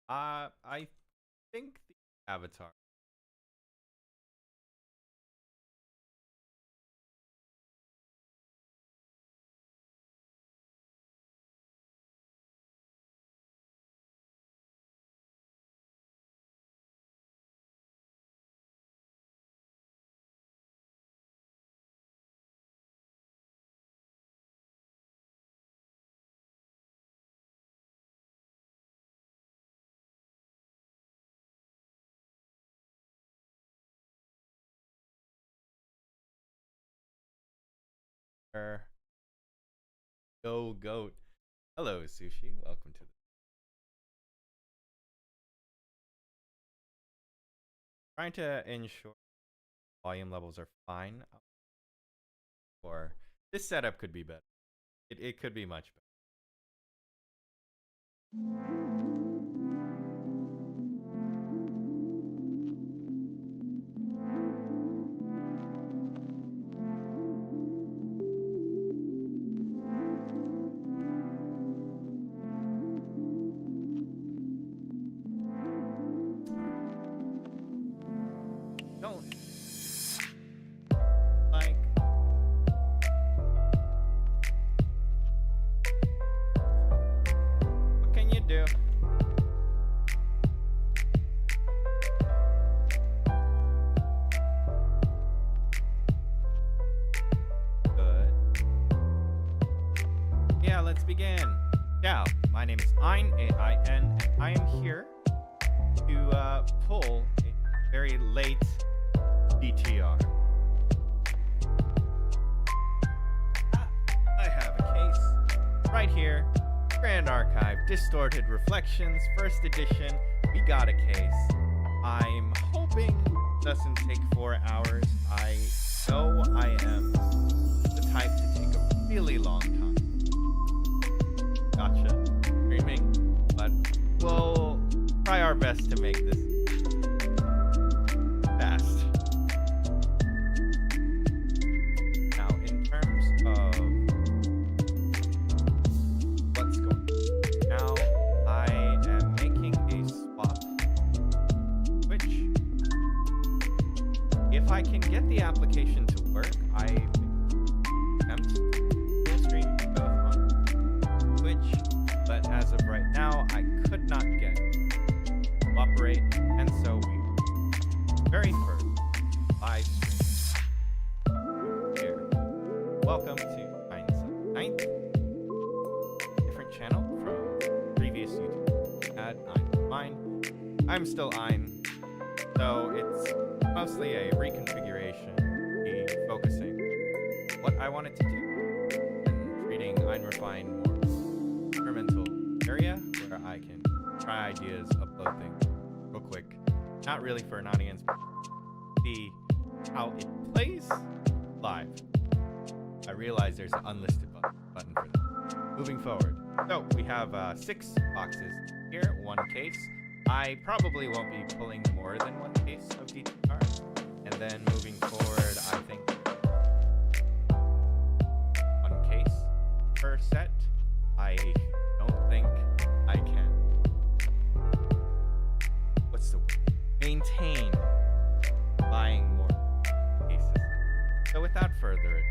I think the Avatar. Go goat. Hello, Sushi. Welcome to the trying to ensure volume levels are fine. Or this setup could be better. It could be much better. Don't like what can you do? Good. Yeah, let's begin. Ciao. My name is Ein, A-I-N, and I am here to pull a very late DTR. I have a case right here. Grand Archive, Distorted Reflections, first edition. We got a case. I'm hoping it doesn't take 4 hours. I know I am the type to take a really long time. Gotcha. Dreaming. But we'll try our best to make this fast. Now, in terms of what's going on, now I am making a swap, which, if I can get the application to work, I attempt full stream both on Twitch, but as of right now, I could not get it to operate, and so we very first live stream here. Welcome to 9th, different channel from previous YouTube ad. I'm mine. I'm still Ein, so it's mostly a reconfiguration, focusing what I wanted to do, and treating Ein Refine more experimental area where I can try ideas, upload things real quick. Not really for an audience, but see how it plays live. I realize there's an unlisted button for that. Moving forward. So we have 6 boxes here, 1 case. I probably won't be pulling more than 1 case of DTR. And then moving forward, I think 1 case per set. I don't think I can. What's the word? Maintain buying more cases. So without further ado,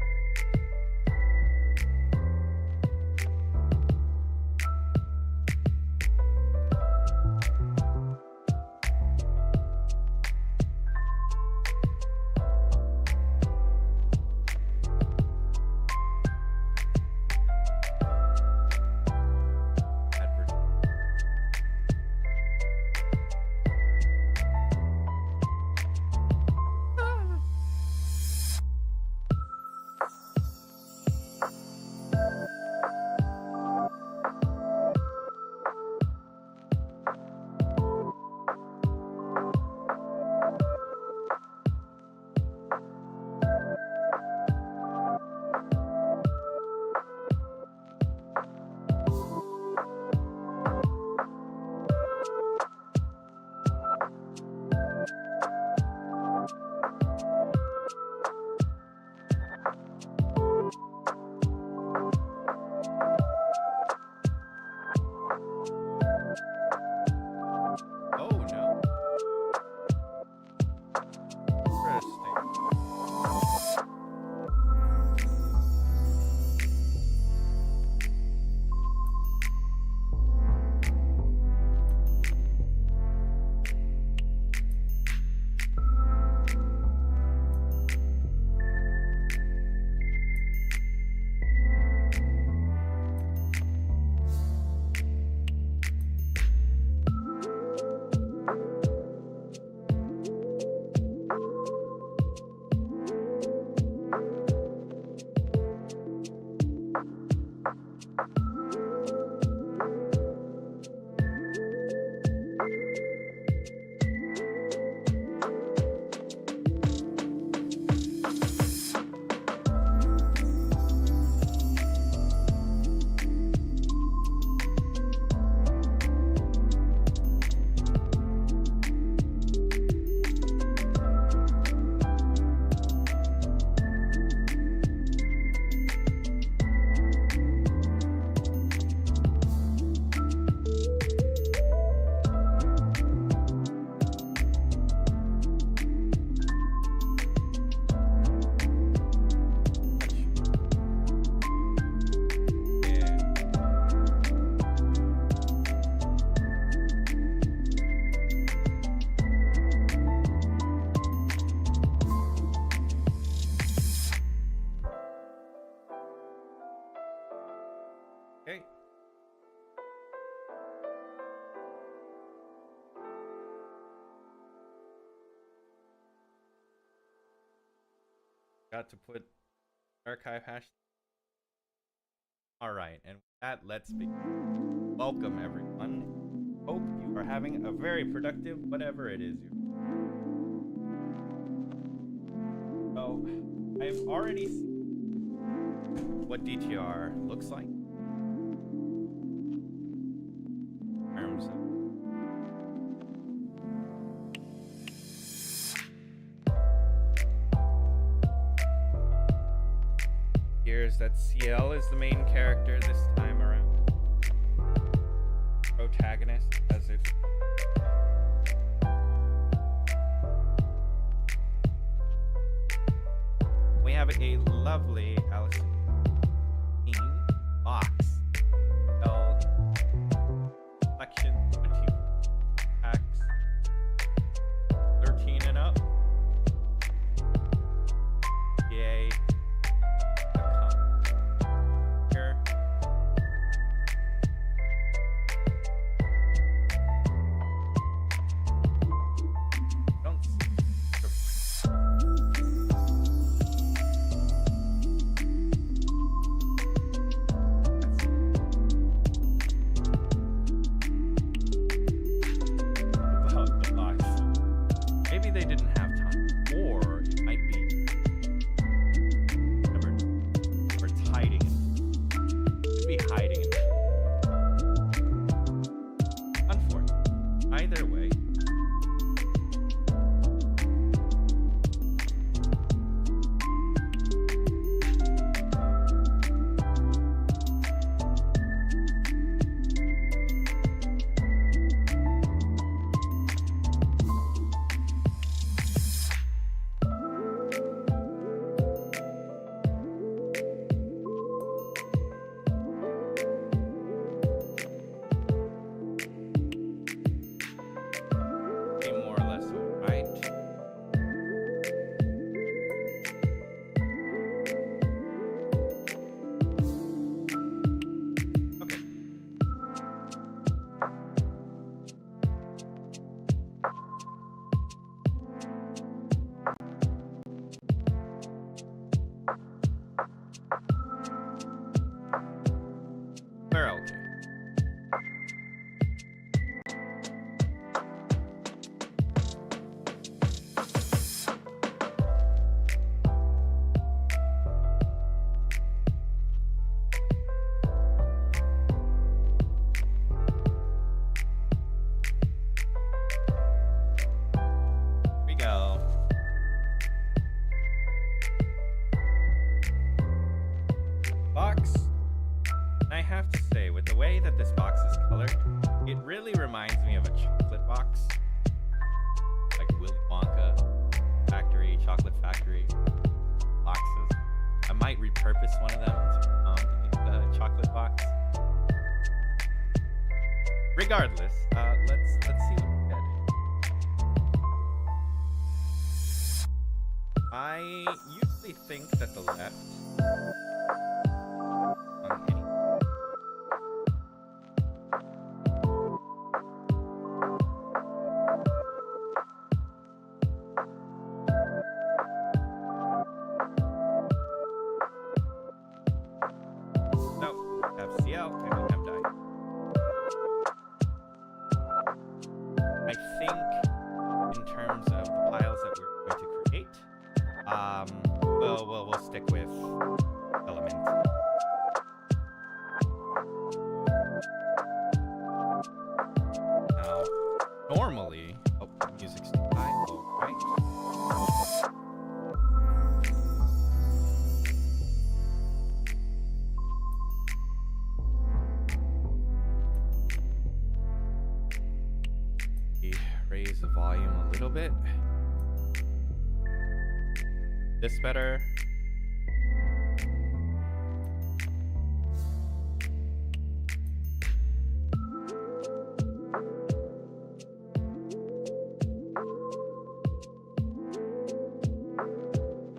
Got to put archive hash. Alright, and with that, let's begin. Welcome, everyone. Hope you are having a very productive whatever it is you're. So, I've already seen what DTR looks like in terms of here's that CL is the main character this time around. Protagonist, as it. We have a lovely Allison box. L section 20 packs 13 and up. Yay. Here. Don't see. About the box. Maybe they didn't have time, or it might be. Remember, it's hiding. It be hiding. Unfortunately, either way. Be more or less alright. Okay. We're okay. We go. Box. And I have to say, with the way that this box is colored, it really reminds me of a chocolate box. Like Willy Wonka Factory, Chocolate Factory boxes. I might repurpose one of them to make the chocolate box. Regardless, let's see what we get. I usually think that the left on any no FCL and we have died. I think in terms of the piles that we're going to create, we'll stick with element. Now, normally, oh, music's too high. All right. Raise the volume a little bit. This better.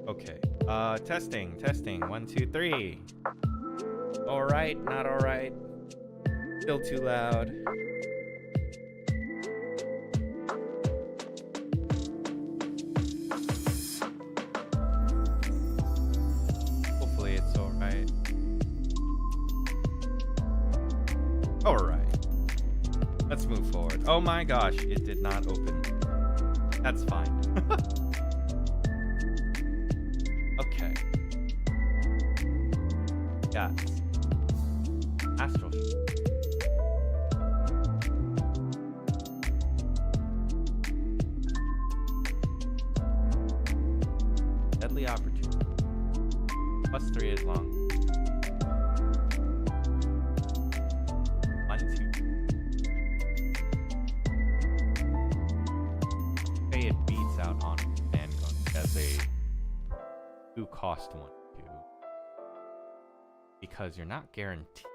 Okay. Testing. 1, 2, 3. All right, not all right. Still too loud. Oh my gosh, it did not open. That's fine. Okay. Yes. Astral. Deadly opportunity. +3 is long. 1, 2. Okay, it beats out on Vanguard as a 2-cost one too. Because you're not guaranteed.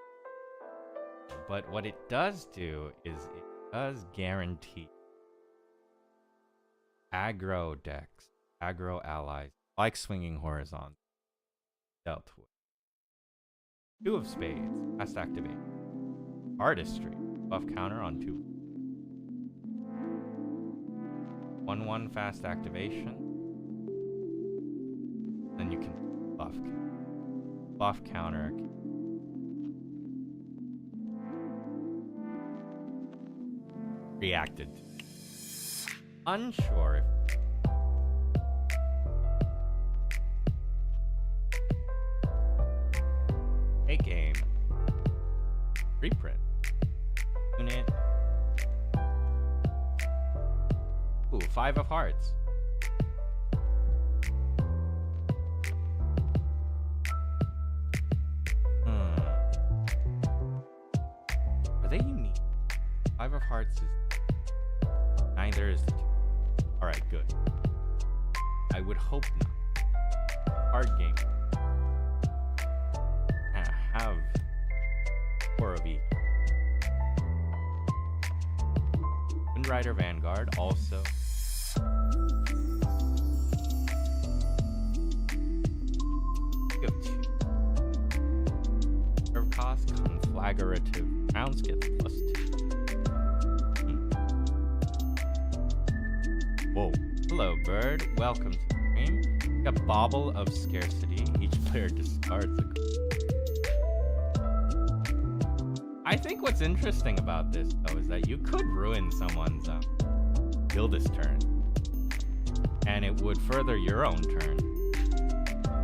But what it does do is it does guarantee aggro decks, aggro allies, like swinging horizon, dealt with. 2 of spades, fast activate. Artistry, buff counter on 2. 1/1 fast activation. Then you can buff counter. Reacted. Unsure if take aim. Reprint. Unit. Ooh, 5 of hearts. Are they unique? 5 of hearts is neither is the 2. Alright, good. I would hope not. Hard game. Have 4 of each. Windrider Vanguard also. You have 2. Curve cost, conflagrative rounds gets +2. Whoa. Hello, bird. Welcome to the stream. A bauble of scarcity. Each player discards a card. I think what's interesting about this, though, is that you could ruin someone's Gilda's turn. And it would further your own turn.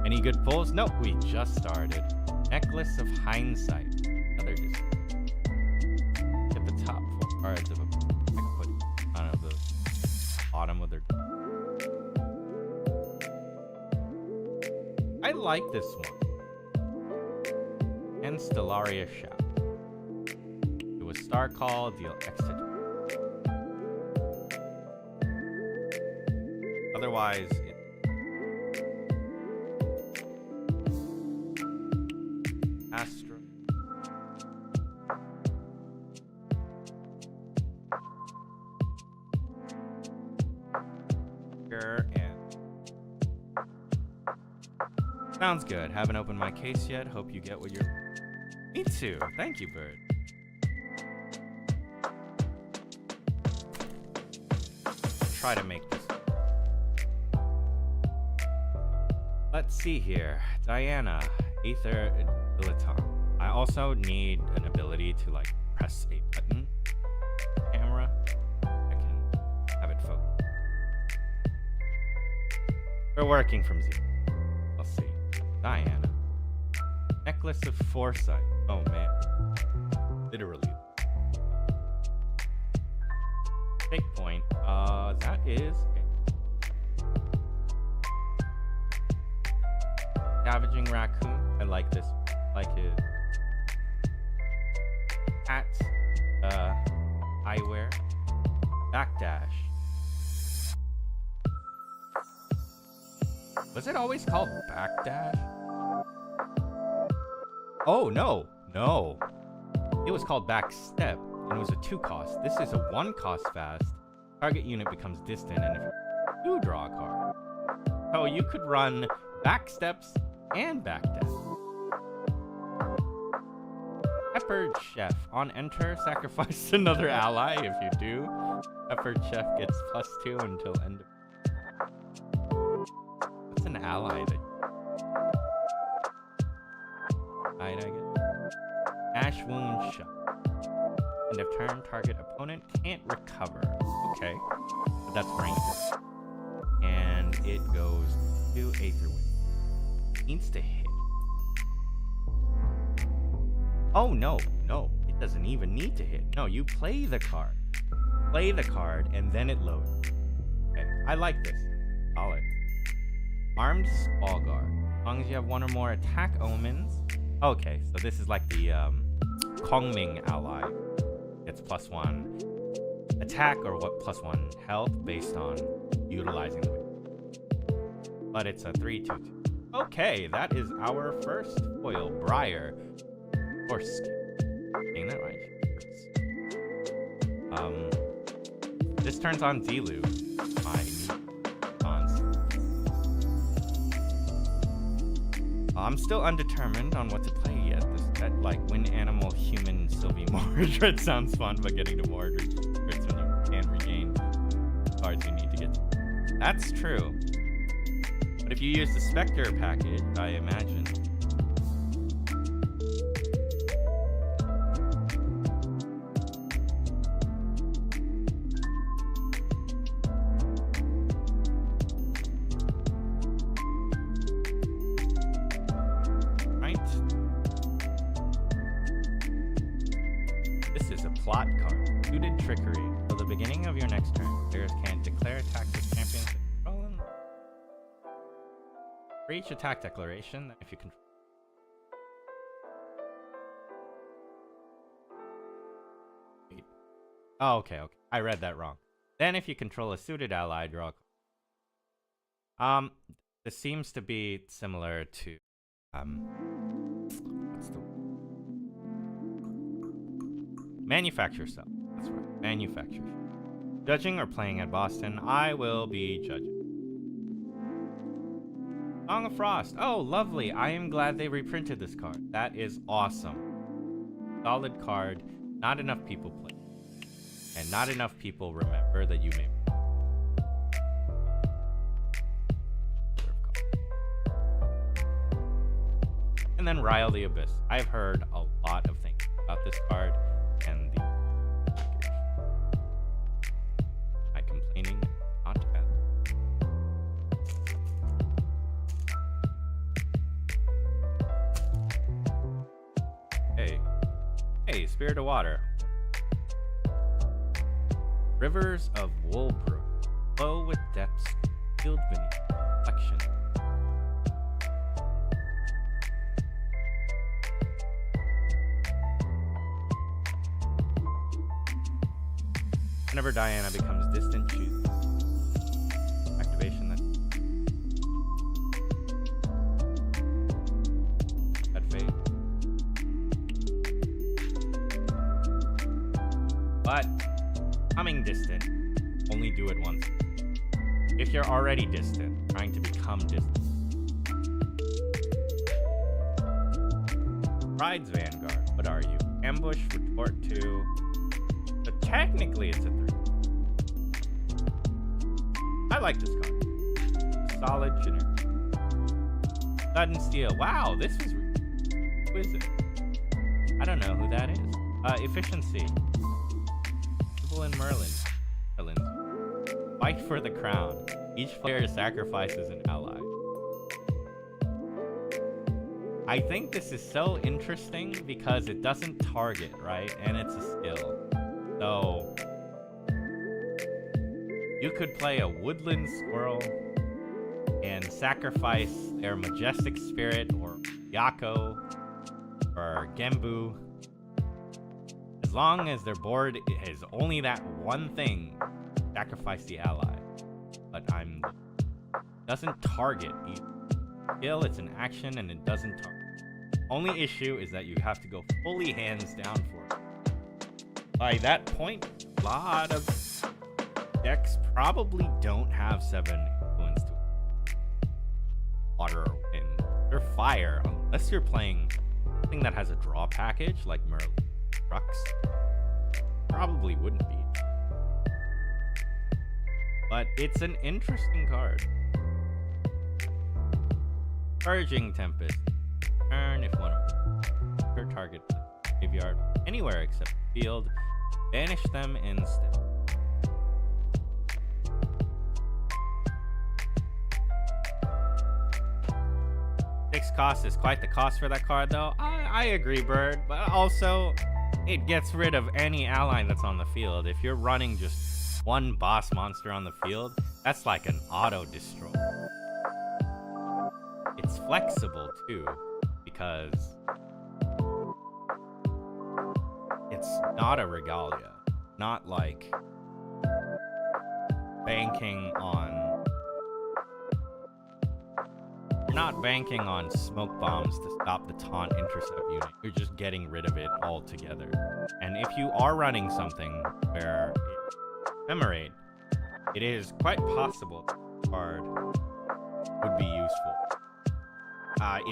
Any good pulls? Nope, we just started. Necklace of Hindsight. Another just get the top 4 cards of a deck put on the bottom of their deck. I like this one. And Stellaria Shadow. Do a Star Call, deal X to 2. Otherwise, it Astro. And sounds good. Haven't opened my case yet. Hope you get what you're. Me too. Thank you, Bird. Try to make this. Let's see here. Diana, Aether Dilettante. I also need an ability to like press a button. Camera. I can have it focus. We're working from 0. Let's see. Diana. Necklace of Foresight. Oh man. Literally. Take point. That is Scavenging Raccoon. I like this. Like his hat. Eyewear. Backdash. Was it always called Backdash? Oh, no. No. It was called Backstep, and it was a 2-cost. This is a 1-cost fast. Target unit becomes distant, and if you draw a card. Oh, you could run Backsteps and Backdash. Peppered Chef. On enter, sacrifice another ally. If you do, Peppered Chef gets +2 until end of... What's an ally that... I get Ash Wound Shot. End of turn, target opponent. Opponent can't recover. Okay. But that's ranger. And it goes to Aetherwave. Needs to hit. Oh, no. No. It doesn't even need to hit. No, you play the card. Play the card, and then it loads. Okay. I like this. Solid. Armed Squall Guard. As long as you have one or more attack omens. Okay, so this is like the Kongming ally. It's +1 attack or +1 health based on utilizing the weapon. But it's a 3/2/2. Okay, that is our first foil, Briar. Or saying that right? This turns on Zilu. I'm still undetermined on what to play yet. This set, like Wind Animal, Human, Sylvie, Mordred sounds fun, but getting to Mordred hurts when you can't regain cards you need to get to. That's true. But if you use the Spectre package, I imagine. Plot card. Suited Trickery. Till the beginning of your next turn, players can declare attacks as champions. For each attack declaration, if you control. Wait. Oh, okay. I read that wrong. Then, if you control a suited ally, draw a card. This seems to be similar to what's the Manufacture Cell. That's right. Manufacture. Judging or playing at Boston, I will be judging. Song of Frost. Oh, lovely. I am glad they reprinted this card. That is awesome. Solid card. Not enough people play. And not enough people remember that you may. And then Rile the Abyss. I've heard a lot of things about this card. And the my complaining not bad. Hey, Spirit of Water. Rivers of Woolbrook flow with depths filled beneath reflection. Whenever Diana becomes distant, choose activation that fade. But becoming distant, only do it once. If you're already distant, trying to become distant. Pride's Vanguard, what are you? Ambush, retort 2. But technically it's a 3. I like this card. Solid generic. Sudden Steel. Wow, this was who is it? I don't know who that is. Efficiency. And Merlin. Fight for the crown. Each player sacrifices an ally. I think this is so interesting because it doesn't target, right? And it's a skill. So you could play a woodland squirrel and sacrifice their majestic spirit or Yako or Gembu. As long as their board has only that one thing, sacrifice the ally. But doesn't target either. Skill, it's an action and it doesn't target. Only issue is that you have to go fully hands down for it. By that point, a lot of decks probably don't have 7 influence to it. Water or wind or fire, unless you're playing something that has a draw package like Merlin. Rux probably wouldn't be, but it's an interesting card. Purging Tempest. Turn if one of your target graveyard anywhere except field. Banish them instead. Fixed cost is quite the cost for that card, though. I agree, Bird, but also it gets rid of any ally that's on the field. If you're running just one boss monster on the field, that's like an auto destroy. It's flexible too, because it's not a regalia, not like banking on. You're not banking on smoke bombs to stop the taunt intercept unit. You're just getting rid of it altogether. And if you are running something where it ephemerate, it is quite possible the card would be useful.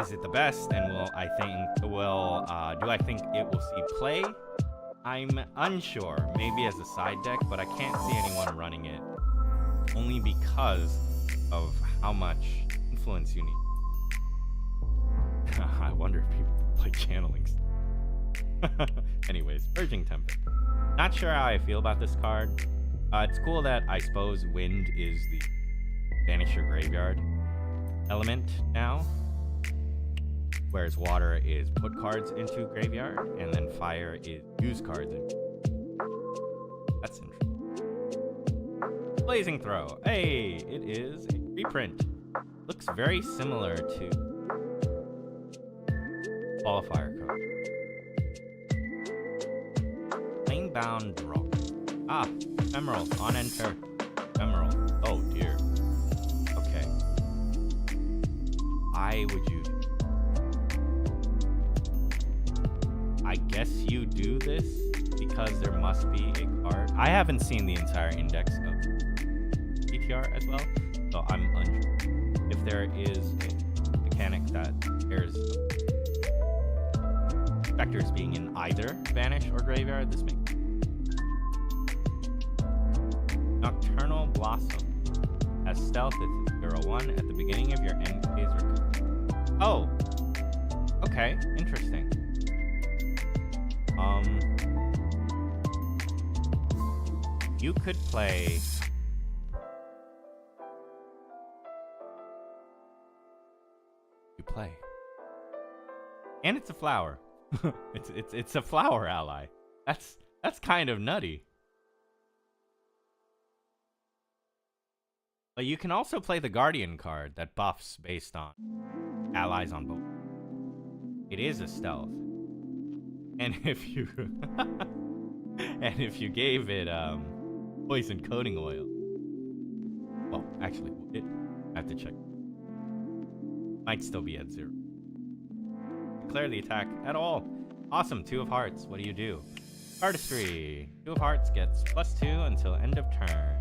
Is it the best? And do I think it will see play? I'm unsure. Maybe as a side deck, but I can't see anyone running it. Only because of how much influence you need. I wonder if people play channelings. Anyways, Urging Tempest. Not sure how I feel about this card. It's cool that I suppose wind is the banish your graveyard element now, whereas water is put cards into graveyard, and then fire is use cards into. That's interesting. Blazing Throw. Hey, it is a reprint. Looks very similar to Qualifier card. Planebound Draw. Ah, Ephemeral on enter. Ephemeral. Oh dear. Okay. I guess you do this because there must be a card. I haven't seen the entire index of DTR as well, so I'm unsure. If there is a mechanic that there's specters being in either Banish or Graveyard, this makes Nocturnal Blossom. As stealth, it's 0/1 at the beginning of your end phase recovery. Oh! Okay, interesting. You could play... play. And it's a flower. it's a flower ally. That's kind of nutty. But you can also play the Guardian card that buffs based on allies on both. It is a stealth. And if you gave it poison coating oil. Well, actually, I have to check. Might still be at 0. Declare the attack at all. Awesome. 2 of Hearts. What do you do? Artistry. 2 of Hearts gets +2 until end of turn.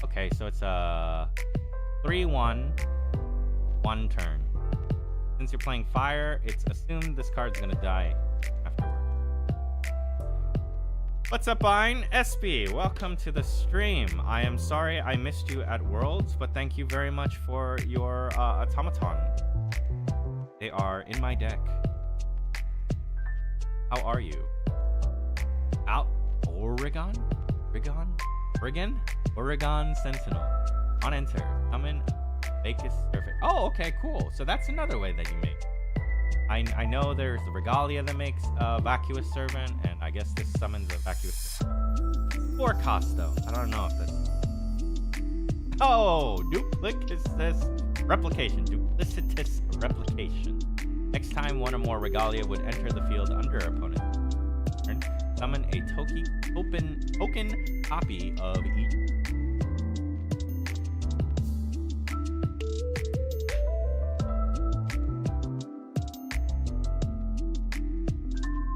Okay, so it's a 3/1, 1 turn. Since you're playing fire, it's assumed this card's gonna die afterward. What's up, Bine? SB, welcome to the stream. I am sorry I missed you at Worlds, but thank you very much for your automaton. They are in my deck. How are you? Out Oregon? Oregon Sentinel. On enter. Summon Vacus Surfeit. Oh, okay, cool. So that's another way that you make. I know there's the Regalia that makes Vacuous Servant, and I guess this summons a Vacuous Servant. 4 cost, though. I don't know if this... Oh! Duplicitous Replication. Next time one or more Regalia would enter the field under opponent's turn, summon a token copy of each.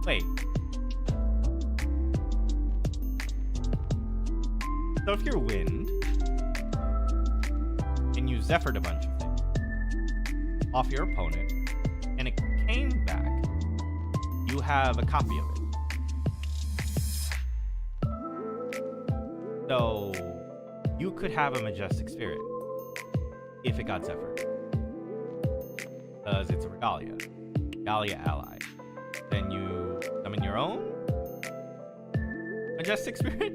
Wait. So if you're Wind, and you Zephyr'd a bunch of things off your opponent, and it came back, you have a copy of it. So you could have a Majestic Spirit if it got Zephyr'd, because it's a Regalia ally. Then you summon your own, Majestic Spirit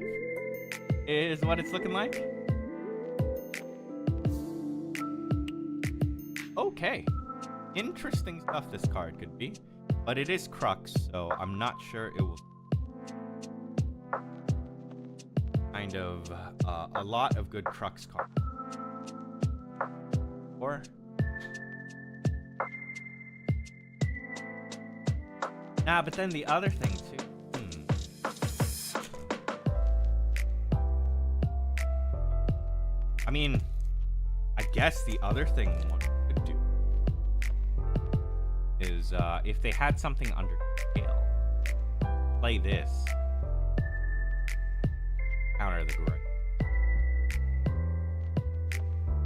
is what it's looking like. Okay. Interesting stuff this card could be. But it is Crux, so I'm not sure it will... kind of a lot of good Crux cards. Or... nah, but then the other thing too. I mean, I guess the other thing one could do is if they had something under scale, play this, counter the Great.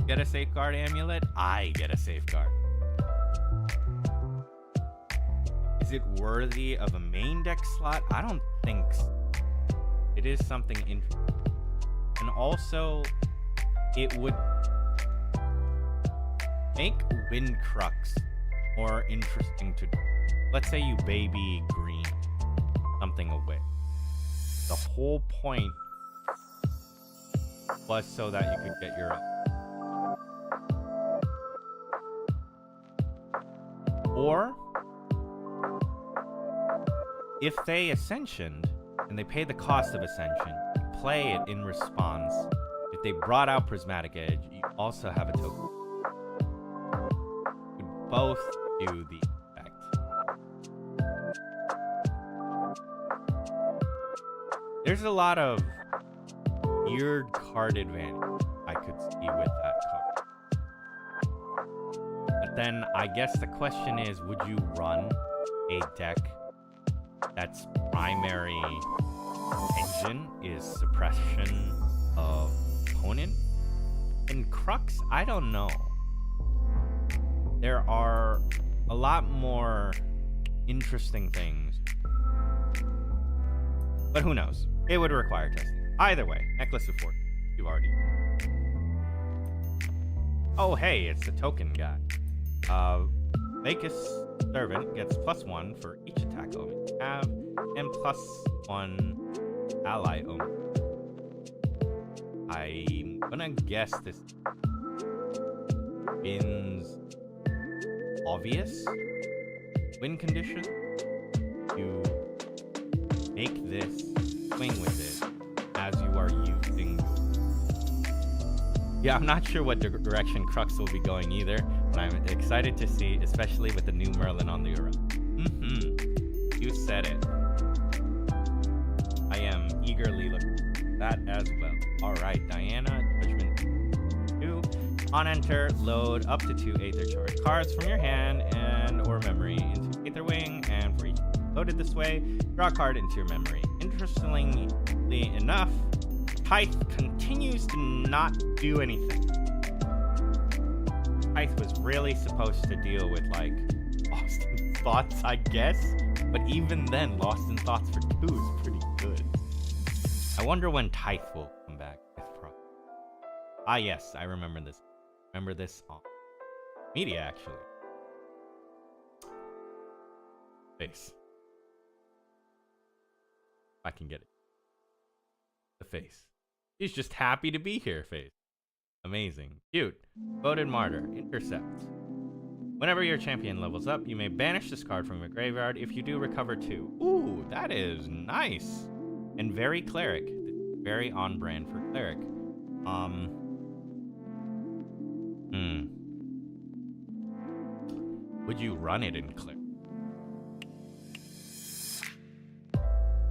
Get a safeguard amulet, I get a safeguard. Is it worthy of a main deck slot? I don't think so. It is something interesting. And also, it would make Wind Crux more interesting to do. Let's say you baby green something away. The whole point was so that you could get your own. Or if they ascensioned and they pay the cost of ascension, you play it in response. If they brought out Prismatic Edge, you also have a token. You both do the effect. There's a lot of weird card advantage I could see with that card. But then I guess the question is, would you run a deck that's primary engine is suppression of opponent? In Crux, I don't know. There are a lot more interesting things. But who knows? It would require testing. Either way, Necklace of Fortune. You've already... oh, hey, it's the token guy. Vacus Servant gets +1 for each attack omen you have, and +1 ally omen. I'm gonna guess this wins obvious win condition to make this swing with it as you are using. Yeah, I'm not sure what direction Crux will be going either, but I'm excited to see, especially with the new Merlin on the horizon. You said it. I am eagerly looking at that as well. Alright, Diana, Judgment 2. On enter, load up to 2 Aether Charge cards from your hand and or memory into Aether Wing, and for each loaded this way, draw a card into your memory. Interestingly enough, Tithe continues to not do anything. Tithe was really supposed to deal with, like, Lost in Thoughts, I guess. But even then, Lost in Thoughts for 2 is pretty good. I wonder when Tithe will come back with Pro. Ah, yes, I remember this. Remember this on media, actually. Face. I can get it. The face. He's just happy to be here, face. Amazing. Cute. Voted Martyr. Intercept. Whenever your champion levels up, you may banish this card from your graveyard. If you do, recover 2. Ooh, that is nice. And very cleric. Very on brand for cleric. Would you run it in cleric?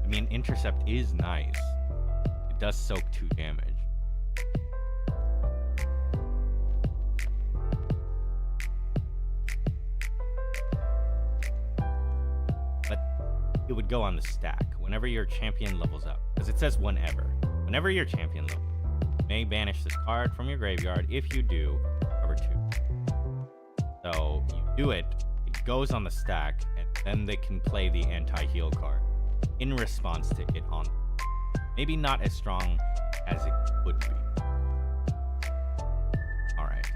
I mean, intercept is nice. It does soak 2 damage. But it would go on the stack whenever your champion levels up. Because it says whenever. Whenever your champion levels up, you may banish this card from your graveyard. If you do, cover 2. So you do it, it goes on the stack, and then they can play the anti-heal card in response to it on. Maybe not as strong as it would be. Alright.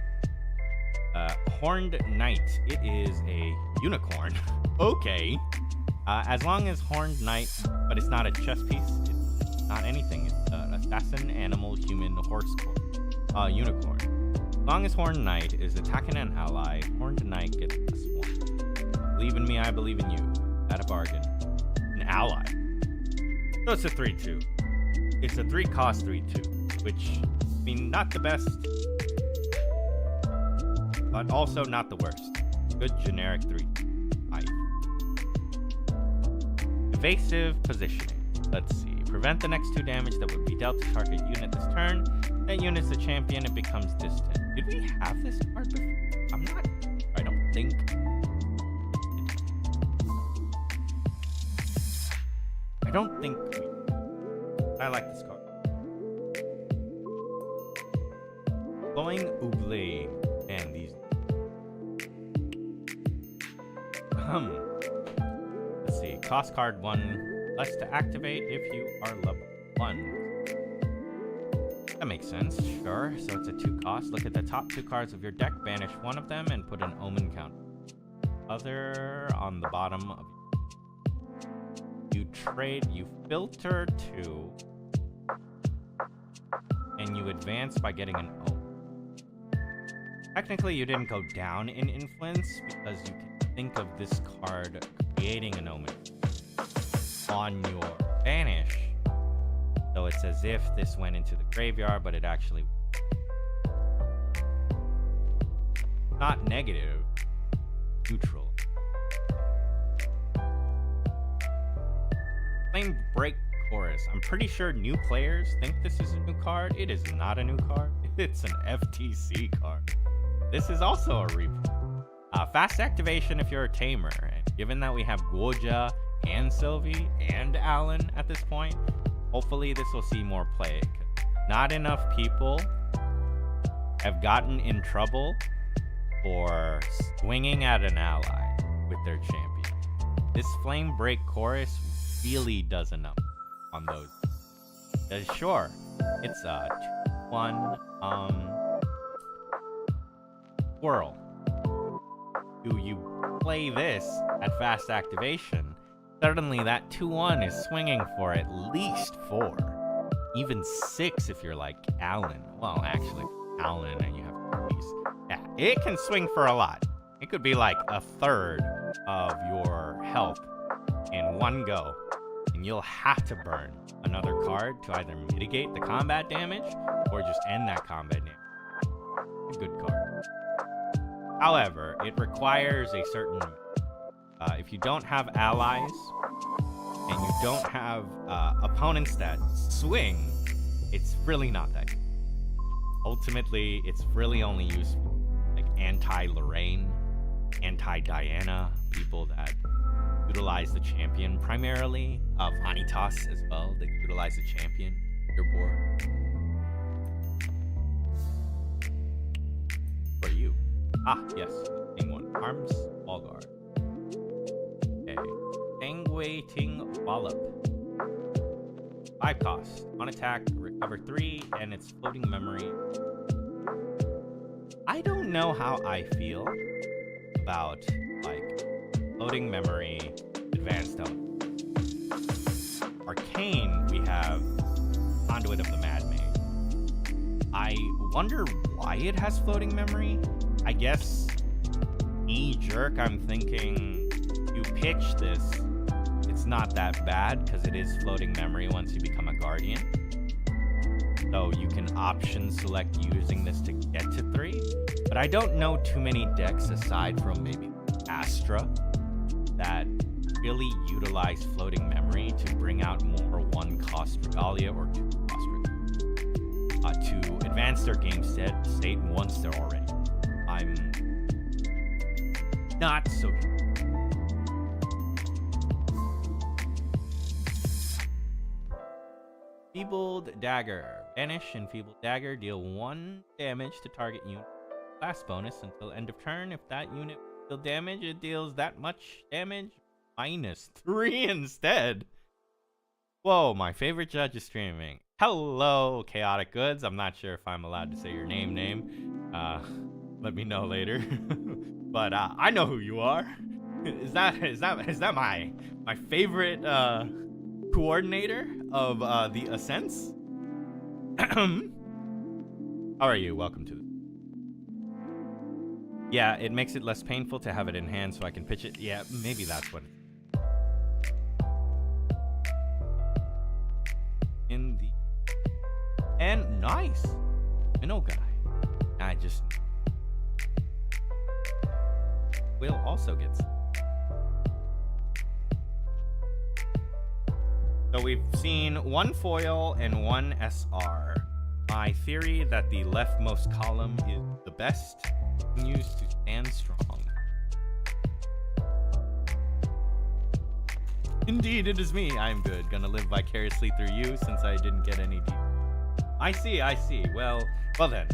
Horned Knight. It is a unicorn. Okay. As long as Horned Knight, but it's not a chess piece, it's not anything. It's an assassin, animal, human, horse, unicorn. As long as Horned Knight is attacking an ally, Horned Knight gets +1. Believe in me, I believe in you. At a bargain. An ally. So it's a 3-2. It's a 3-cost 3-2, which, I mean, not the best, but also not the worst. Good generic 3. Evasive positioning. Let's see. Prevent the next 2 damage that would be dealt to target unit this turn. That unit's the champion, it becomes distant. Did we have this card before? I don't think. I don't think we. I like this card. Glowing Oublié. And these. Let's see. Cost card 1 less to activate if you are level 1. That makes sense, sure. So it's a 2 cost. Look at the top 2 cards of your deck, banish 1 of them, and put an omen counter. Other on the bottom of you trade, you filter 2, and you advance by getting an omen. Technically, you didn't go down in influence because you can think of this card creating an omen on your banish. So it's as if this went into the graveyard, but it actually not negative, neutral. Flame Break Chorus. I'm pretty sure new players think this is a new card. It is not a new card. It's an FTC card. This is also a reprint. Fast activation if you're a tamer. And given that we have Guoja and Sylvie and Alan at this point, hopefully this will see more play. Not enough people have gotten in trouble for swinging at an ally with their champion. This Flame Break Chorus really does enough on those. Sure, it's a 2-1 Whirl. Do you play this at fast activation? Suddenly that 2-1 is swinging for at least 4. Even 6 if you're like Alan. Well, actually, Alan and you have these. Yeah, it can swing for a lot. It could be like a third of your health in one go. And you'll have to burn another card to either mitigate the combat damage or just end that combat damage. It's a good card. However, it requires a certain... if you don't have allies and you don't have opponents that swing, it's really not that good. Ultimately, it's really only useful like anti-Lorraine, anti-Diana, people that utilize the champion primarily. Vanitas as well, that utilize the champion, your board. For you. Yes. King 1. Arms, Wall Guard. Okay. Sanguating Wallop. 5 costs. On attack, recover 3, and it's floating memory. I don't know how I feel about, like, floating memory, advanced element. Arcane, we have Conduit of the Mad Mage. I wonder why it has floating memory. I guess, knee-jerk, I'm thinking you pitch this, it's not that bad because it is floating memory once you become a Guardian. So you can option select using this to get to 3. But I don't know too many decks aside from maybe Astra that really utilize floating memory to bring out more 1-cost Regalia or 2-cost Regalia to advance their game state once they're already. I'm not so sure. Enfeebled Dagger. Banish Enfeebled Dagger. Deal 1 damage to target unit. Last bonus until end of turn. If that unit deal damage, it deals that much damage. -3 instead. Whoa, my favorite judge is streaming. Hello, Chaotic Goods. I'm not sure if I'm allowed to say your name. Let me know later. But I know who you are. Is that my favorite coordinator of the Ascents. How are you? Welcome to the... Yeah, it makes it less painful to have it in hand so I can pitch it. Yeah, maybe that's what... In the... And nice! Minnow guy. I just... Will also get some. So we've seen one foil and one SR. My theory that the leftmost column is the best continues to stand strong. Indeed, it is me. I'm good. Gonna live vicariously through you since I didn't get any I see. Well then.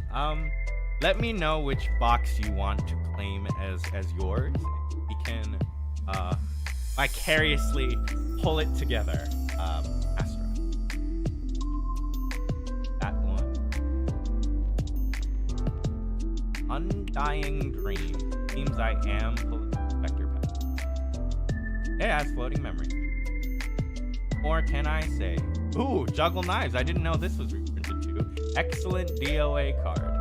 Let me know which box you want to claim as yours. We can vicariously pull it together. Astra. That one. Undying Dream. Seems I am pulling Spectre Pack. It has floating memory. Or can I say, ooh, Juggle Knives. I didn't know this was reprinted too. Excellent DOA card.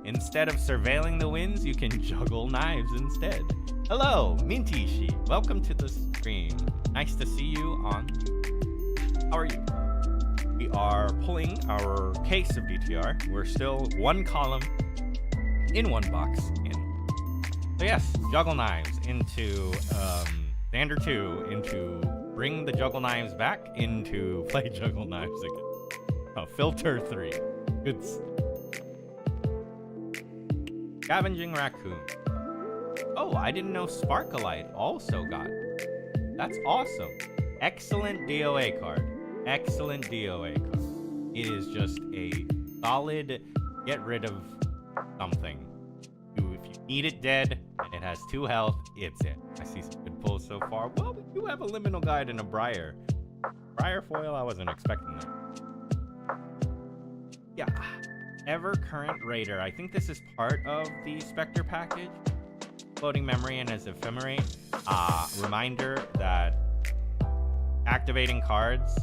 Instead of surveilling the winds, you can juggle knives instead. Hello, Minty Sheep. Welcome to the stream. Nice to see you on YouTube. How are you? We are pulling our case of DTR. We're still one column in one box in. So yes, juggle knives into Xander 2, into bring the juggle knives back, into play juggle knives again. Oh, filter 3. Good. Scavenging Raccoon. Oh, I didn't know Sparkalite also got it. That's awesome. Excellent DOA card. Excellent DOA card. It is just a solid get rid of something. If you need it dead and it has 2 health, it's it. I see some good pulls so far. Well, we do have a Liminal Guide and a Briar. Briar foil, I wasn't expecting that. Yeah. Ever Current Raider. I think this is part of the Spectre package. Floating memory and as ephemerate. Reminder that activating cards,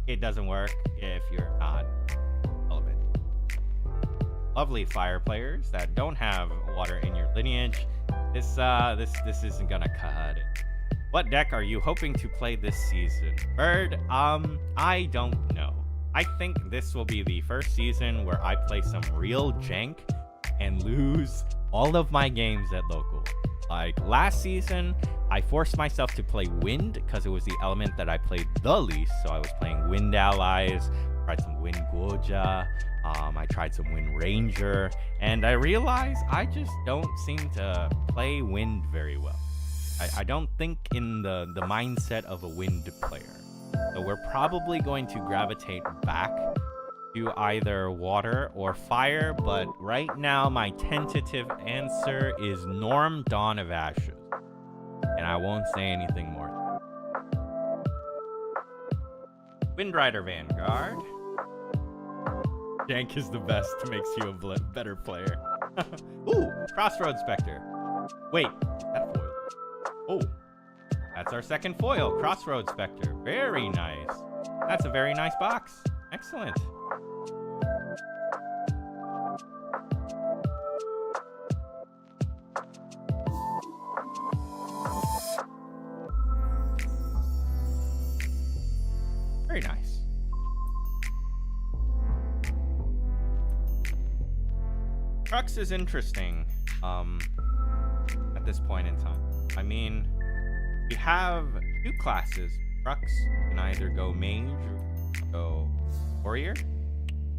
it doesn't work if you're not relevant. Lovely fire players that don't have water in your lineage. This isn't gonna cut it. What deck are you hoping to play this season? Bird, I don't know. I think this will be the first season where I play some real jank and lose all of my games at local. Like last season, I forced myself to play Wind because it was the element that I played the least. So I was playing Wind Allies, tried some Wind Goja, I tried some Wind Ranger, and I realized I just don't seem to play Wind very well. I don't think in the mindset of a Wind player. So we're probably going to gravitate back to either water or fire, but right now my tentative answer is Norm Dawn of Ashes. And I won't say anything more. Windrider Vanguard. Jank is the best, makes you a better player. Ooh, Crossroads Spectre. Wait, that foil. Oh. That's our second foil, Crossroads Spectre. Very nice. That's a very nice box. Excellent. Very nice. Crux is interesting at this point in time. I mean, we have 2 classes. Crux can either go mage or go warrior.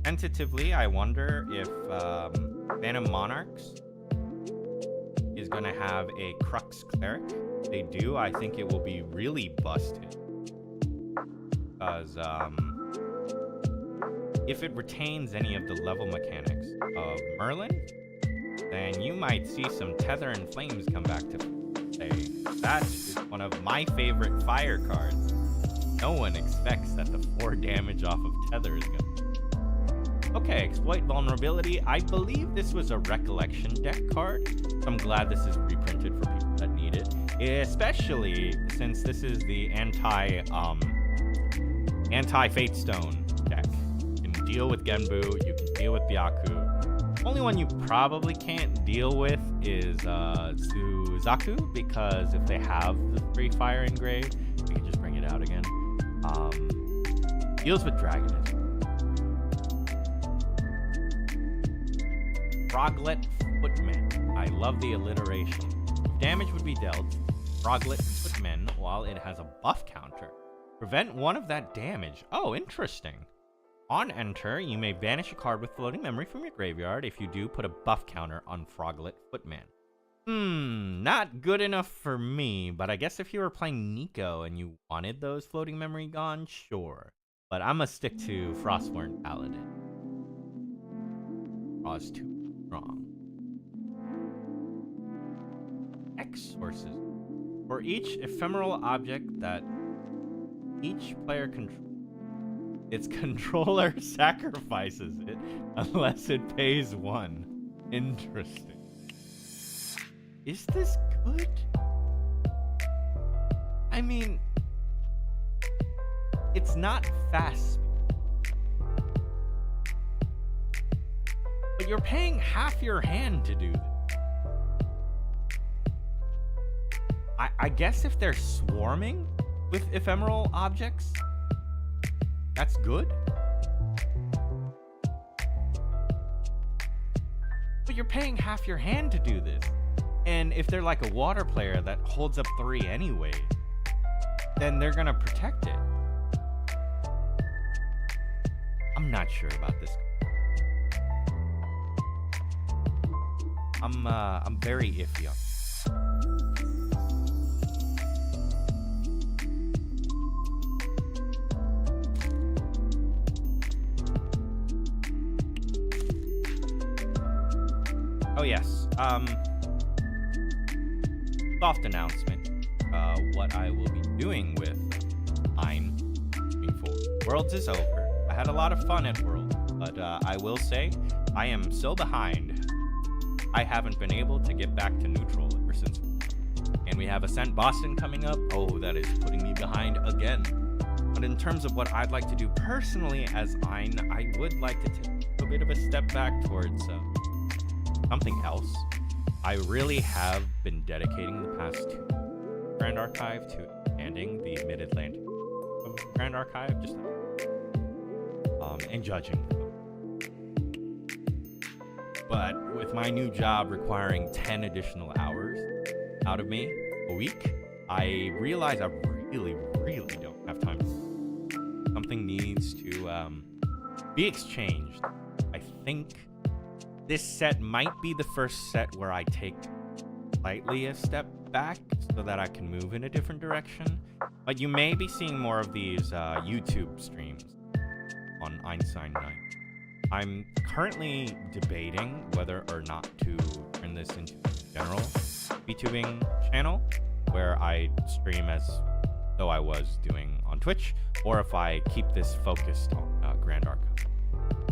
Tentatively, I wonder if Phantom Monarchs is going to have a Crux cleric. If they do, I think it will be really busted. Because if it retains any of the level mechanics of Merlin, then you might see some Tether and Flames come back to play. That is one of my favorite fire cards. No one expects that the 4 damage off of Tether is going to... Okay, Exploit Vulnerability. I believe this was a Recollection deck card. So I'm glad this is reprinted for people that need it. Especially since this is the anti-Fate Stone deck. You can deal with Genbu, you can deal with Byaku. Only one you probably can't deal with is Suzaku, because if they have the 3 fire engraved, we can just bring it out again. Deals with Dragonism. Froglet Footman. I love the alliteration. Damage would be dealt Froglet Footman while it has a buff counter. Prevent 1 of that damage. Oh, interesting. On enter, you may banish a card with floating memory from your graveyard. If you do, put a buff counter on Froglet Footman. Not good enough for me, but I guess if you were playing Nico and you wanted those floating memory gone, sure. But I'm gonna stick to Frostborn Paladin. Frost too strong. X sources. For each ephemeral object that each player controls, its controller sacrifices it unless it pays 1. Interesting. Is this good? I mean, it's not fast, but you're paying half your hand to do this. I guess if they're swarming with ephemeral objects, that's good. But you're paying half your hand to do this. And if they're like a water player that holds up 3 anyway, then they're gonna protect it. I'm not sure about this. I'm very iffy on this. Oh yes, soft announcement, what I will be doing with Ein moving forward. Worlds is over. I had a lot of fun at Worlds, but I will say, I am so behind, I haven't been able to get back to neutral ever since. And we have Ascent Boston coming up. Oh, that is putting me behind again. But in terms of what I'd like to do personally as Ein, I would like to take a bit of a step back towards something else. I really have been dedicating the past 2 Grand Archive to expanding the Mid-Atlantic of Grand Archive, just and judging. But with my new job requiring 10 additional hours out of me a week, I realize I really don't have time. Something needs to be exchanged. I think this set might be the first set where I take slightly a step back so that I can move in a different direction. But you may be seeing more of these YouTube streams on Einstein 9. I'm currently debating whether or not to turn this into a general VTubing channel where I stream as though I was doing on Twitch, or if I keep this focused on Grand Archive.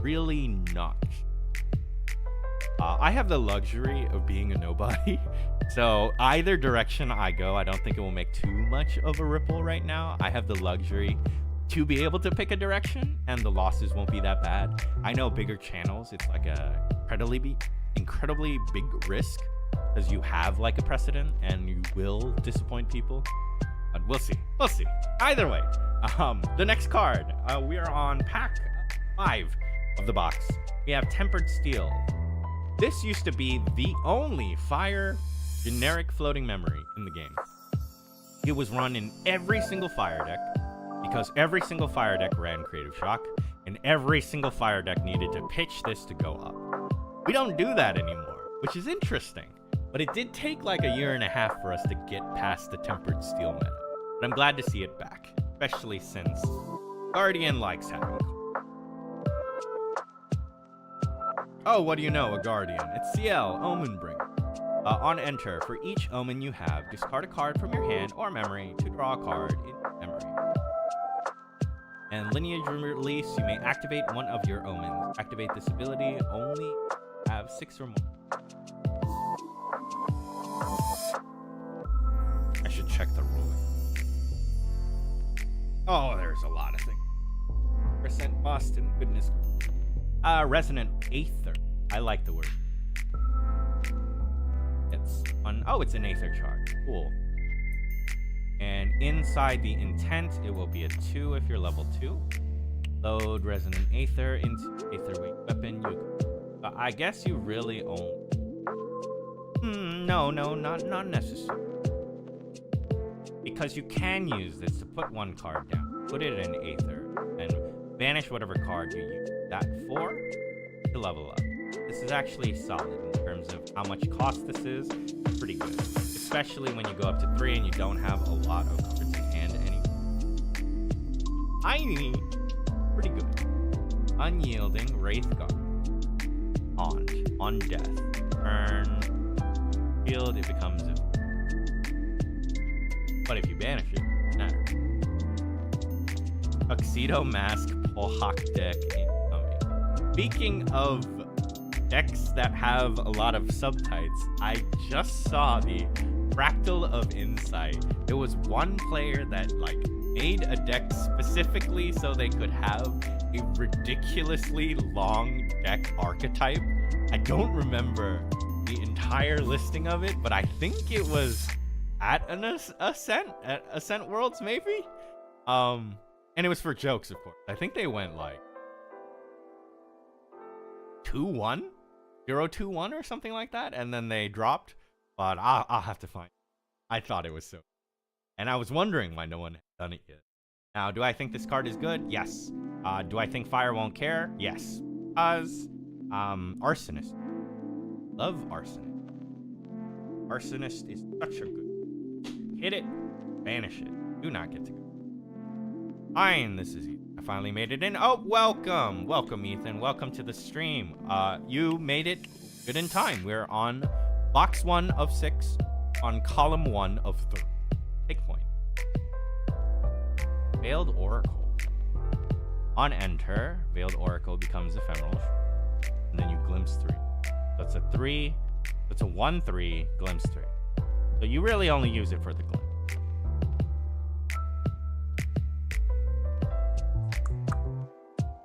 Really not. I have the luxury of being a nobody, so either direction I go, I don't think it will make too much of a ripple right now. I have the luxury to be able to pick a direction, and the losses won't be that bad. I know bigger channels, it's like a incredibly big risk, because you have like a precedent, and you will disappoint people. But we'll see. Either way, the next card, we are on pack 5 of the box. We have Tempered Steel. This used to be the only fire generic floating memory in the game. It was run in every single fire deck because every single fire deck ran Creative Shock, and every single fire deck needed to pitch this to go up. We don't do that anymore, which is interesting. But it did take like a year and a half for us to get past the Tempered Steel meta. But I'm glad to see it back, especially since Guardian likes having. Oh, what do you know, a Guardian? It's CL, Omenbringer. On enter, for each Omen you have, discard a card from your hand or memory to draw a card in memory. And Lineage Release, you may activate one of your Omens. Activate this ability, only have 6 or more. check the ruling. Oh, there's a lot of things. Percent Boston, goodness. Resonant Aether. I like the word. It's fun. Oh, it's an Aether chart. Cool. And inside the intent, it will be a 2 if you're level 2. Load Resonant Aether into Aetherweight weapon. I guess you really only... No, not necessary. Because you can use this to put one card down, put it in Aether, and banish whatever card you use that for to level up. This is actually solid in terms of how much cost this is. It's pretty good, especially when you go up to 3 and you don't have a lot of cards in hand anymore. Tiny, pretty good. Unyielding Wraithguard. On death. Turn. Healed, it becomes a... But if you banish it, it matters. Tuxedo Mask Pohawk deck incoming. Speaking of decks that have a lot of subtypes, I just saw the Fractal of Insight. There was one player that made a deck specifically so they could have a ridiculously long deck archetype. I don't remember the entire listing of it, but I think it was at an Ascent Worlds maybe. And it was for jokes, of course. I think they went 2-1, 0-2-1 or something like that, and then they dropped. But I'll have to find it. I thought it was so, and I was wondering why no one had done it yet. Now, do I think this card is good? Yes. Do I think Fire won't care? Yes. Arsonist. Love Arsonist. Arsonist is such a good. Hit it, banish it. Do not get to go. Fine, this is Ethan. I finally made it in. Oh, welcome. Welcome, Ethan. Welcome to the stream. You made it good in time. We're on box 1 of 6 on column 1 of 3. Take point. Veiled Oracle. On enter, Veiled Oracle becomes ephemeral. And then you glimpse 3. So it's a 3. It's a 1-3, glimpse 3. So you really only use it for the glimpse.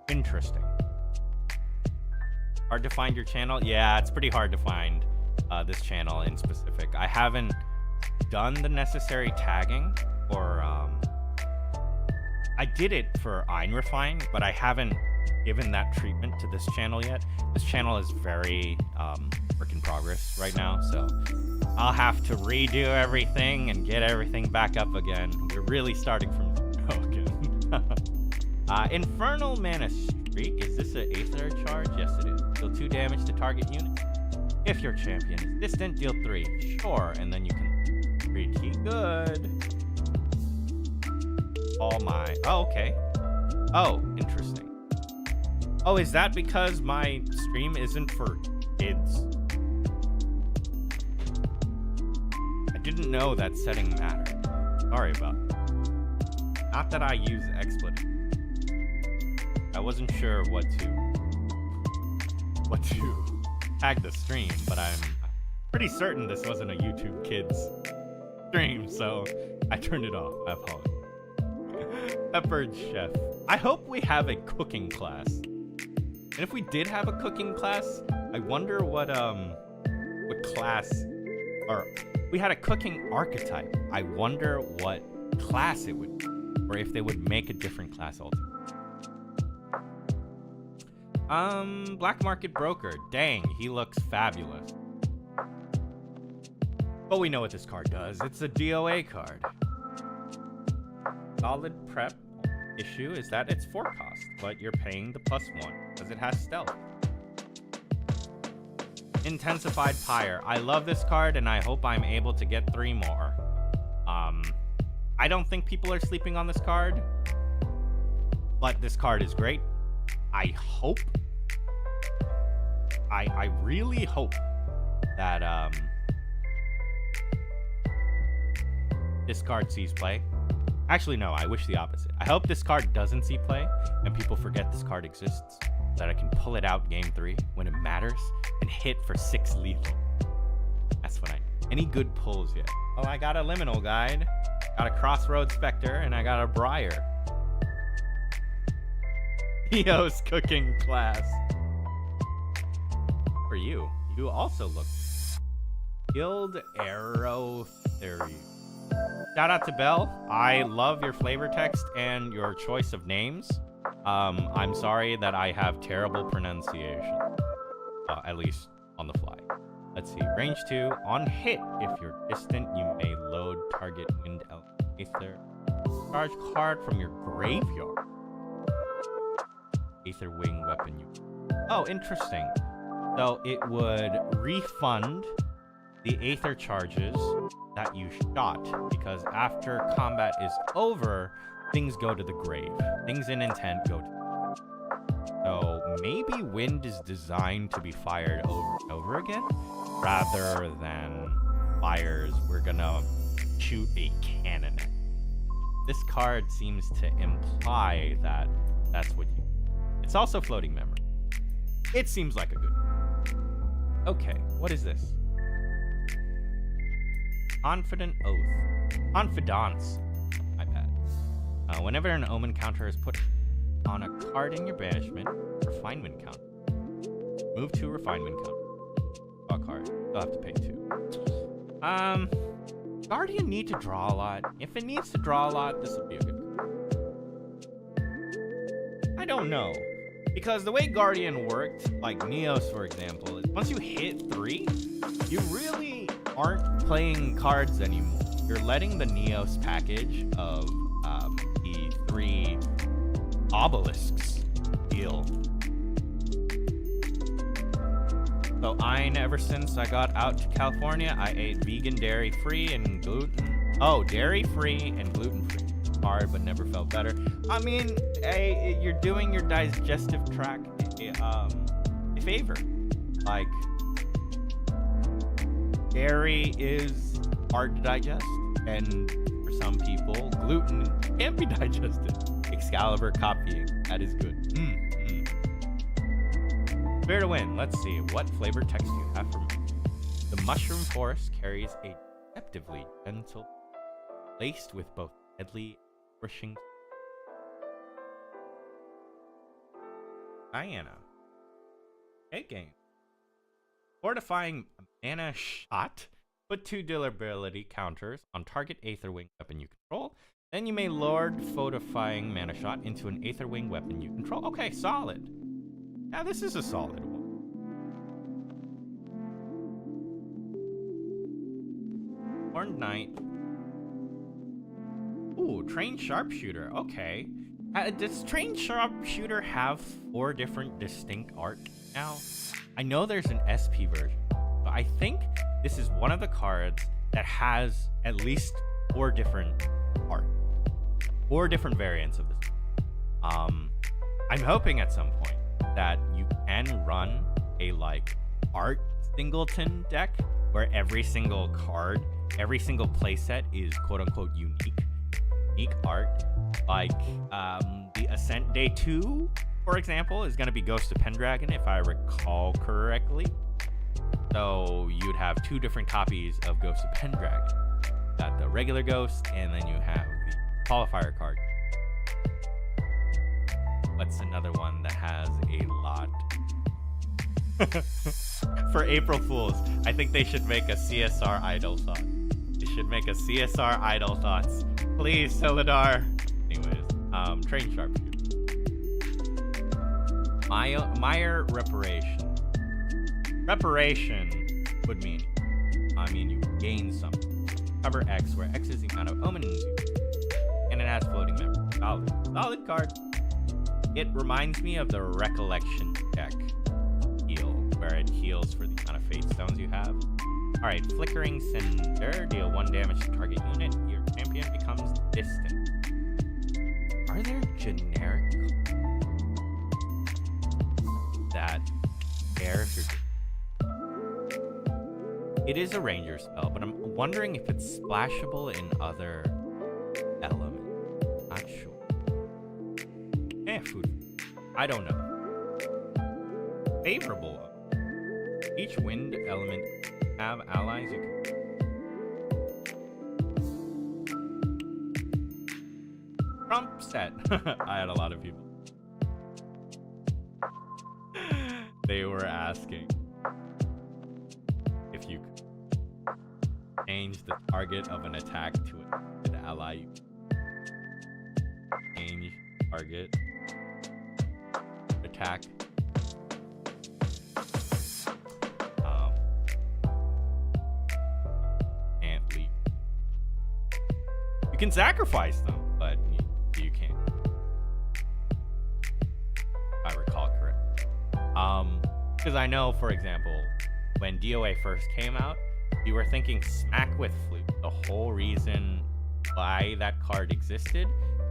Interesting. Hard to find your channel? Yeah, it's pretty hard to find this channel in specific. I haven't done the necessary tagging for... I did it for Einrefine, but I haven't given that treatment to this channel yet. This channel is very work in progress right now, so I'll have to redo everything and get everything back up again. We're really starting from zero again. Infernal Mana Streak. Is this an Aether charge? Yes, it is. Deal 2 damage to target unit. If your champion is distant, deal 3. Sure, and then you can... Pretty good. Oh my... Oh, okay. Oh, interesting. Oh, is that because my stream isn't for kids? I didn't know that setting mattered. Sorry about that. Not that I use expletive. I wasn't sure what to tag the stream, but I'm pretty certain this wasn't a YouTube Kids stream, so I turned it off. I apologize. Peppered Chef. I hope we have a cooking class. And if we did have a cooking class, I wonder what class, or we had a cooking archetype. I wonder what class it would be, or if they would make a different class altogether. Black Market Broker. Dang, he looks fabulous. But we know what this card does. It's a DOA card. Solid prep issue is that it's 4 cost, but you're paying the +1 because it has stealth. Intensified Pyre. I love this card and I hope I'm able to get 3 more. I don't think people are sleeping on this card, but this card is great. I hope, I really hope that this card sees play. Actually, no, I wish the opposite. I hope this card doesn't see play and people forget this card exists, so that I can pull it out game 3 when it matters and hit for 6 lethal. That's what I need. any good pulls yet. Oh, I got a Liminal Guide, got a Crossroad Spectre, and I got a Briar. Neo's cooking class. For you. You also look. Guild Arrow Theory. Shout out to Belle. I love your flavor text and your choice of names. I'm sorry that I have terrible pronunciation. At least on the fly. Let's see. Range 2. On hit, if you're distant, you may load target wind Aether. Charge card from your graveyard. Aether Wing weapon you. Oh, interesting. So it would refund the Aether charges that you shot, because after combat is over, things go to the grave. Things in intent go to. So maybe wind is designed to be fired over and over again, rather than fires we're gonna shoot a cannon at. This card seems to imply that that's what you. It's also floating memory. It seems like a good one. Okay, what is this? Confident Oath. Confidence. My bad. Whenever an omen counter is put on a card in your banishment, refinement counter. Move to refinement counter. Draw a card. You'll have to pay 2. Guardian need to draw a lot. If it needs to draw a lot, this would be a good card. I don't know. Because the way Guardian worked, like Neos for example, is once you hit 3, you really aren't playing cards anymore. You're letting the Neos package of the 3 obelisks deal. So ever since I got out to California, I ate vegan, dairy-free, and gluten. Oh, dairy-free and gluten-free. Hard, but never felt better. I mean, you're doing your digestive tract a favor. Like, dairy is hard to digest, and for some people, gluten can't be digested. Excalibur copying, that is good. Fair to win. Let's see, what flavor text do you have for me? The mushroom forest carries a deceptively gentle, laced with both deadly and refreshing. Diana. Hey, game. Fortifying mana shot. Put 2 durability counters on target Aether Wing weapon you control. Then you may lord fortifying mana shot into an Aether Wing weapon you control. Okay, solid. Yeah, this is a solid one. Horned Knight. Ooh, Trained Sharpshooter. Okay. Does Trained Sharpshooter have 4 different distinct art now? I know there's an SP version, but I think this is one of the cards that has at least 4 different art. 4 different variants of this. I'm hoping at some point that you can run a like art singleton deck where every single card, every single playset is quote unquote unique art. Like the Ascent Day 2, for example, is going to be Ghost of Pendragon, if I recall correctly. So you'd have 2 different copies of Ghost of Pendragon. Got the regular Ghost, and then you have the qualifier card. What's another one that has a lot? For April Fools, I think they should make a CSR Idle Thought. They should make a CSR Idle Thoughts. Please, Celadar. Anyways, Train Sharpshooter. Meyer Reparation. Reparation would mean, you gain something. Cover X, where X is the amount of omenings you get. And it has floating memory. Solid card. It reminds me of the Recollection deck heal, where it heals for the amount of Fate Stones you have. Alright, Flickering Cinder. Deal 1 damage to target unit. Your champion becomes distant. Are there generic that care if you're... It is a ranger spell, but I'm wondering if it's splashable in other elements. Not sure. Food. I don't know. Favorable. Each wind element have allies you can Trump set. I had a lot of people. They were asking if you could change the target of an attack to an ally. Change target. Attack. Can't leave. You can sacrifice them, but you can't. If I recall correct. Because I know, for example, when DOA first came out, you were thinking smack with flute. The whole reason why that card existed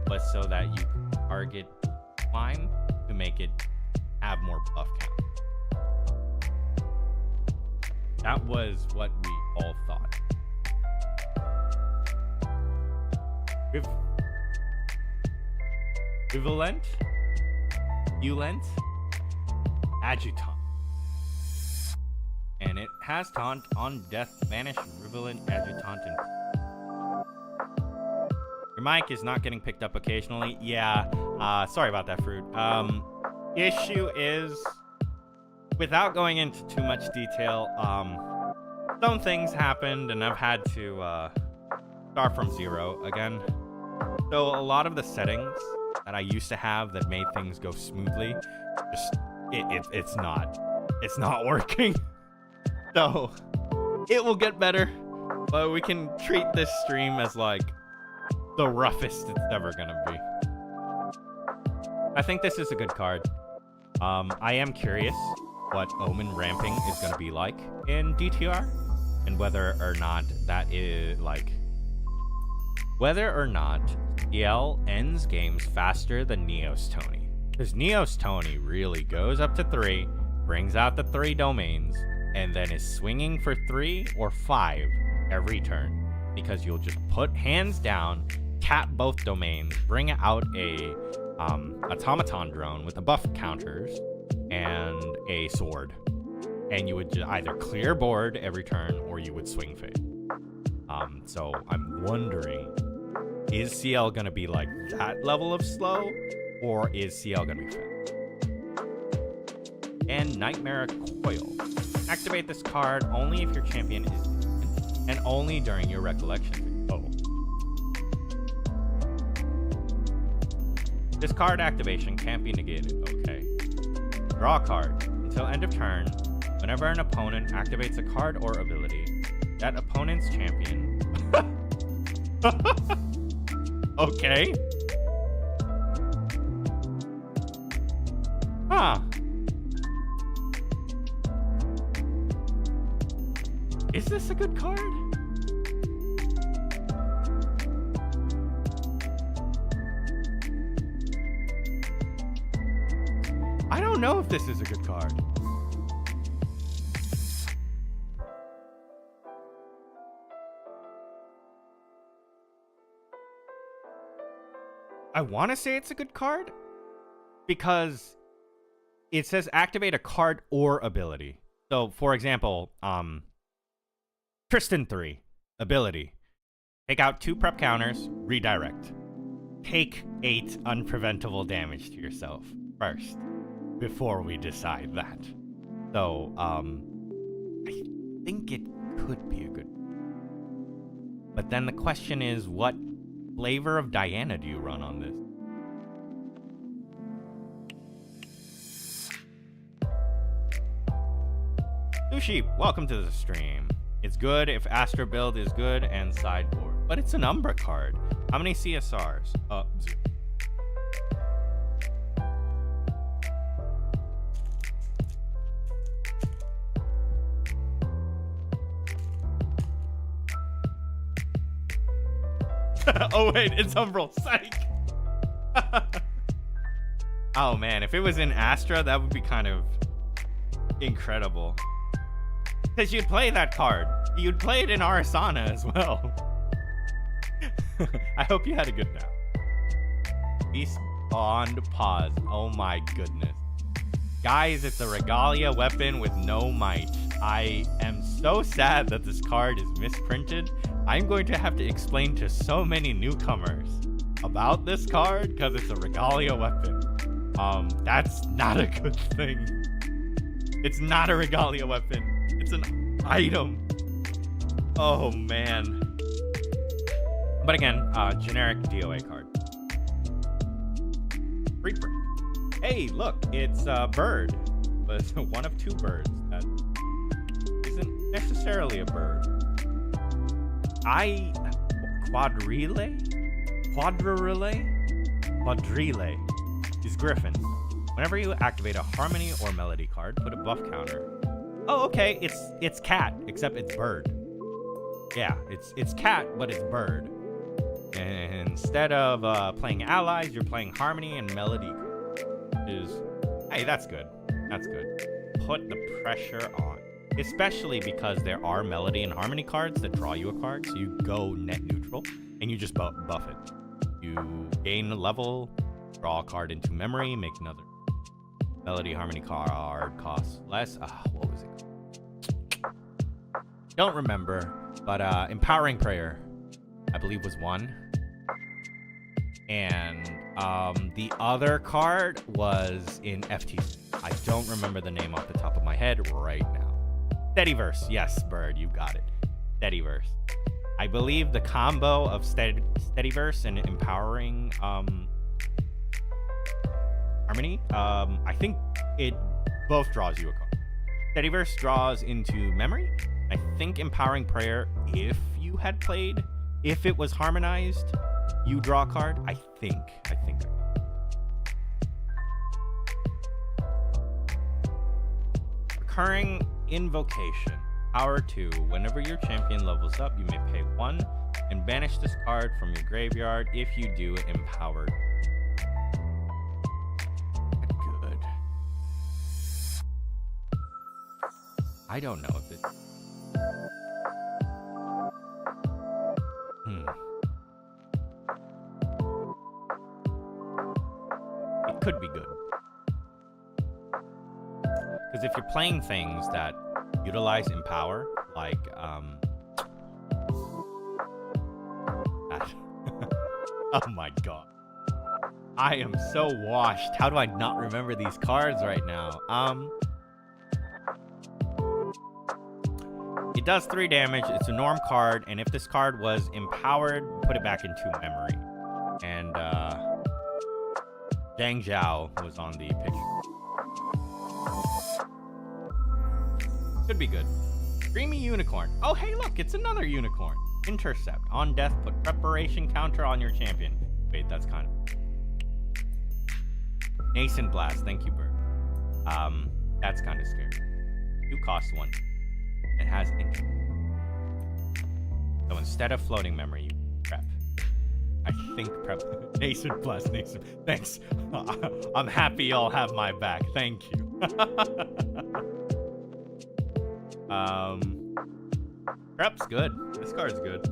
was so that you could target climb to make it have more buff count. That was what we all thought. Rivalent, Ulent, Adjutant. And it has taunt on death, banish, Rivalent, Adjutant, and your mic is not getting picked up occasionally. Yeah, sorry about that, Fruit. Issue is, without going into too much detail, some things happened and I've had to start from zero again. So a lot of the settings that I used to have that made things go smoothly, just it's not working. So it will get better, but we can treat this stream as like the roughest it's ever gonna be. I think this is a good card. I am curious what Omen ramping is gonna be like in DTR, and whether or not that is like, whether or not CL ends games faster than Neos Tony. Because Neos Tony really goes up to 3, brings out the 3 domains, and then is swinging for 3 or 5 every turn. Because you'll just put hands down, tap both domains, bring out a automaton drone with the buff counters and a sword. And you would either clear board every turn or you would swing fade. So I'm wondering, is CL gonna be like that level of slow, or is CL gonna be fast? And Nightmare Coil. Activate this card only if your champion is distant, and only during your recollection. Oh. This card activation can't be negated. Okay. Draw a card. Until end of turn, whenever an opponent activates a card or ability, that opponent's champion... Okay. Huh. Is this a good card? I don't know if this is a good card. I want to say it's a good card because it says activate a card or ability. So, for example, Tristan 3, ability. Take out 2 prep counters, redirect. Take 8 unpreventable damage to yourself first before we decide that. So, I think it could be a good. But then the question is, what flavor of Diana do you run on this? Sushi, welcome to the stream. It's good if Astra build is good and sideboard, but it's an Umbra card. How many CSRs? 0. Oh wait, it's Umbral. Psych. Oh man, if it was in Astra, that would be kind of incredible. Because you'd play that card. You'd play it in Arasana as well. I hope you had a good nap. Beast Bond pause. Oh my goodness. Guys, it's a Regalia weapon with no might. I am so sad that this card is misprinted. I'm going to have to explain to so many newcomers about this card, because it's a regalia weapon, that's not a good thing. It's not a regalia weapon. It's an item. Oh, man. But again, generic DOA card. Free print. Hey, look, it's a bird. But it's one of two birds that isn't necessarily a bird. Quadrile is Griffin. Whenever you activate a harmony or melody card, put a buff counter. Oh, okay, it's cat, except it's bird. Yeah, it's cat, but it's bird. And instead of playing allies, you're playing harmony and melody. Hey, that's good. That's good. Put the pressure on. Especially because there are melody and harmony cards that draw you a card, so you go net neutral, and you just buff it. You gain a level, draw a card into memory, make another. Melody harmony card costs less. What was it? Don't remember, but Empowering Prayer, I believe, was one. And the other card was in FTC. I don't remember the name off the top of my head right now. Steadyverse. Yes, Bird, you got it. Steadyverse. I believe the combo of Steadyverse and Empowering Harmony, I think it both draws you a card. Steadyverse draws into memory. I think Empowering Prayer, if it was harmonized, you draw a card. I think. Recurring Invocation. Power 2. Whenever your champion levels up, you may pay 1 and banish this card from your graveyard. If you do, empowered. Good. I don't know if it... It could be good. Because if you're playing things that utilize Empower, like, oh my god. I am so washed. How do I not remember these cards right now? It does 3 damage. It's a norm card, and if this card was empowered, put it back into memory. And, Dang Zhao was on the picture. Could be good. Dreamy Unicorn. Oh, hey, look, it's another unicorn. Intercept. On death, put preparation counter on your champion. Wait, that's kind of... Nascent Blast. Thank you, Bird. That's kind of scary. 2 costs 1. It has interest. So instead of floating memory, you prep. I think prep. Nascent Blast, Nascent. Thanks. I'm happy y'all have my back. Thank you. Prep's good. This card's good.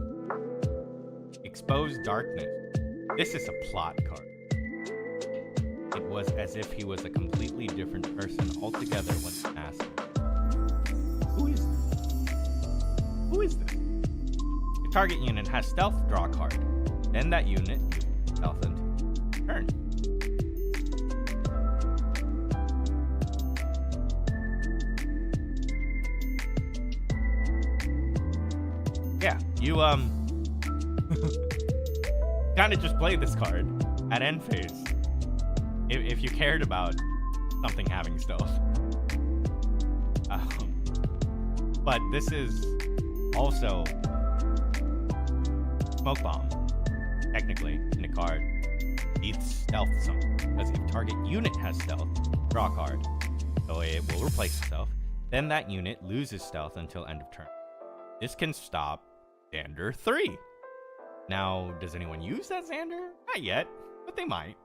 Expose Darkness. This is a plot card. It was as if he was a completely different person altogether when asked. Who is this? Who is this? Your target unit has stealth, draw a card. Then that unit stealth into turn. Yeah, you kind of just played this card at end phase. If you cared about something having stealth. But this is also Smoke Bomb, technically, in the card. Beats stealth something, because if target unit has stealth, draw a card. So it will replace stealth. Then that unit loses stealth until end of turn. This can stop Xander 3. Now, does anyone use that Xander? Not yet, but they might.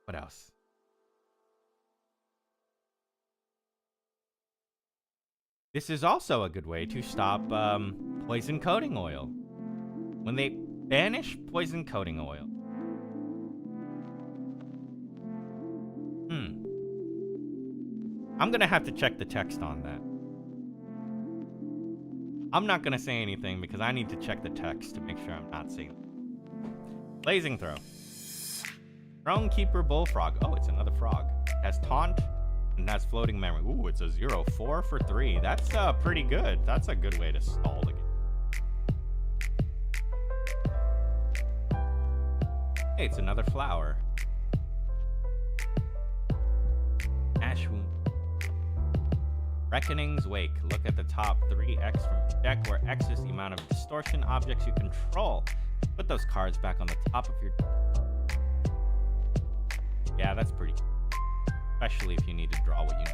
What else? This is also a good way to stop poison coating oil. When they banish poison coating oil. I'm gonna have to check the text on that. I'm not gonna say anything because I need to check the text to make sure I'm not seeing. Blazing Throw. Throne Keeper Bullfrog. Oh, it's another frog. It has Taunt and has Floating Memory. Ooh, it's a 0-4 for 3. That's pretty good. That's a good way to stall the game. Hey, it's another flower. Ash Wound. Reckoning's Wake. Look at the top 3x from your deck, where X is the amount of distortion objects you control. Put those cards back on the top of your deck. Yeah, that's pretty cool. Especially if you need to draw what you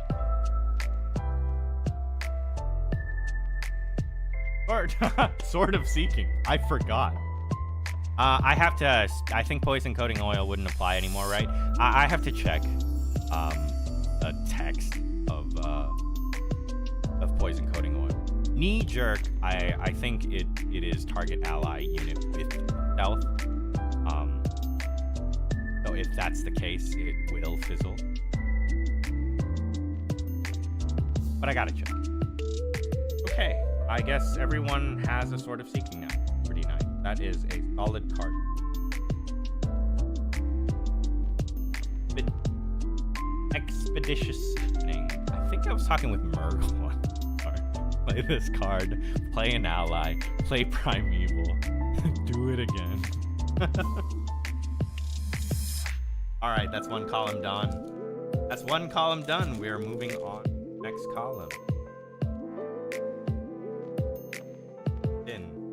need. Sword of Seeking. I forgot. I think Poison Coating Oil wouldn't apply anymore, right? I have to check the text of Poison Coating Oil. Knee Jerk, I think it is target ally unit with stealth. So if that's the case, it will fizzle. But I gotta check. Okay, I guess everyone has a Sword of Seeking now. Pretty nice. That is a solid card. Expeditious Evening. I think I was talking with Murgle. Play this card, play an ally, play Primeval, do it again. Alright, that's one column done. That's one column done. We're moving on. Next column. In.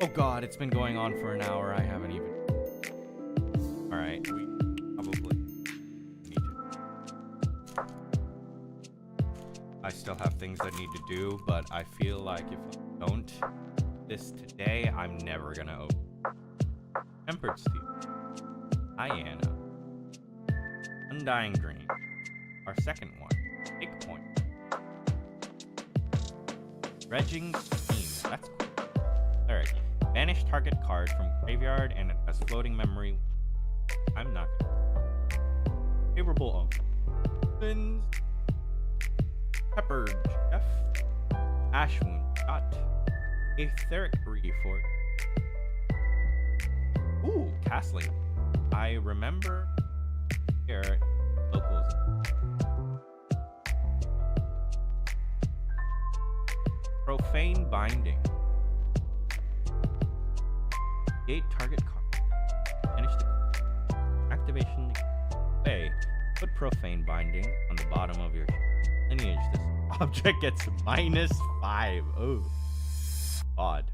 Oh god, it's been going on for an hour. I haven't even... Alright, we probably need to... I still have things I need to do, but I feel like if I don't this today, I'm never gonna open. Tempered Steel. Diana. Undying Dream. Our second one. Take Point. Dredging Scheme. That's cool. Alright. Banish target card from graveyard and it has Floating Memory. I'm not gonna. Favorable Omens. Pepper Jeff. Ash Wound. Got. Etheric Reforge. Ooh, Castling. I remember here locals. Profane Binding. Gate target card. Finish the activation. Hey, put Profane Binding on the bottom of your lineage. This object gets -5. Oh, odd.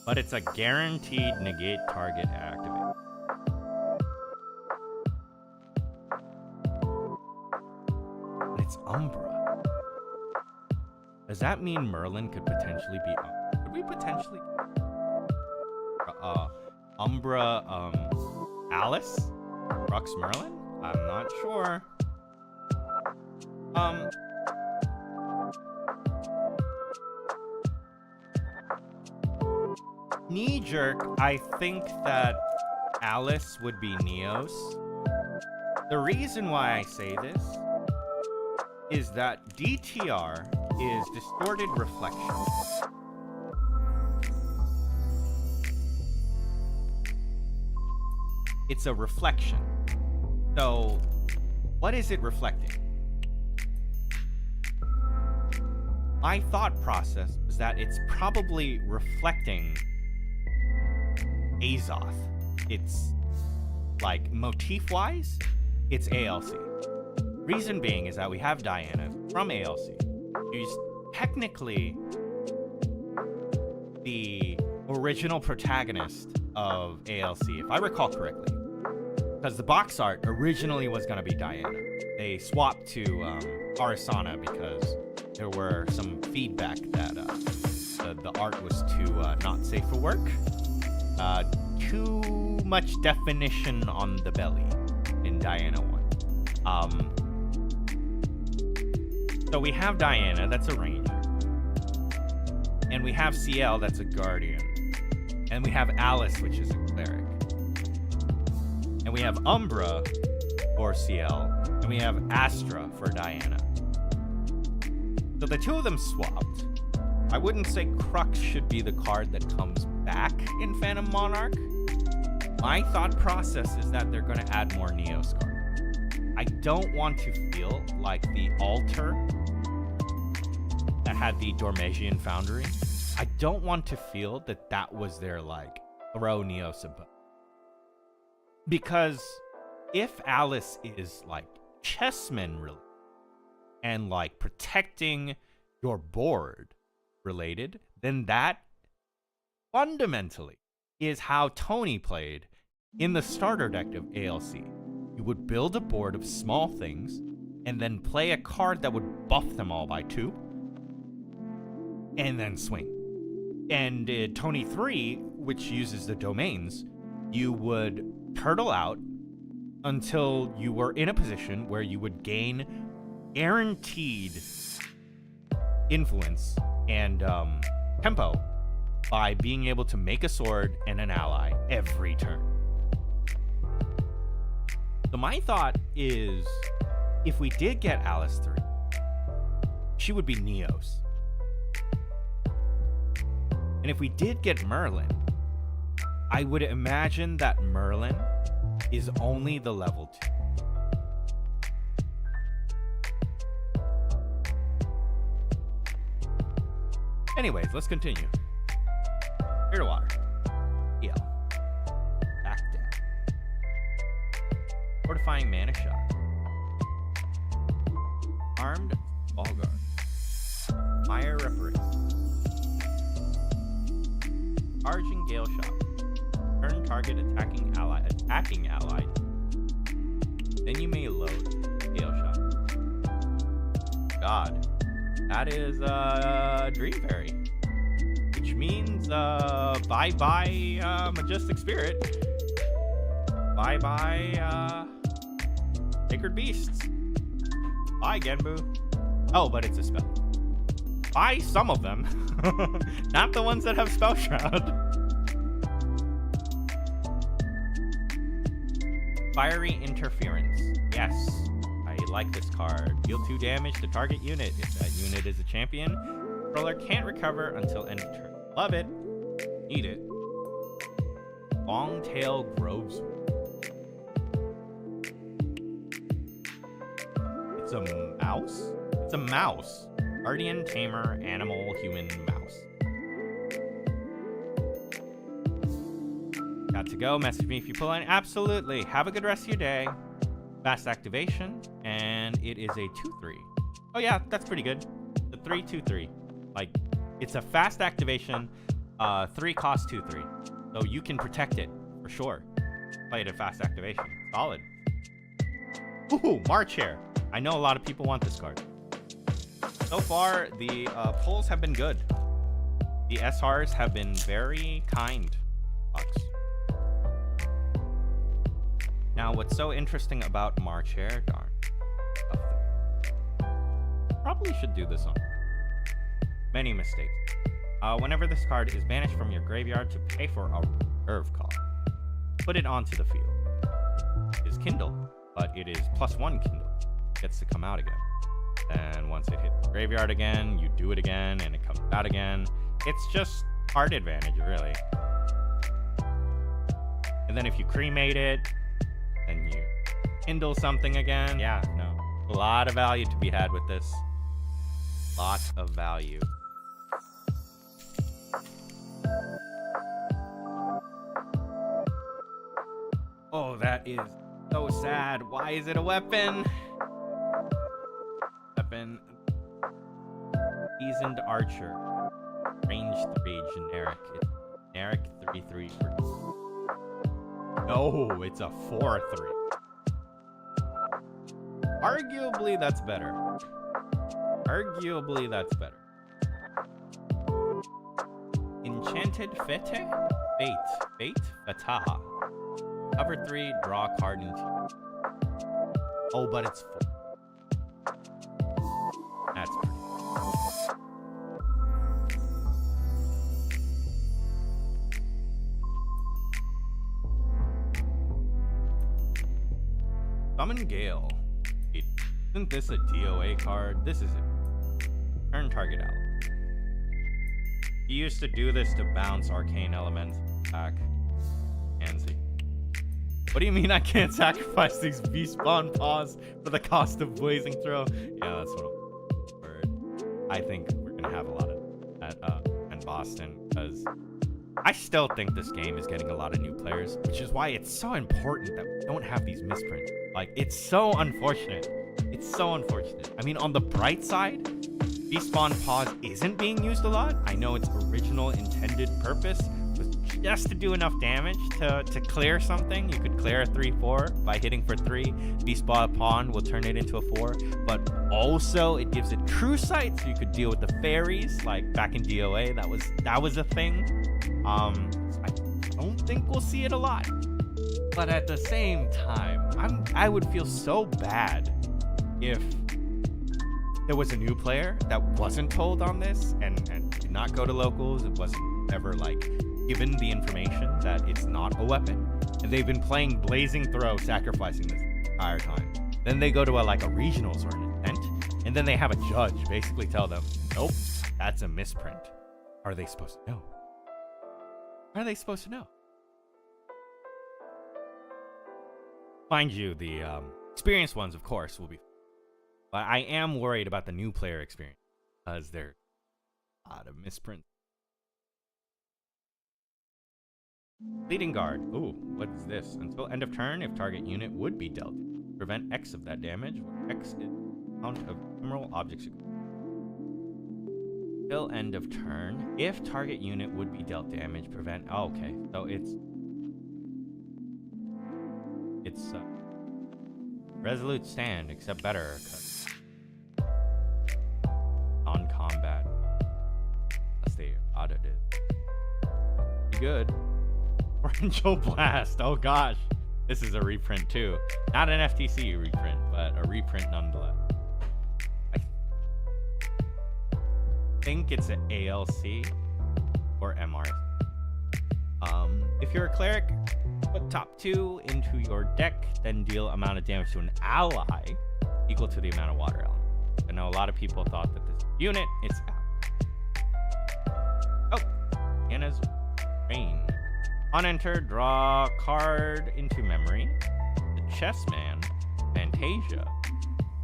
But it's a guaranteed negate target activate. And it's Umbra. Does that mean Merlin could potentially be Umbra? Could we potentially... Umbra, Alice? Rux Merlin? I'm not sure. Knee Jerk, I think that Alice would be Neos. The reason why I say this is that DTR is Distorted Reflection. It's a reflection. So, what is it reflecting? My thought process was that it's probably reflecting Azoth. It's like motif-wise, it's ALC. Reason being is that we have Diana from ALC. She's technically the original protagonist of ALC, if I recall correctly. Because the box art originally was going to be Diana. They swapped to Arasana because there were some feedback that the art was too not safe for work. Too much definition on the belly in Diana 1. So we have Diana, that's a ranger. And we have CL, that's a guardian. And we have Alice, which is a cleric. And we have Umbra, for CL, and we have Astra for Diana. So the two of them swapped. I wouldn't say Crux should be the card that comes back in Phantom Monarch. My thought process is that they're going to add more Neos cards. I don't want to feel like the Altar that had the Dormesian Foundry. I don't want to feel that that was their, like, throw Neos above. Because if Alice is, like, chessman related and, like, protecting your board related, then that fundamentally is how Tony played in the starter deck of ALC. You would build a board of small things and then play a card that would buff them all by 2 and then swing. And Tony 3, which uses the domains, you would turtle out until you were in a position where you would gain guaranteed influence and tempo by being able to make a sword and an ally every turn. So my thought is, if we did get Alice 3, she would be Neos. And if we did get Merlin, I would imagine that Merlin is only the level 2. Anyways, let's continue. Air to water. Heal. Back down. Fortifying mana shot. Armed Balgar. Fire reparation. Charging Gale Shot. Turn target attacking allied. Then you may load Gale Shot. God. That is Dream Fairy. Which means bye-bye Majestic Spirit. Bye-bye Sacred Beasts. Bye Genbu. Oh, but it's a spell. Buy some of them. Not the ones that have Spell Shroud. Fiery Interference. Yes, I like this card. Deal 2 damage to target unit. If that unit is a champion, controller can't recover until end of turn. Love it. Need it. Longtail Groves. It's a mouse? It's a mouse. Guardian, tamer, animal, human, mouse. Got to go. Message me if you pull in. Absolutely. Have a good rest of your day. Fast activation, and it is a 2/3. Oh yeah, that's pretty good. The 3/2/3. Like, it's a fast activation. 3 cost 2/3. So you can protect it for sure. Play it at fast activation. Solid. Ooh, March Hare. I know a lot of people want this card. So far, the pulls have been good. The SRs have been very kind. Now, what's so interesting about March Hare? Darn. Probably should do this on. Many mistakes. Whenever this card is banished from your graveyard to pay for a reserve card, put it onto the field. It is Kindle, but it is +1 Kindle. It gets to come out again. And once it hits the graveyard again, you do it again, and it comes out again. It's just card advantage, really. And then if you cremate it, then you Kindle something again. Yeah, no. A lot of value to be had with this. Lot of value. Oh, that is so sad. Why is it a weapon? Weapon. Seasoned Archer. Range 3, generic. It's generic 3/3 for... No, it's a 4/3. Arguably, that's better. Arguably, that's better. Enchanted Fete? Fate? Fataha. Cover 3, draw a card into... Oh, but it's full. That's pretty. Summon Gale. Wait, isn't this a DOA card? This is it. Turn target out. He used to do this to bounce arcane elements back. And see. What do you mean I can't sacrifice these V-spawn paws for the cost of blazing throw? Yeah, that's what I'm heard. I think we're gonna have a lot of that in Boston, because I still think this game is getting a lot of new players, which is why it's so important that we don't have these misprints. Like, it's so unfortunate. It's so unfortunate. I mean, on the bright side, V-spawn pause isn't being used a lot. I know its original intended purpose was just to do enough damage to clear something. You could clear a 3-4 by hitting for 3. V-spawn pawn will turn it into a 4. But also, it gives it true sight, so you could deal with the fairies, like back in DOA. That was a thing. I don't think we'll see it a lot. But at the same time, I would feel so bad if there was a new player that wasn't told on this and did not go to locals. It wasn't ever like given the information that it's not a weapon, and they've been playing Blazing Throw, sacrificing this entire time. Then they go to a regionals or an event, and then they have a judge basically tell them, nope, that's a misprint. Are they supposed to know? How are they supposed to know? Mind you, the experienced ones, of course, will be. But I am worried about the new player experience, because there's a lot of misprints. Leading guard. Ooh, what's this? Until end of turn, if target unit would be dealt, prevent X of that damage, where X is the amount of ephemeral objects. Till end of turn, if target unit would be dealt damage, prevent. Oh, okay, so it's resolute stand, except better. Non-combat. Unless they audited. Be good. Torrential Blast. Oh gosh. This is a reprint too. Not an FTC reprint, but a reprint nonetheless. I think it's an ALC or MR. If you're a cleric, put top 2 into your deck, then deal amount of damage to an ally equal to the amount of water element. I know a lot of people thought that this unit is out. Oh, Anna's Rain. On enter, draw a card into memory. The Chessman, Fantasia,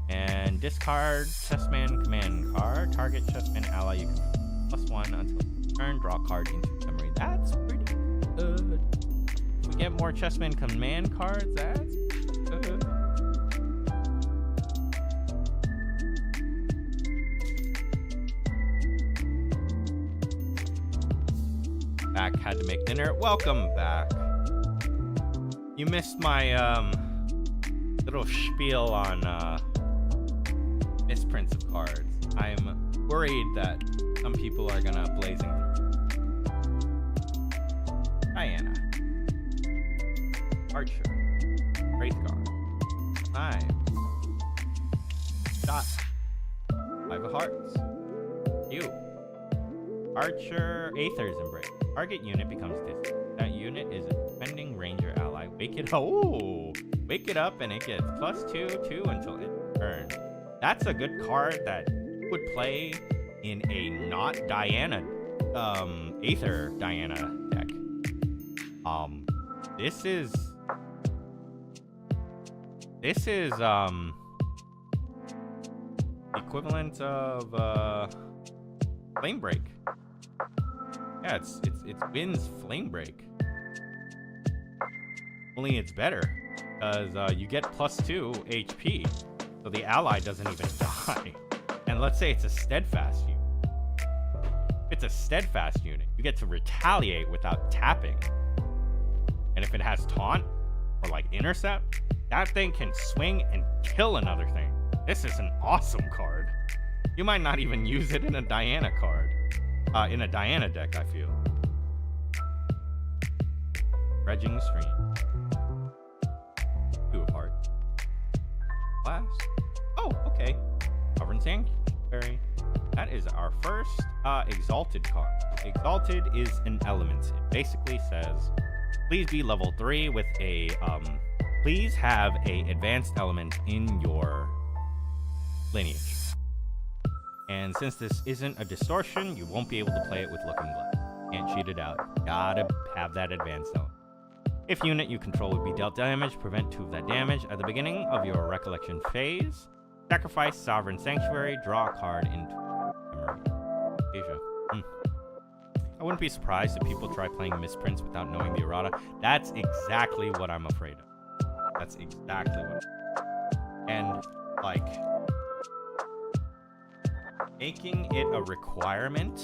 and discard Chessman command card. Target Chessman ally you can +1 until turn. Draw a card into memory. That's pretty good. If we get more Chessman command cards, that's good. Back, had to make dinner. Welcome back. You missed my little spiel on misprints of cards. I'm worried that some people are gonna blazing through. Diana, Archer, Wraithguard, Knives, Dot, 5 of Hearts, you, Archer, Aether's Embrace. Target unit becomes this. That unit is a defending ranger ally. Wake it up. Oh, wake it up and it gets +2/2 until end turn. That's a good card that would play in a not Diana, Aether Diana deck. This is equivalent of Flame Break. Yeah, it's Win's Flame Break. Only it's better, because you get +2 HP, so the ally doesn't even die. And let's say it's a steadfast unit. If it's a steadfast unit, you get to retaliate without tapping. And if it has taunt or like intercept, that thing can swing and kill another thing. This is an awesome card. You might not even use it in a Diana card. In a Diana deck, I feel. Dredging Stream. 2 of Hearts. Blast. Oh, okay. Sovereign Sanctuary. That is our first Exalted card. Exalted is an element. It basically says, please be level 3 with a please have a advanced element in your lineage. And since this isn't a distortion, you won't be able to play it with Looking Glass. Can't cheat it out. Gotta have that advanced element. If unit you control would be dealt damage, prevent 2 of that damage. At the beginning of your recollection phase, sacrifice Sovereign Sanctuary, draw a card into memory. Asia. I wouldn't be surprised if people try playing Misprints without knowing the errata. That's exactly what I'm afraid of. That's exactly what. And, like, making it a requirement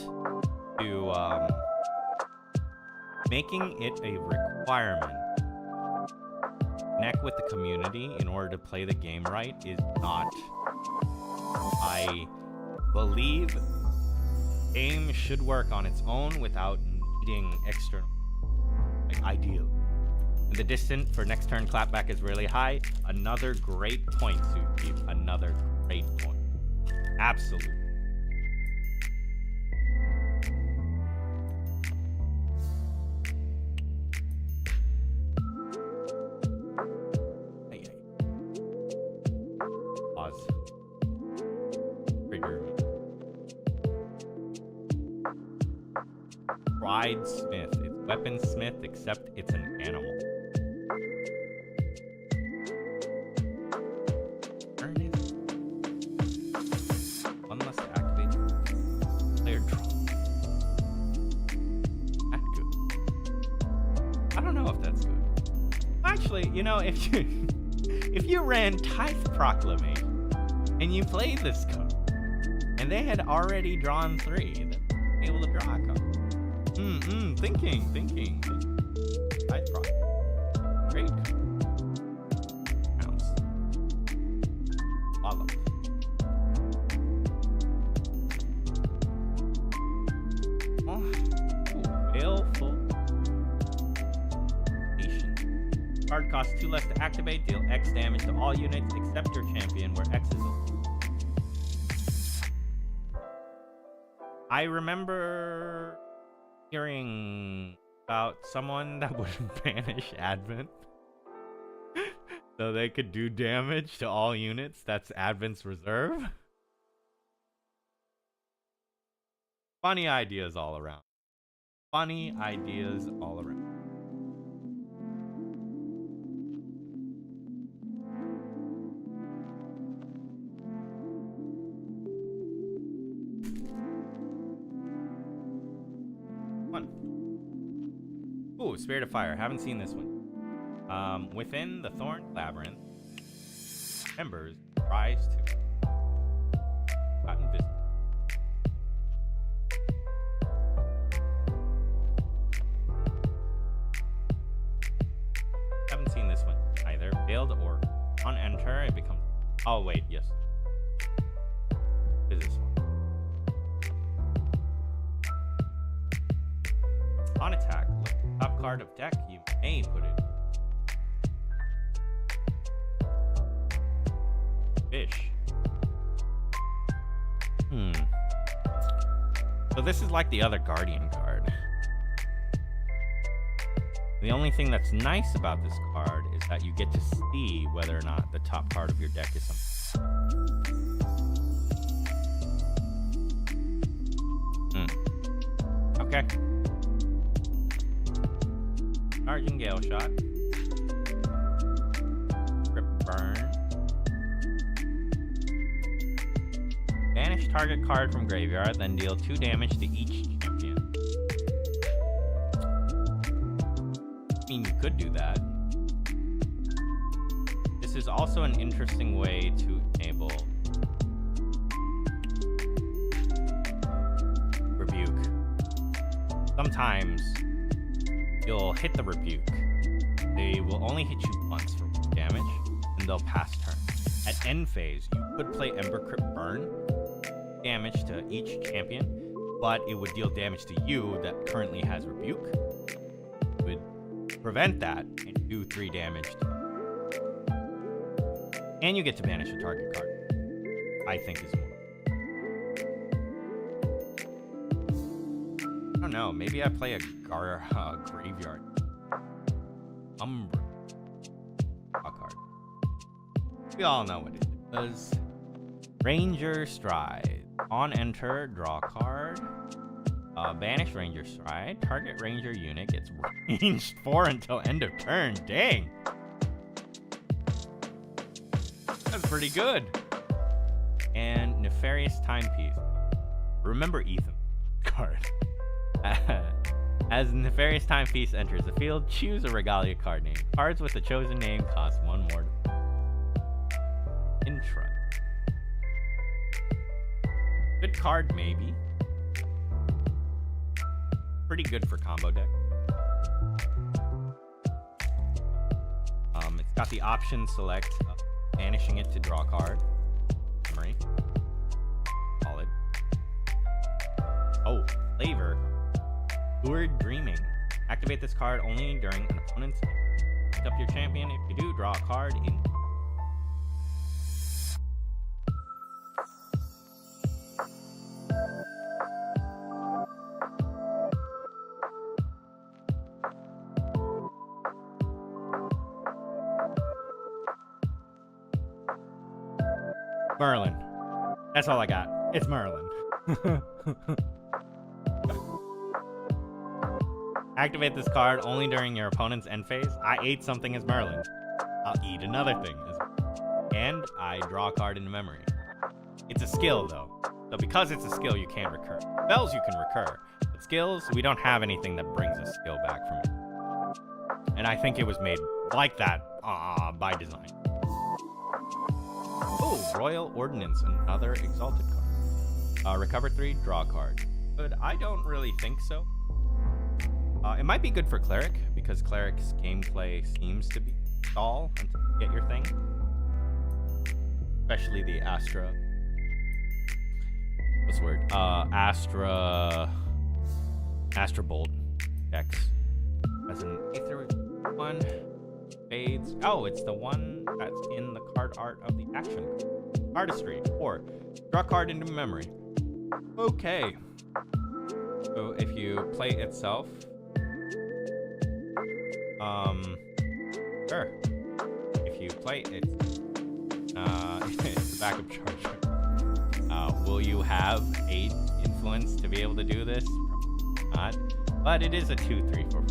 to, making it a requirement to connect with the community in order to play the game right is not. I believe game should work on its own without needing external, like, ideal. The distant for next turn clapback is really high. Another great point, Suki. Another great point. Absolutely. Pause. Trigger. Pride Smith. It's Weaponsmith, except it's an animal. One less to activate. Player draw. That's good. I don't know if that's good. Actually, you know, if you ran Tithe Proclamation and you played this card and they had already drawn 3, then able to draw a card. Thinking. Tithe Proclamation. Great. Counts. Follow. Baleful. Patient. Card costs 2 less to activate. Deal X damage to all units except your champion, where X is a... I remember hearing about someone that would banish Advent so they could do damage to all units. That's Advent's reserve. Funny ideas all around. Funny ideas all around. Ooh, Spirit of Fire. Haven't seen this one. Within the Thorn Labyrinth, members rise to gotten visible. Haven't seen this one either. Failed or on enter, it becomes. Oh wait, yes. Is this one? On attack, look, top card of deck, you may put it. Fish. So this is like the other Guardian card. The only thing that's nice about this card is that you get to see whether or not the top card of your deck is something. Okay. Argent Gale Shot. Grip Burn. Banish target card from graveyard, then deal 2 damage to each champion. I mean, you could do that. This is also an interesting way to enable Rebuke. Sometimes you'll hit the Rebuke. They will only hit you once for damage, and they'll pass turn. At end phase, you could play Ember Crypt Burn, damage to each champion, but it would deal damage to you that currently has Rebuke. It would prevent that and do 3 damage. And you get to banish a target card. I think is more. I don't know. Maybe I play a graveyard. Umbra. draw a card. We all know what it does. Ranger Stride. On enter, draw a card. Banish Ranger Stride. Target Ranger unit gets ranged 4 until end of turn. Dang. That's pretty good. And Nefarious Timepiece. Remember Ethan card. As Nefarious Timepiece enters the field, choose a Regalia card name. Cards with the chosen name cost 1 more. Intra. Good card, maybe. Pretty good for combo deck. It's got the option select banishing it to draw a card. Memory. Solid. Oh, flavor. Lured Dreaming. Activate this card only during an opponent's game. Pick up your champion. If you do, draw a card in. Merlin. That's all I got. It's Merlin. Activate this card only during your opponent's end phase. I ate something as Merlin. I'll eat another thing as and I draw a card into memory. It's a skill though. So because it's a skill, you can't recur. Spells you can recur. But skills, we don't have anything that brings a skill back from it. And I think it was made like that by design. Oh, Royal Ordnance, another exalted card. Recover 3, draw a card. But I don't really think so. It might be good for Cleric, because Cleric's gameplay seems to be stall until you get your thing. Especially the Astra. What's the word? Astra Bolt decks. As an Aether one. Fades. Oh, it's the one that's in the card art of the action card. Artistry. 4. Draw a card into memory. Okay. So if you play itself. Sure. If you play it, it's a backup charger. Will you have 8 influence to be able to do this? Probably not. But it is a 2, 3, 4,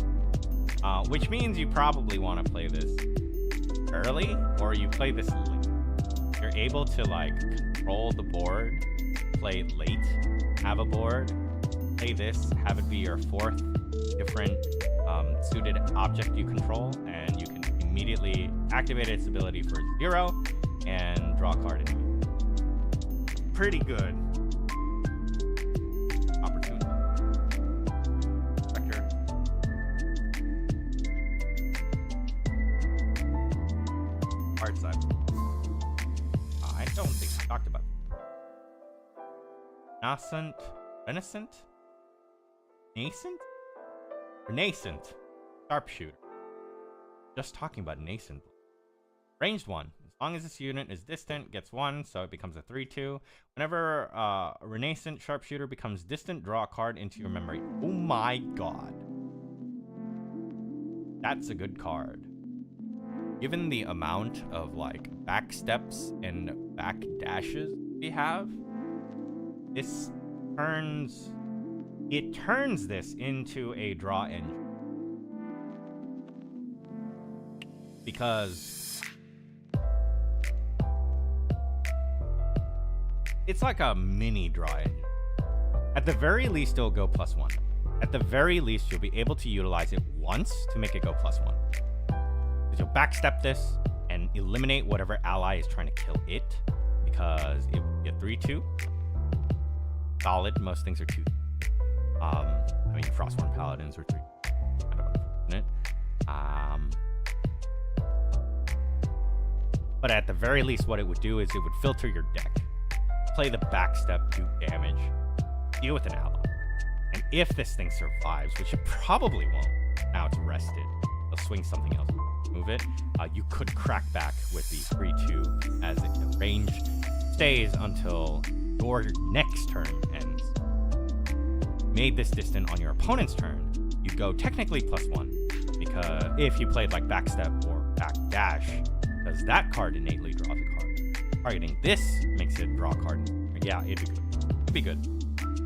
4. Which means you probably want to play this early, or you play this late. You're able to like control the board, play it late, have a board, play this, have it be your 4th different suited object you control, and you can immediately activate its ability for 0 and draw a card in it. Pretty good opportunity. Vector. Hard side. I don't think we talked about it. Nascent Sharpshooter. Just talking about nascent. Ranged 1. As long as this unit is distant, gets 1, so it becomes a 3/2. Whenever a Renascent Sharpshooter becomes distant, draw a card into your memory. Oh my god. That's a good card. Given the amount of like back steps and back dashes we have, this turns this into a draw engine. Because it's like a mini draw engine. At the very least, it'll go +1. At the very least, you'll be able to utilize it once to make it go +1. Because you'll backstep this and eliminate whatever ally is trying to kill it. Because it will be a 3/2. Solid, most things are 2. I mean, Frostborn Paladins are 3. Kind of unfortunate. But at the very least, what it would do is it would filter your deck. Play the backstep, do damage, deal with an ally. And if this thing survives, which it probably won't, now it's rested, they'll swing something else, move it, you could crack back with the 3/2 as the range stays until your next turn ends. Made this distant on your opponent's turn, you go technically +1, because if you played like backstep or backdash, because that card innately draws a card. Targeting this makes it draw a card. Yeah, it'd be good. It'd be good.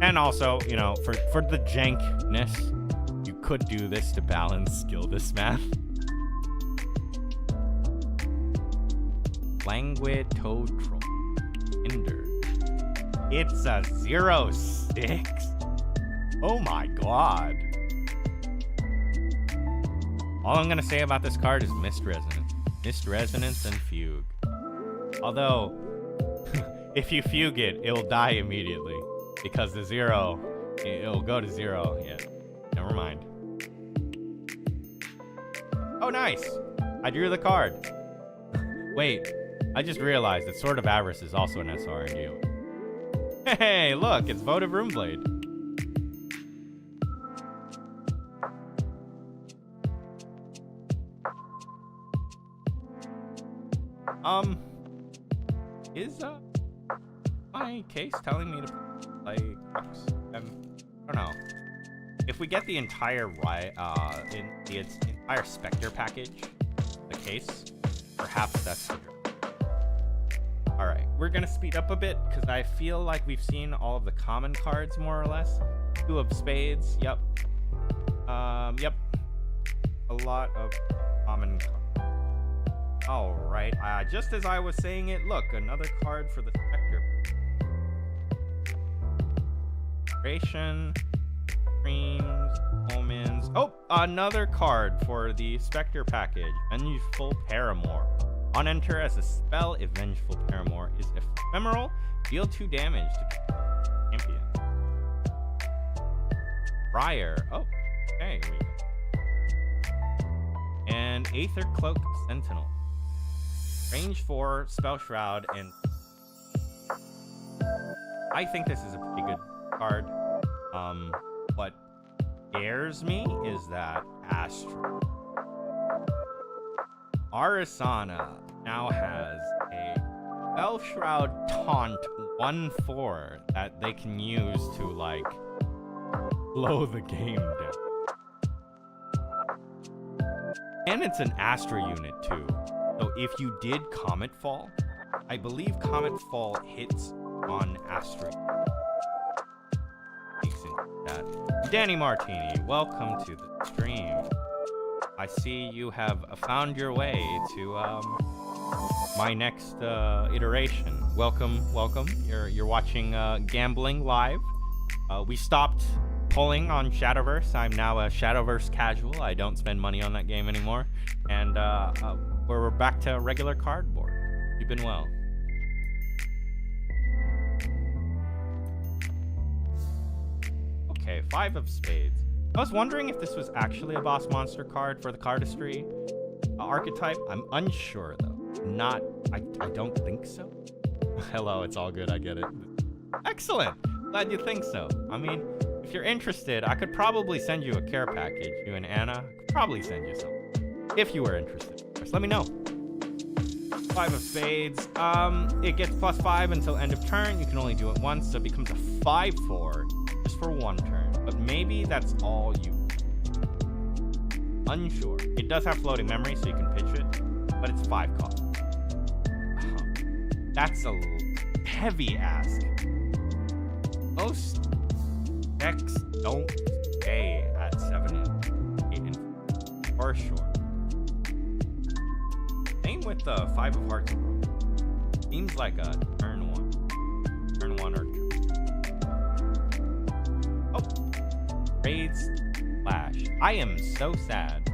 And also, you know, for the jankness, you could do this to balance skill this math. Languid Toad Troll. Hinder. It's a 0/6. Oh my god. All I'm gonna say about this card is Mist Resonance. Mist Resonance and Fugue. Although, if you fugue it, it'll die immediately. Because the 0, it'll go to 0. Yeah, never mind. Oh, nice. I drew the card. Wait, I just realized that Sword of Avarice is also an SRNG. Hey, look, it's Votive Runeblade. Is my case telling me to play Crux? I don't know. If we get the entire in the entire Spectre package, the case, perhaps that's the drill. All right, we're gonna speed up a bit because I feel like we've seen all of the common cards more or less. 2 of spades. Yep. Yep. A lot of common cards. All right. Just as I was saying it, look, another card for the Spectre. Creation, Dreams, Omens. Oh, another card for the Spectre package. Vengeful Paramour. On enter as a spell, if Vengeful Paramour is ephemeral, deal 2 damage to champion. Briar. Oh, okay. Here we go. And Aether Cloak Sentinel. Range 4, Spell Shroud, and I think this is a pretty good card. What scares me is that Astro. Arisana now has a Spell Shroud Taunt 1/4 that they can use to, like, slow the game down. And it's an Astra unit, too. So if you did Comet Fall, I believe Comet Fall hits on Astra. Danny Martini, welcome to the stream. I see you have found your way to my next iteration. Welcome. You're watching Gambling Live. We stopped pulling on Shadowverse. I'm now a Shadowverse casual. I don't spend money on that game anymore. And we're back to regular cardboard. You've been well. Okay, 5 of spades. I was wondering if this was actually a boss monster card for the cardistry archetype. I'm unsure though. I don't think so. Hello, it's all good. I get it. Excellent. Glad you think so. I mean, if you're interested, I could probably send you a care package. You and Anna, I could probably send you something. If you were interested. Just let me know. 5 of spades. It gets +5 until end of turn. You can only do it once, so it becomes a 5/4 just for 1 turn. But maybe that's all you. Unsure. It does have floating memory, so you can pitch it, but it's 5 cost. That's a heavy ask. Most decks don't stay at 7 and 8 for sure. Same with the 5 of hearts. Seems like a turn 1 or 2. Oh, raids flash. I am so sad.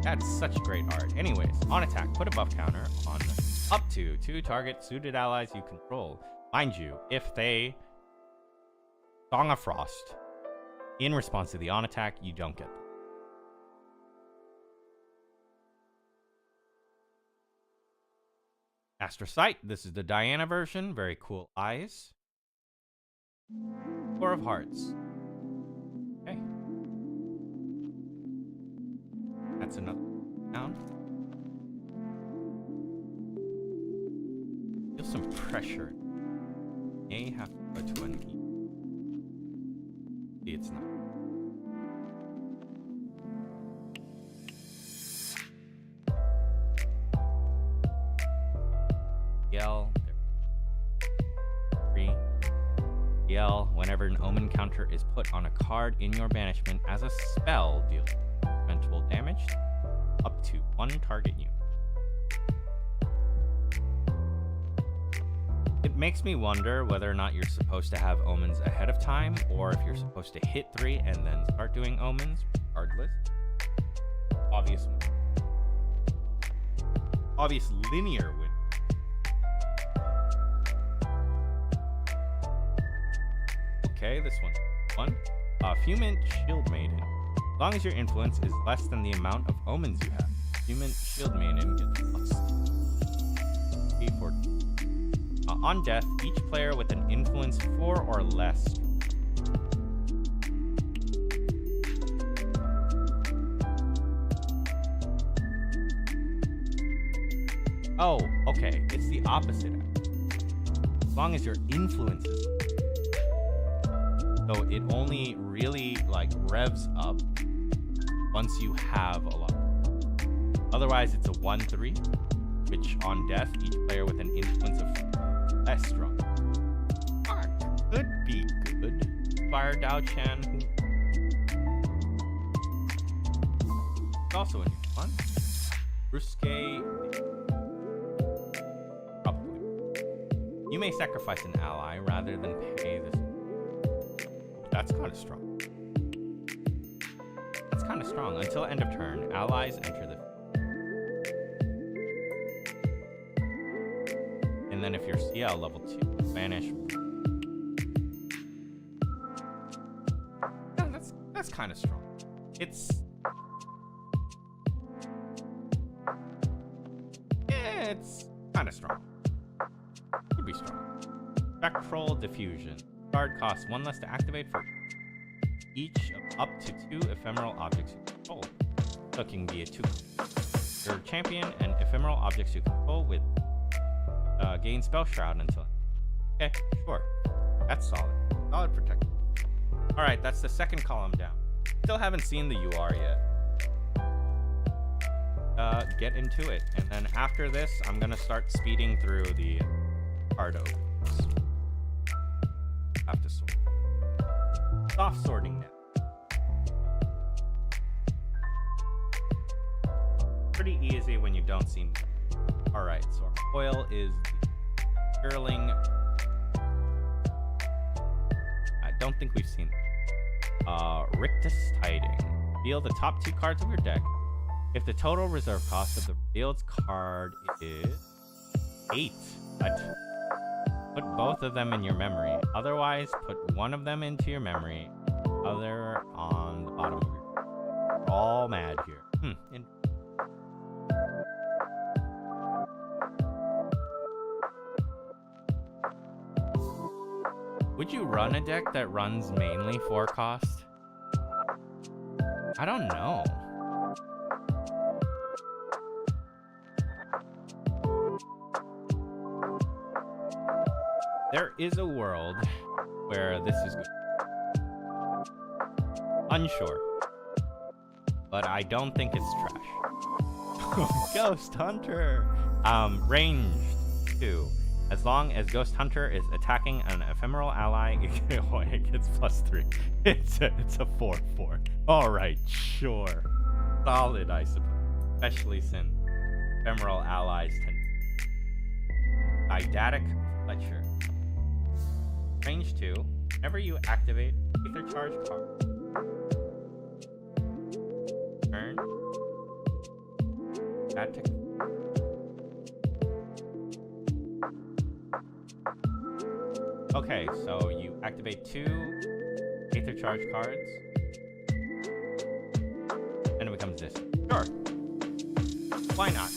That's such great art. Anyways, on attack, put a buff counter on up to 2 target suited allies you control. Mind you, if they Song of Frost in response to the on attack, you don't get them. Astrocyte, this is the Diana version. Very cool eyes. 4 of hearts. Okay. That's another down. Feel some pressure. May have to go to an E. It's not. CL. 3. CL. Whenever an omen counter is put on a card in your banishment as a spell, deal elemental damage up to 1 target unit. It makes me wonder whether or not you're supposed to have omens ahead of time, or if you're supposed to hit 3 and then start doing omens, regardless. Obvious linear win. Okay, this one. Fumant Shield Maiden. As long as your influence is less than the amount of omens you have, Fumant Shield Maiden gets plus 3/4. On death, each player with an influence 4 or less. Oh, okay. It's the opposite. As long as your influence is low. So it only really like revs up once you have a lot. Otherwise, it's a 1/3, which on death, each player with an influence of less strong. Could be good. Fire Dao Chan. It's also a new one. Rusuke. Probably. You may sacrifice an ally rather than pay this. That's kind of strong. Until end of turn, allies enter the. And then if you're CL level 2, banish. Yeah, that's kind of strong. It's kind of strong. Could be strong. Spectral Diffusion. Card costs 1 less to activate for each of up to 2 ephemeral objects you control. So it can be a 2. Your champion and ephemeral objects you control with gain Spell Shroud until. Okay, sure. That's solid. Solid protection. Alright, that's the second column down. Still haven't seen the UR yet. Get into it. And then after this, I'm gonna start speeding through the card opens. Have to sort. Soft sorting now. Pretty easy when you don't see me. Alright, so our foil is the Sterling. I don't think we've seen it. Rictus Tiding. Deal the top 2 cards of your deck. If the total reserve cost of the revealed card is 8. Put both of them in your memory. Otherwise, put one of them into your memory. Other on the bottom of your. We're all mad here. Would you run a deck that runs mainly 4 cost? I don't know. There is a world where this is good. Unsure. But I don't think it's trash. Ghost Hunter! Ranged 2. As long as Ghost Hunter is attacking an ephemeral ally, it gets plus 3. It's a 4/4. Alright, sure. Solid, I suppose. Especially since ephemeral allies tend. Didactic Fletcher. Range 2. Whenever you activate Ether Charge card. Turn. Didactic. Okay, so you activate 2 Aether Charge cards, and it becomes this. Sure. Why not?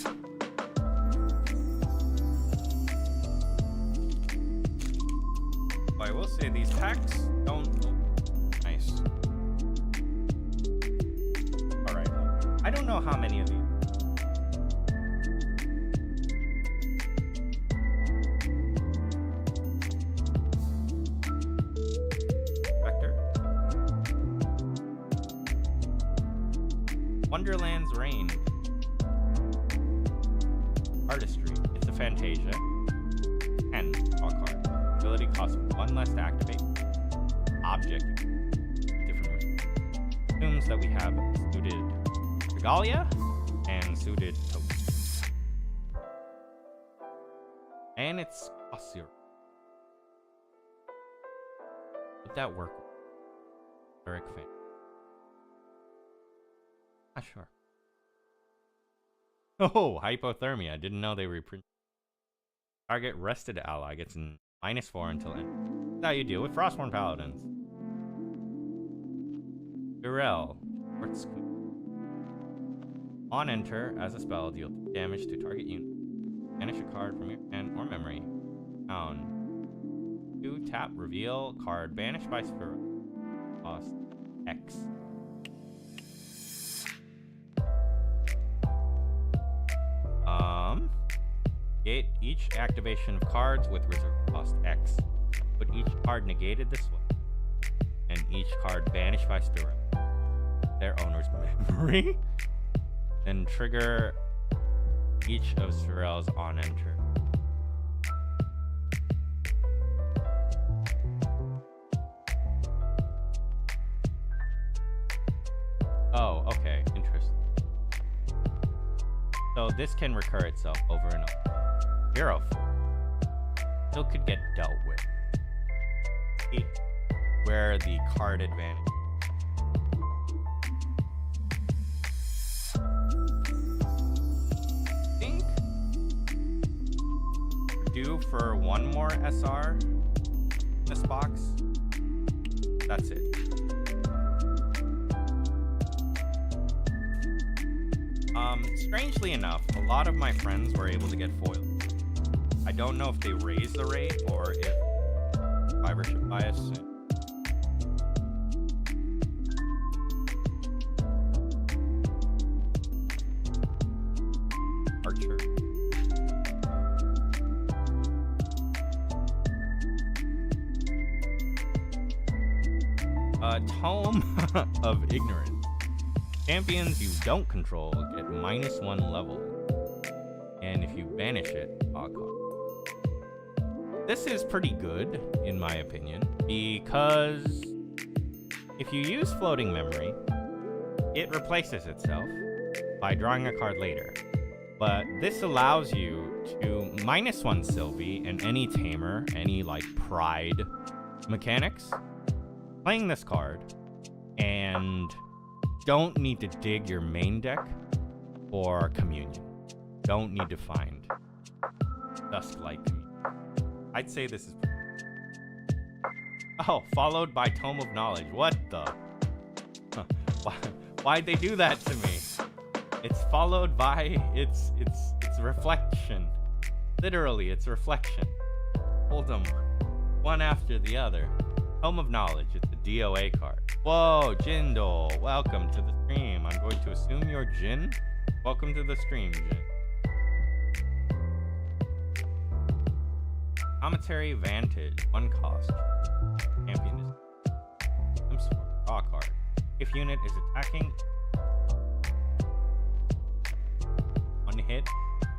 Well, I will say these packs don't look nice. Alright, I don't know how many of these. Wonderland's Reign. Artistry. It's a Fantasia. ability costs 1 less to activate. Object. Different assumes that we have suited Regalia and suited token. And it's cost 0. Would that work? Eric fan. Not sure. Oh, hypothermia. I didn't know they reprint. Target rested ally gets -4 until end. That's how you deal with Frostborn Paladins. Durell. Quartz Queen. On enter, as a spell, deal damage to target unit. Banish a card from your hand or memory. Down. 2 tap, reveal card banished by Spirit. Cost X. Negate each activation of cards with reserve cost X. Put each card negated this way. And each card banished by Spirit. Their owner's memory. Then trigger each of Sorel's on enter. Oh, okay, interesting. So this can recur itself over and over. 0-4. Still could get dealt with. Where the card advantage. I think we're due for 1 more SR in this box. That's it. Strangely enough, a lot of my friends were able to get foiled. I don't know if they raised the rate or if survivorship bias. Archer. Tome of Ignorance. Champions you don't control get -1 level. And if you banish it, this is pretty good, in my opinion, because if you use floating memory, it replaces itself by drawing a card later. But this allows you to -1 Sylvie and any tamer, any like pride mechanics, playing this card, and don't need to dig your main deck for communion. Don't need to find Dusklight Communion. I'd say this is... Oh, followed by Tome of Knowledge. What the? Why'd they do that to me? It's followed by... It's reflection. Literally, it's reflection. Hold them one after the other. Tome of Knowledge. It's a DOA card. Whoa, Jindal. Welcome to the stream. I'm going to assume you're Jin. Welcome to the stream, Jin. Commentary Vantage. 1 cost. Champion is... Draw a card. If unit is attacking... 1 hit.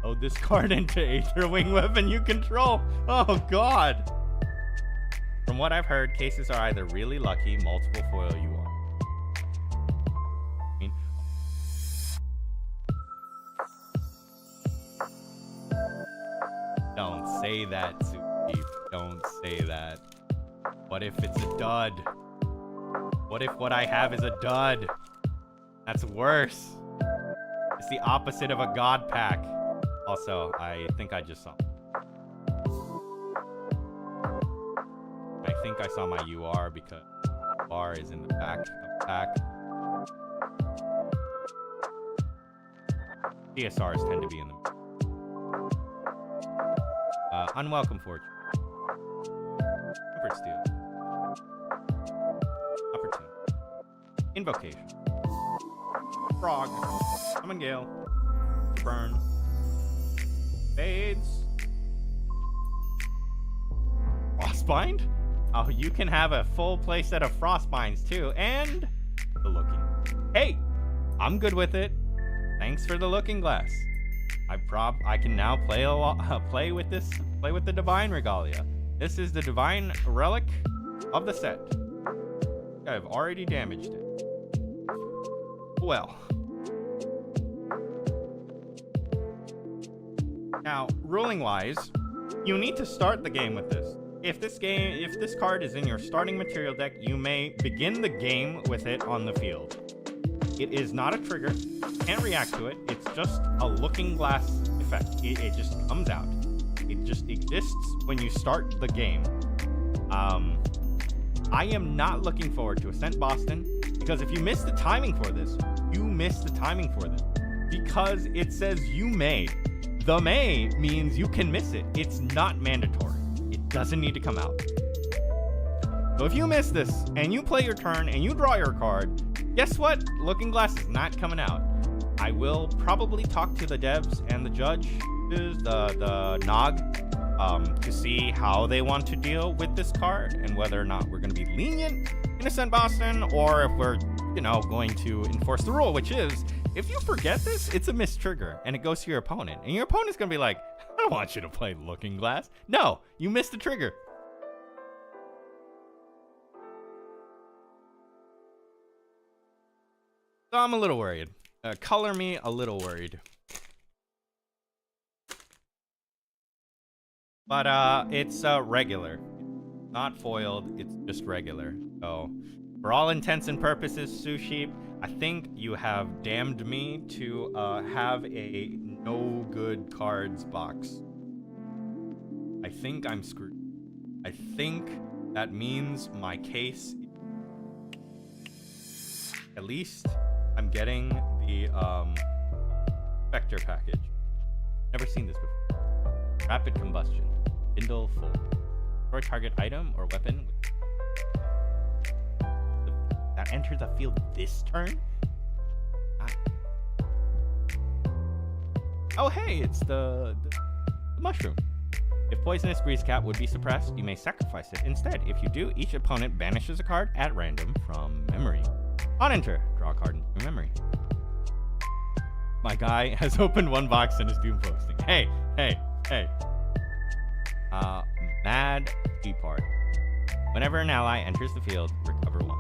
Oh, this card into Aether Wing weapon you control. Oh, God. From what I've heard, cases are either really lucky, multiple foil you are. Don't say that, Sudeep. Don't say that. What if it's a dud? What if what I have is a dud? That's worse. It's the opposite of a god pack. Also, I think I just saw. I think I saw my UR because bar is in the back of the pack. DSRs tend to be in the Unwelcome Fortune. Tempered Steel. Opportunity. Invocation. Frog. Summon Gale. Burn. Fades. Frostbind? Oh, you can have a full playset of Frostbinds too, and the Looking. Hey, I'm good with it. Thanks for the Looking Glass. I can now play with the Divine Regalia. This is the divine relic of the set. I've already damaged it. Well. Now, ruling-wise, you need to start the game with this. If this card is in your starting material deck, you may begin the game with it on the field. It is not a trigger. Can't react to it. It's just a looking glass effect. It just comes out. It just exists when you start the game. I am not looking forward to Ascent Boston, because if you miss the timing for this, you miss the timing for this. Because it says you may. The may means you can miss it. It's not mandatory. It doesn't need to come out. So if you miss this, and you play your turn, and you draw your card, guess what? Looking Glass is not coming out. I will probably talk to the devs and the judge, the NOG, to see how they want to deal with this card, and whether or not we're going to be lenient in Ascent Boston, or if we're, going to enforce the rule, which is, if you forget this, it's a missed trigger, and it goes to your opponent. And your opponent's going to be like, I don't want you to play Looking Glass. No, you missed the trigger. So I'm a little worried. Color me a little worried. But it's regular. Not foiled, it's just regular. So, for all intents and purposes, Sushi, I think you have damned me to have a no good cards box. I think I'm screwed. I think that means my case, at least I'm getting the Spectre package. Never seen this before. Rapid combustion. Bindle full. Destroy target item or weapon that enters the field this turn? Oh, hey, it's the mushroom. If Poisonous Grease Cap would be suppressed, you may sacrifice it. Instead, if you do, each opponent banishes a card at random from memory. On enter, draw a card into memory. My guy has opened one box and is doom posting. Hey. Mad Tea Part. Whenever an ally enters the field, recover one.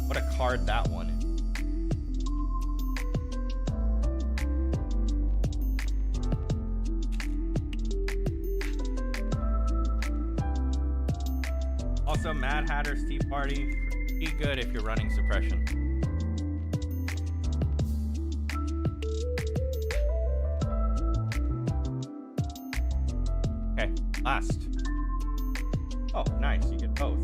What a card that one is. Also, Mad Hatter's Tea Party, pretty good if you're running suppression. Okay, last. Oh, nice, you get both.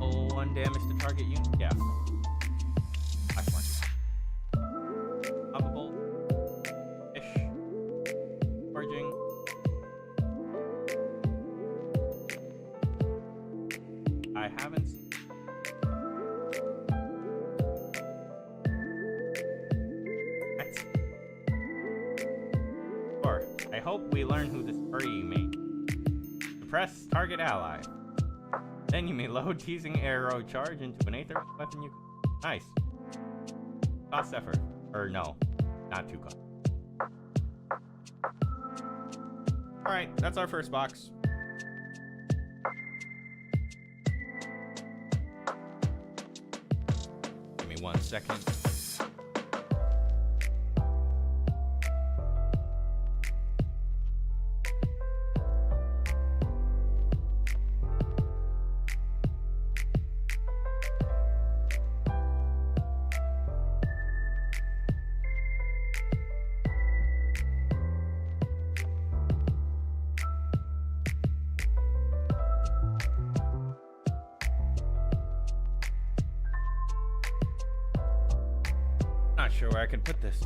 Oh, 1 damage to target unit? Yeah. I haven't seen. Sure. I hope we learn who this furry made. Suppress target ally. Then you may load teasing arrow charge into an aether weapon you. Nice. Cost effort. Or no, not too cost. Alright, that's our first box. Give me 1 second. Not sure where I can put this.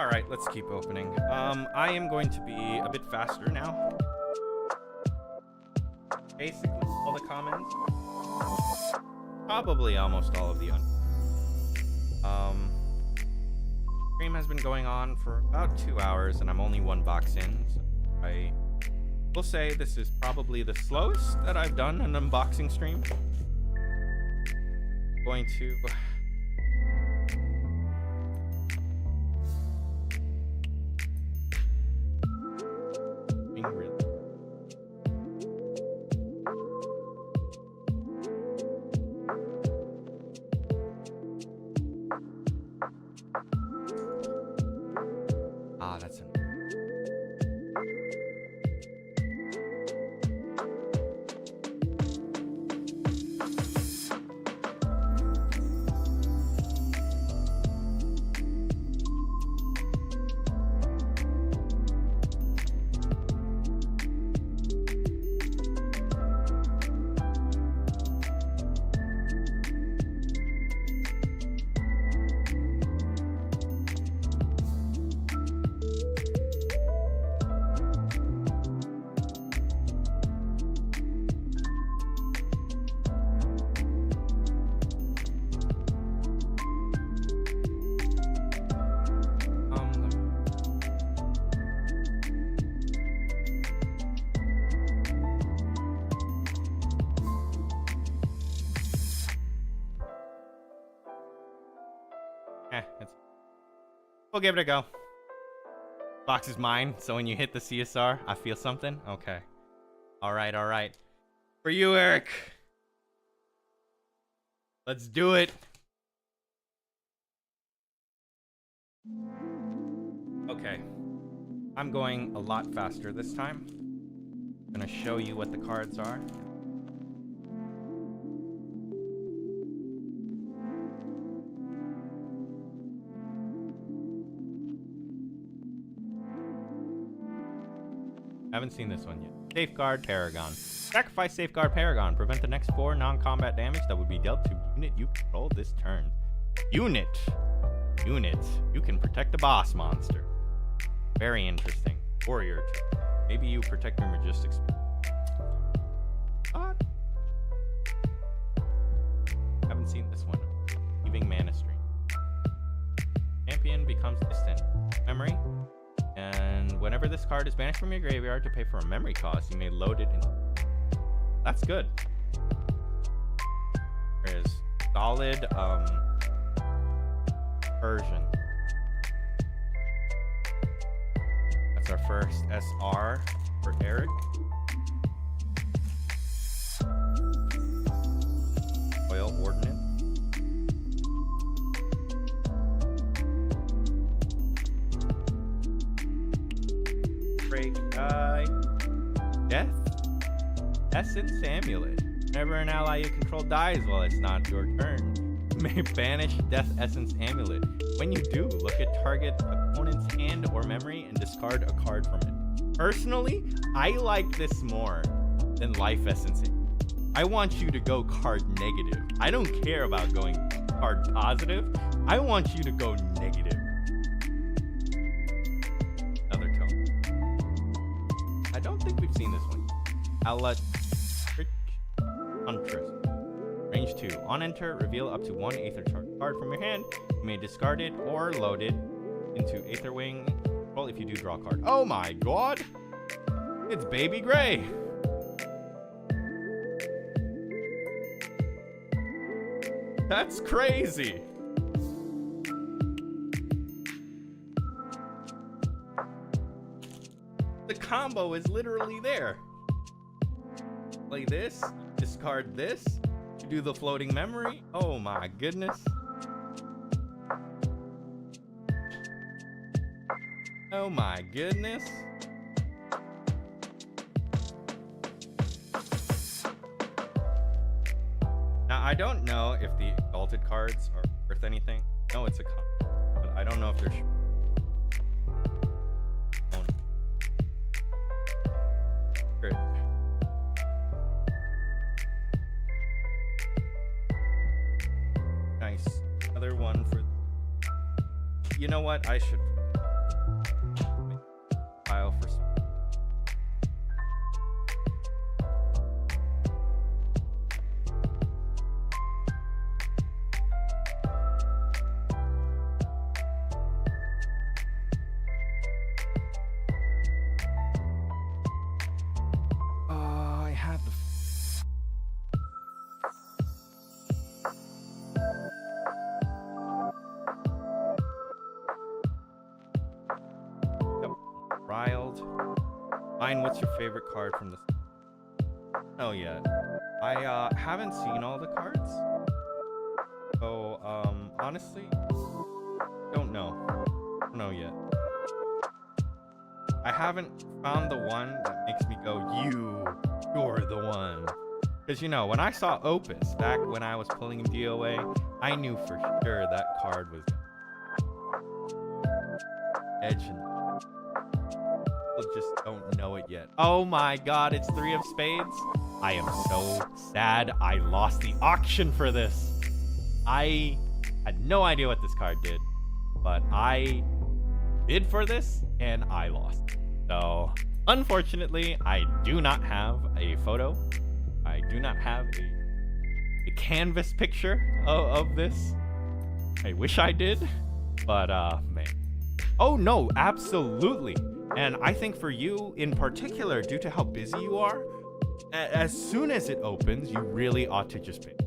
All right, let's keep opening. I am going to be a bit faster now. Basically, all the comments. Probably almost all of the stream has been going on for about 2 hours, and I'm only 1 box in. So I will say this is probably the slowest that I've done an unboxing stream. Going to being real. That's an we'll give it a go. Box is mine, so when you hit the CSR, I feel something. Okay. All right. For you, Eric. Let's do it. Okay. I'm going a lot faster this time. I'm gonna show you what the cards are. Haven't seen this one yet. Safeguard Paragon. Sacrifice Safeguard Paragon. Prevent the next 4 non-combat damage that would be dealt to unit you control this turn. Unit. You can protect the boss monster. Very interesting. Warrior. Maybe you protect your Majestic Spirit. What? Haven't seen this one. Leaving Mana Stream. Champion becomes distant. Memory. And whenever this card is banished from your graveyard to pay for a memory cost, you may load it in. That's good. There's solid version. That's our first SR for Eric. Oil Ordnance. Death Essence Amulet. Whenever an ally you control dies while it's not your turn, you may banish Death Essence Amulet. When you do, look at target opponent's hand or memory and discard a card from it. Personally, I like this more than Life Essence. I want you to go card negative. I don't care about going card positive. I want you to go negative. I don't think we've seen this one. Huntress. Range 2. On enter, reveal up to 1 Aether card from your hand. You may discard it or load it into Aether Wing. Well, if you do draw a card. Oh my god! It's Baby Gray! That's crazy! The combo is literally there. Play this, discard this, you do the floating memory. Oh my goodness. Oh my goodness. Now I don't know if the exalted cards are worth anything. No, it's a combo, but I don't know if they're Great. Nice. Another one for. You know what? I should. riled. Mine, what's your favorite card from the... Oh, yeah. I haven't seen all the cards. So, honestly, don't know. Don't know yet. I haven't found the one that makes me go, you're the one. Because, you know, when I saw Opus back when I was pulling him DOA, I knew for sure that card was edge, and people just don't know it yet. Oh my god, it's 3 of spades. I am so sad I lost the auction for this. I had no idea what this card did, but I bid for this and I lost. So unfortunately, I do not have a photo. I do not have a canvas picture of this. I wish I did, but man. Oh no, absolutely. And I think for you in particular, due to how busy you are, as soon as it opens, you really ought to just bid.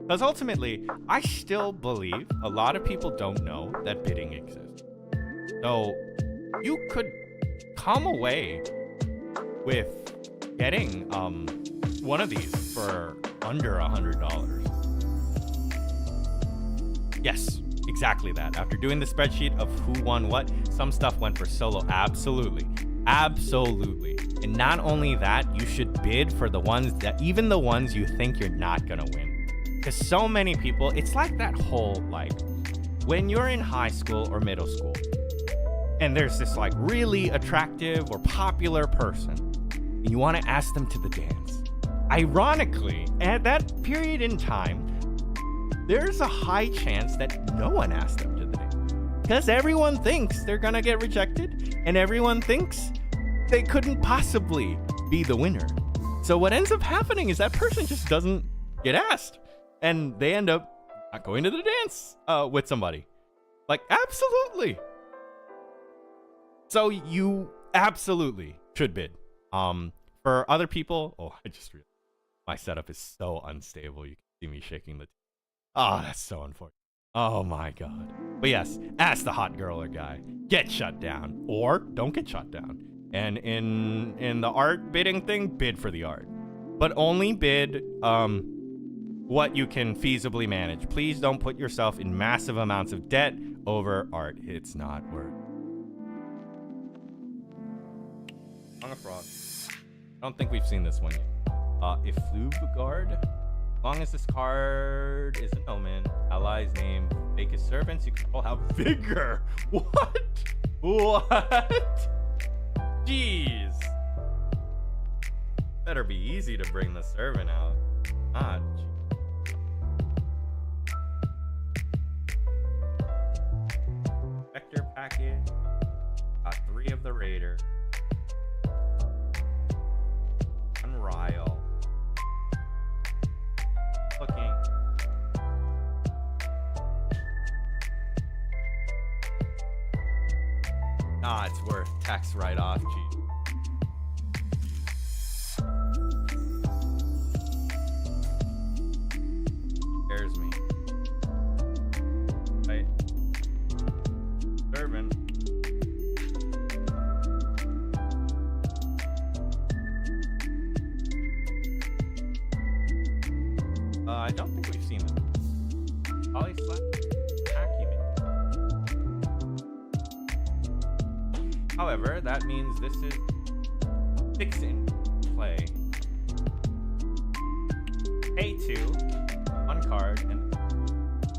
Because ultimately, I still believe a lot of people don't know that bidding exists. So you could come away with getting one of these for under $100. Yes, exactly that. After doing the spreadsheet of who won what, some stuff went for solo. Absolutely. Absolutely. And not only that, you should bid for the ones that, even the ones you think you're not gonna win. Because so many people, it's like that whole, like, when you're in high school or middle school, and there's this like really attractive or popular person, and you want to ask them to the dance. Ironically, at that period in time, there's a high chance that no one asked them to the dance. Because everyone thinks they're gonna get rejected, and everyone thinks they couldn't possibly be the winner. So what ends up happening is that person just doesn't get asked, and they end up not going to the dance with somebody. Like, absolutely. So you absolutely should bid. For other people, oh, I just realized my setup is so unstable. You can see me shaking the... Oh, that's so unfortunate. Oh my god. But yes, ask the hot girl or guy. Get shut down, or don't get shut down. And in the art bidding thing, bid for the art, but only bid what you can feasibly manage. Please don't put yourself in massive amounts of debt over art. It's not worth. On a frog. I don't think we've seen this one yet. If Flubegard, as long as this card is an omen, ally's name, fake as servants, you control how vigor. What? What? Jeez. Better be easy to bring the servant out. Ah, vector package. Got 3 of the raider. Unrile. Looking. Ah, it's worth tax write-off. Gee. Scares me. Right. Servant. I don't think we've seen them. Polyslap acumen. However, that means this is 6 in play. A2, 1 card, and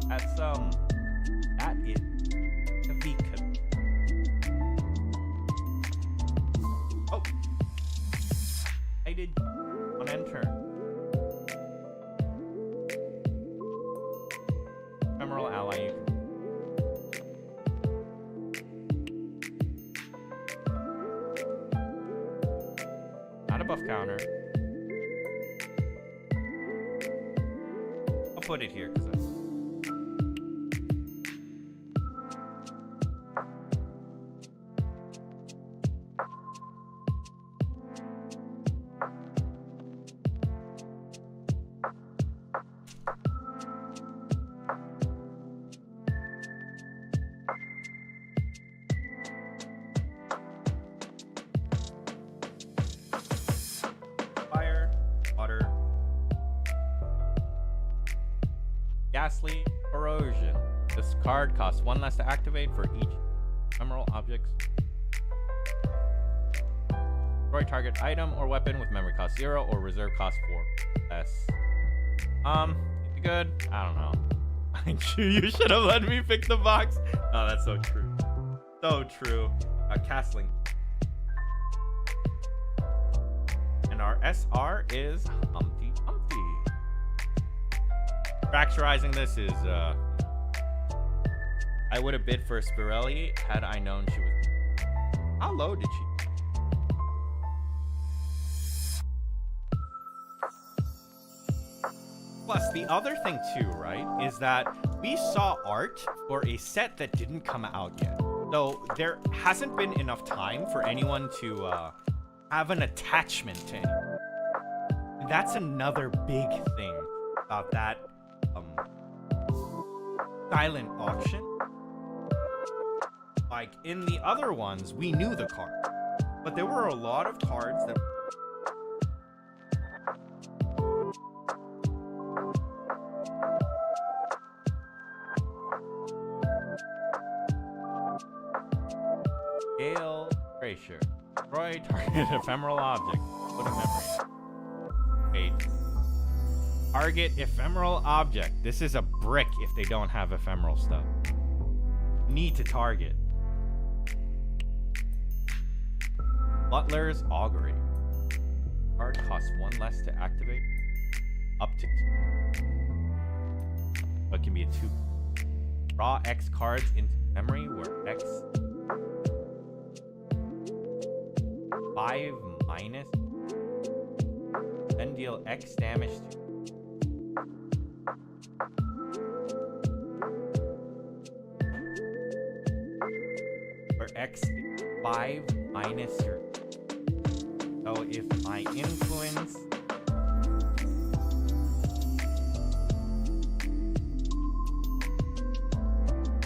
that's that is the beacon. Oh, I did on enter. Ephemeral ally. Not a buff counter. I'll put it here because Ghastly Corrosion. This card costs 1 less to activate for each ephemeral object. Destroy target item or weapon with memory cost 0 or reserve cost 4 less. Good? I don't know. You should have let me pick the box. Oh, that's so true. So true. Castling. And our SR is Humpty Dumpty. Fracturizing this is, I would have bid for Spirelli had I known she was... How low did she... Plus, the other thing too, right, is that we saw art for a set that didn't come out yet. So there hasn't been enough time for anyone to have an attachment to anyone. And that's another big thing about that silent auction. Like, in the other ones, we knew the card. But there were a lot of cards that... Gale Gracier. Destroy target ephemeral object. Put a memory. Wait. Target ephemeral object. This is a brick if they don't have ephemeral stuff. Need to target. Butler's Augury. Card costs 1 less to activate. Up to 2. But can be a 2. Draw X cards into memory where X 5 minus. Then deal X damage to. Where X is 5 minus your. So if my influence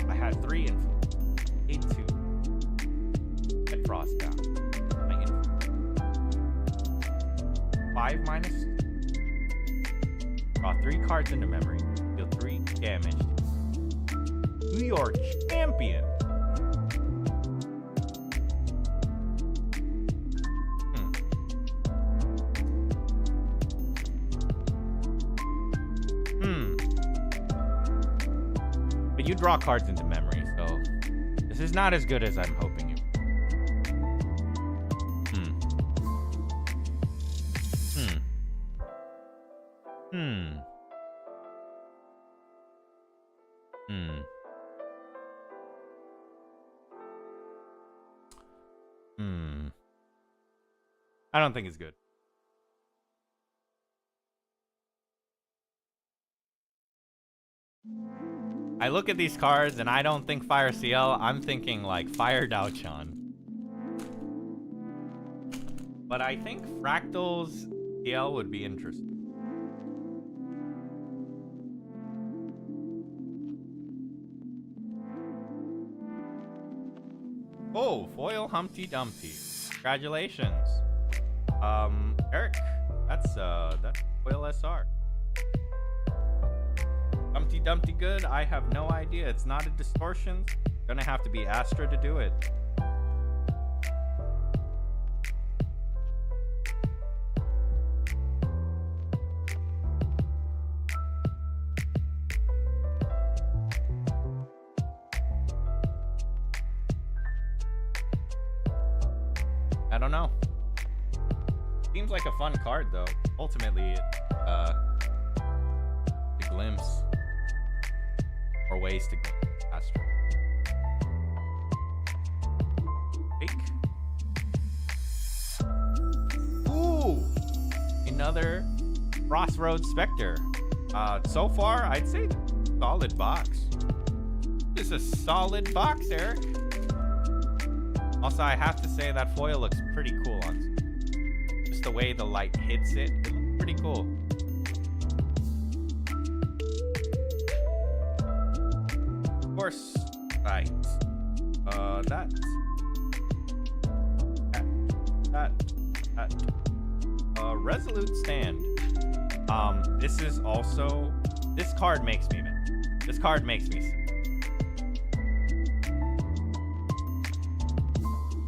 I had 3 influence. 8-2. Get frost down. My influence. 5 minus. Draw 3 cards into memory. Deal 3 damage. New York champion. But you draw cards into memory, so this is not as good as I'm hoping it. I don't think it's good. I look at these cards and I don't think Fire CL. I'm thinking like Fire Daochan. But I think Fractal's CL would be interesting. Oh, foil Humpty Dumpty. Congratulations. Eric, that's foil SR. Humpty Dumpty good? I have no idea. It's not a distortion. Gonna have to be Astra to do it. I don't know. Seems like a fun card though. Ultimately, the glimpse or ways to glimpse Astra. Fake. Ooh, another Crossroads Spectre. So far, I'd say solid box. This is a solid box, Eric. Also, I have to say that foil looks pretty cool on just the way the light hits it. It looks pretty cool. Of course, right. That. Resolute Stand. This is also, this card makes me mad. This card makes me sick.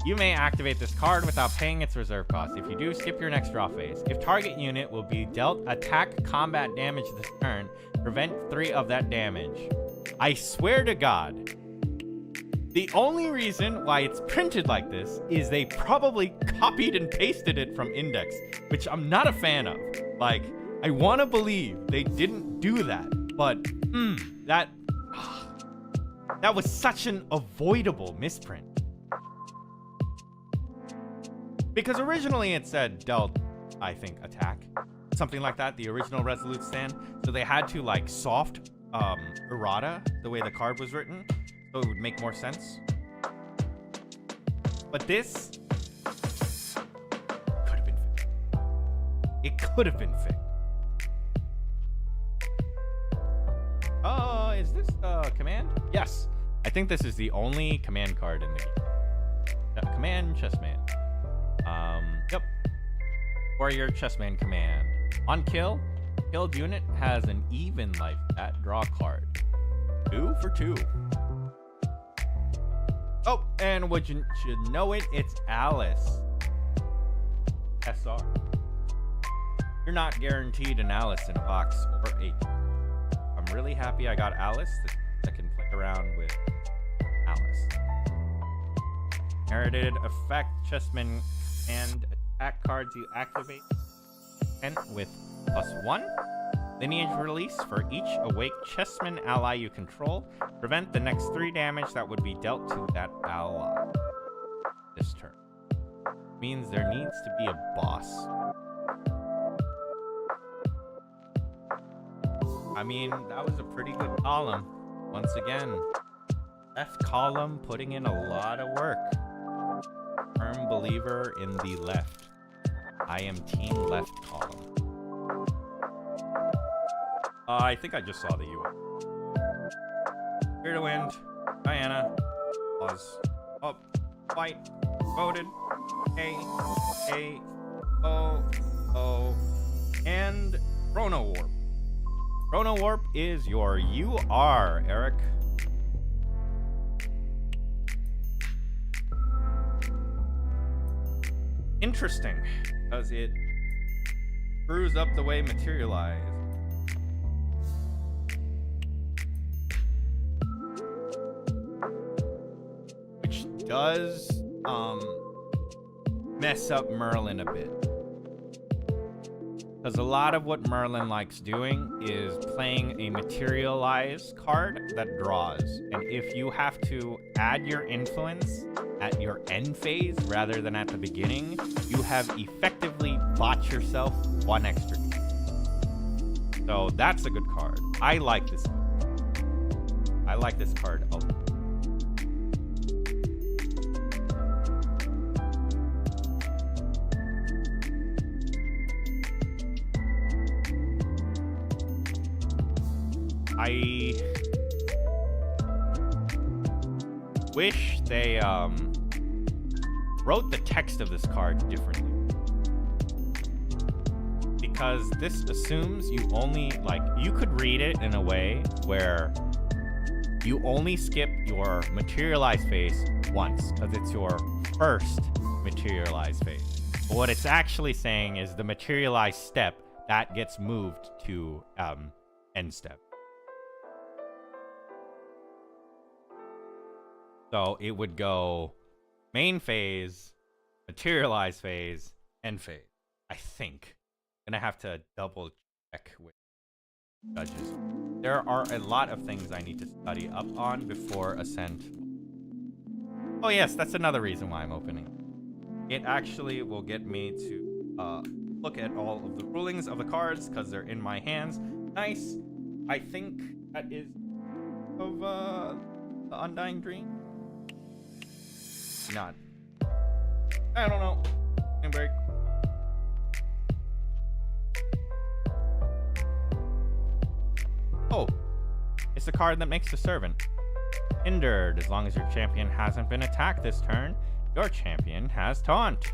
You may activate this card without paying its reserve cost. If you do, skip your next draw phase. If target unit will be dealt attack combat damage this turn, prevent 3 of that damage. I swear to God, the only reason why it's printed like this is they probably copied and pasted it from Index, which I'm not a fan of. Like, I want to believe they didn't do that, but that was such an avoidable misprint. Because originally it said dealt, I think, attack. Something like that, the original Resolute stand. So they had to, like, soft errata the way the card was written, so it would make more sense. But this could have been fixed. It could have been fixed. Oh, is this command? Yes. I think this is the only command card in the game. Command Chessman. Yep. Warrior Chessman command. On kill, killed unit has an even life stat. Draw card. 2 for 2. Oh, and would you should know it, it's Alice. SR. You're not guaranteed an Alice in a box or 8. I'm really happy I got Alice that can play around with Alice. Inherited effect, Chessman and attack cards you activate and with +1. Lineage release for each awake Chessman ally you control. Prevent the next 3 damage that would be dealt to that ally this turn. Means there needs to be a boss. I mean, that was a pretty good column. Once again, left column putting in a lot of work. Firm believer in the left. I am team left column. I think I just saw the UI. Here to wind. Diana. Pause. Up. Fight. Voted. A. O. And Chrono Warp. Chrono Warp is your UR, Eric. Interesting, because it screws up the way Materialize. Which does mess up Merlin a bit. Because a lot of what Merlin likes doing is playing a Materialize card that draws. And if you have to add your influence at your end phase rather than at the beginning, you have effectively bought yourself 1 extra. So that's a good card. I like this card. I like this card a lot. I wish they wrote the text of this card differently, because this assumes you only, like, you could read it in a way where you only skip your Materialize phase once because it's your first Materialize phase. But what it's actually saying is the Materialize step that gets moved to end step. So it would go main phase, Materialize phase, end phase. I think. I'm gonna have to double check with judges. There are a lot of things I need to study up on before Ascent. Oh yes, that's another reason why I'm opening. It actually will get me to look at all of the rulings of the cards because they're in my hands. Nice. I think that is of the Undying Dream. Not. I don't know. Break. Oh, it's the card that makes the servant hindered. As long as your champion hasn't been attacked this turn, your champion has taunt.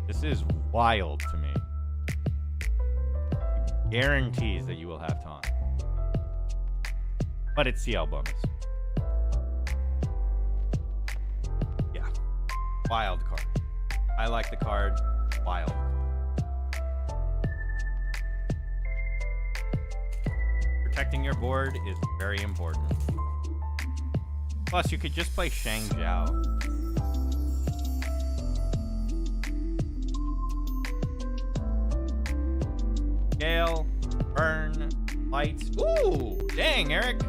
This is wild to me. guarantees that you will have taunt. But it's CL bonus. Yeah. Wild card. I like the card. Wild. Protecting your board is very important. Plus, you could just play Shang Jiao. Gale, Burn, Lights. Ooh, dang, Eric.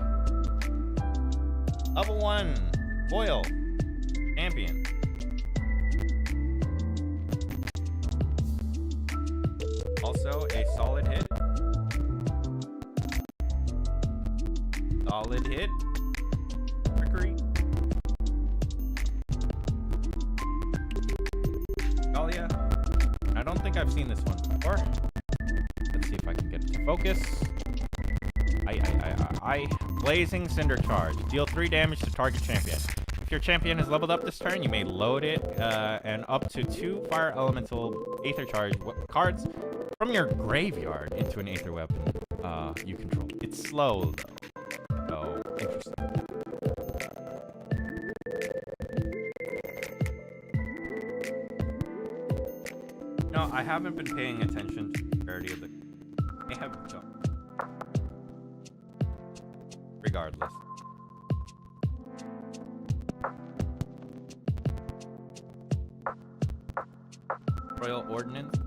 Level 1, Foil, Champion. Also, a solid hit. Solid hit. Trickery. Dahlia. I don't think I've seen this one before. Let's see if I can get it to focus. Blazing Cinder Charge. Deal 3 damage to target champion. If your champion is leveled up this turn, you may load it and up to 2 Fire Elemental Aether Charge cards from your graveyard into an Aether weapon you control. It's slow, though. So, interesting. No, I haven't been paying attention to the rarity of the... I have no. Regardless. Royal Ordnance.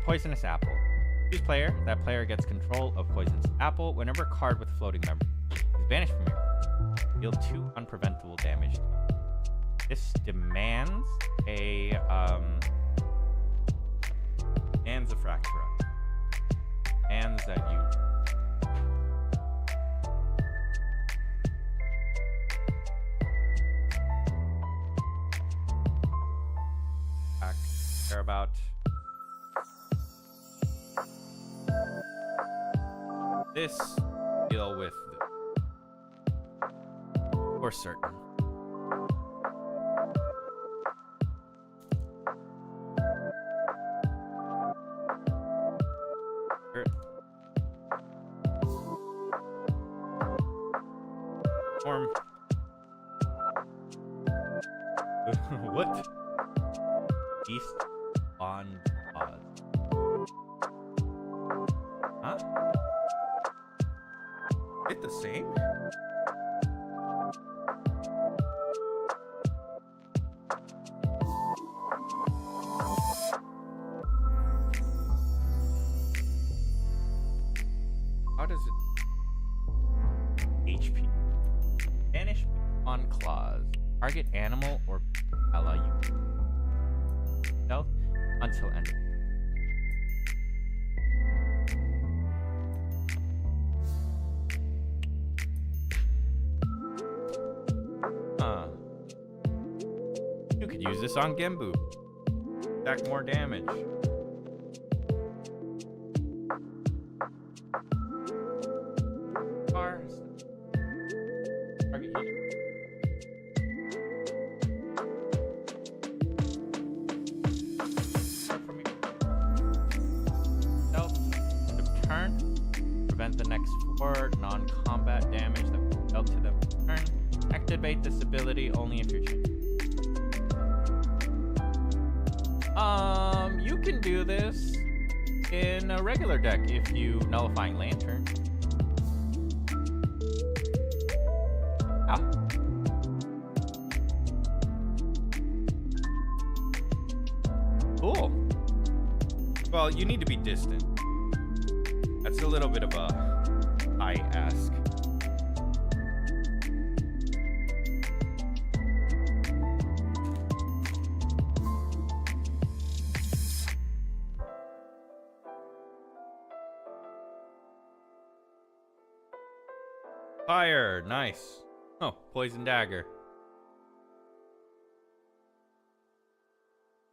Poisonous Apple. Choose player. That player gets control of Poisonous Apple. Whenever a card with floating memory is banished from your deal 2 unpreventable damage. This demands a Fractura. Hands that you care about. This deal with for certain. Form. What? East on pause. Huh? It the same? How does it? HP. Banish on claws. Target animal or ally you. Stealth until end. You could use this on Gembu. Stack more damage. Cars. Target you. Turn. Prevent the next 4 non-combat damage that was dealt to them this turn. Activate this ability only if you're changing. You can do this in a regular deck if you Nullifying Lantern. Ah. Cool. Well, you need to be distant. That's a little bit of a high ask. Fire, nice. Oh, poison dagger.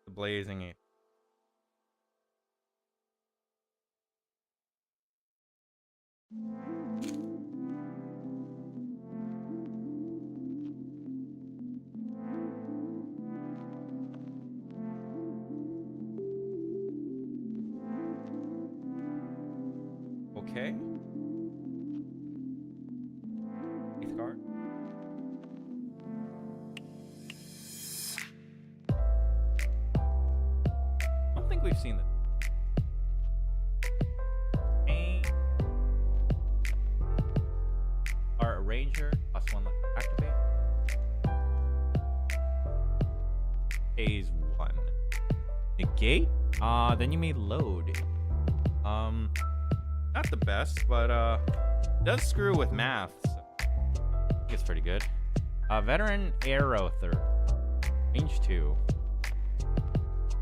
The blazing ape. Okay. 8th card. I don't think we've seen this. Our Arranger, +1 left to activate. Phase 1. Negate? Then you may load. Not the best, but does screw with math. So I think it's pretty good. Veteran Aerother. Range 2.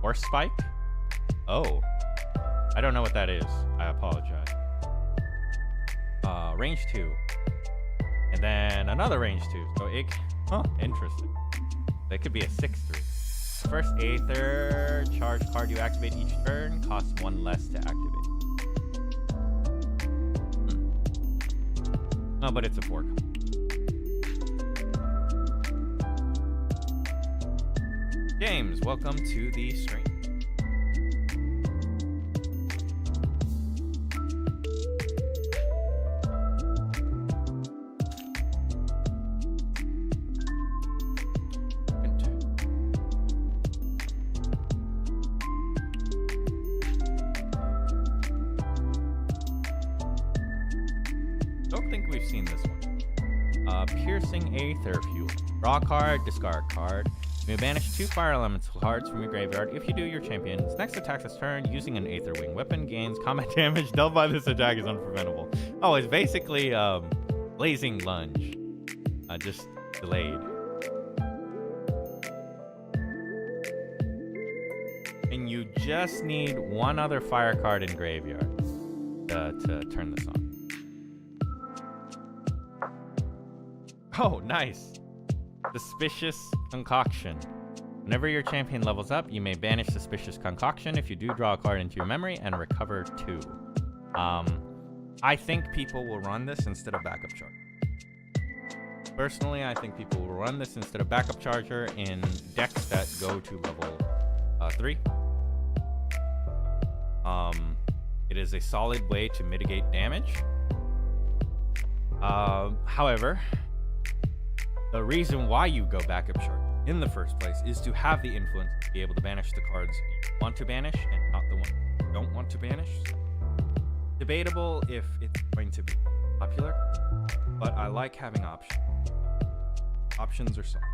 Or Spike? Oh. I don't know what that is. I apologize. Range 2. And then another range 2. So it... Huh, interesting. That could be a 6/3. First Aether charge card you activate each turn costs 1 less to activate. Oh, but it's a 4 card. James, welcome to the stream. Don't think we've seen this one. Piercing Aether Fuel. Draw card, discard card. You may banish 2 fire elemental cards from your graveyard. If you do, your champion's next attack this turn using an Aether Wing weapon gains combat damage dealt by this attack is unpreventable. Oh, it's basically Blazing Lunge. Just delayed. And you just need 1 other fire card in graveyard to turn this on. Oh, nice. Suspicious Concoction. Whenever your champion levels up, you may banish Suspicious Concoction if you do draw a card into your memory and recover 2. I think people will run this instead of Backup Charger. Personally, I think people will run this instead of Backup Charger in decks that go to level 3. It is a solid way to mitigate damage. However, the reason why you go Backup Charger in the first place is to have the influence to be able to banish the cards you want to banish and not the one you don't want to banish. Debatable if it's going to be popular, but I like having options. Options are solid.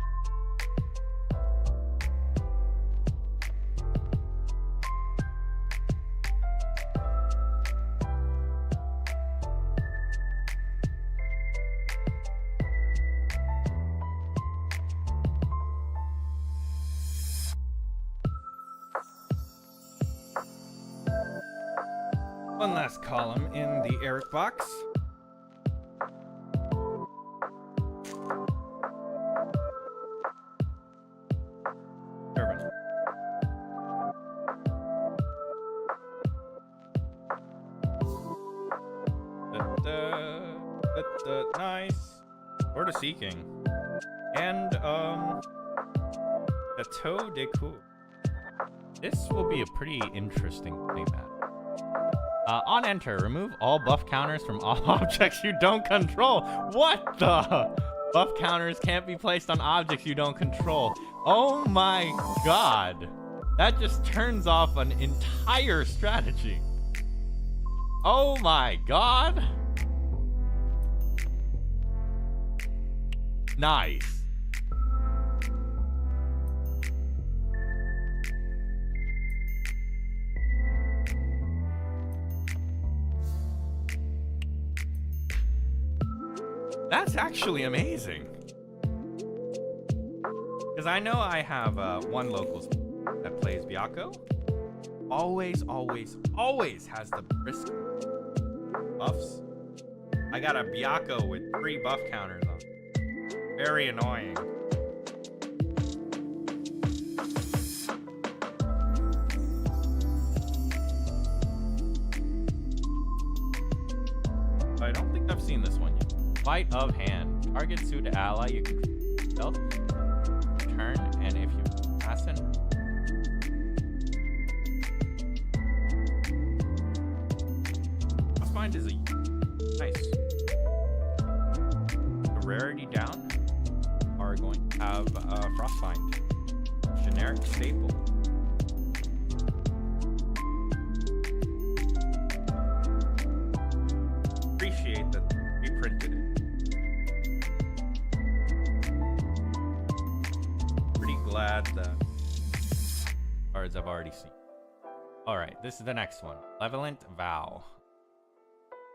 One last column in the Eric box. Turban. Nice. Word of Seeking. And, the Toe de Coup. This will be a pretty interesting playmat. On enter, remove all buff counters from all objects you don't control. What the? Buff counters can't be placed on objects you don't control. Oh my god. That just turns off an entire strategy. Oh my god. Nice. That's actually amazing. Because I know I have one locals that plays Byakko. Always has the brisk buffs. I got a Byakko with 3 buff counters on. Very annoying. I don't think I've seen this one yet. Flight of Hand. Target suit ally you can stealth. Turn, and if you fasten. Frostbind is a nice. The rarity down are going to have Frostbind. Generic staple. Appreciate that we printed it. Pretty glad that cards I've already seen. Alright, this is the next one. Malevolent Vow.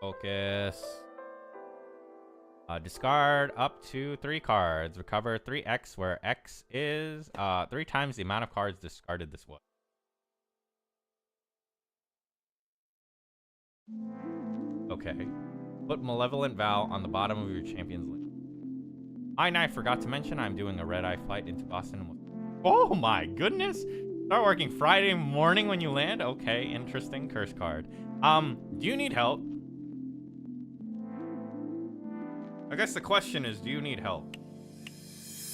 Focus. Discard up to 3 cards. Recover 3x, where x is 3 times the amount of cards discarded this way. Okay. Put Malevolent Vow on the bottom of your champion's list. And I forgot to mention I'm doing a red-eye flight into Boston. Oh my goodness! Start working Friday morning when you land? Okay, interesting. Curse card. Do you need help? I guess the question is, do you need help?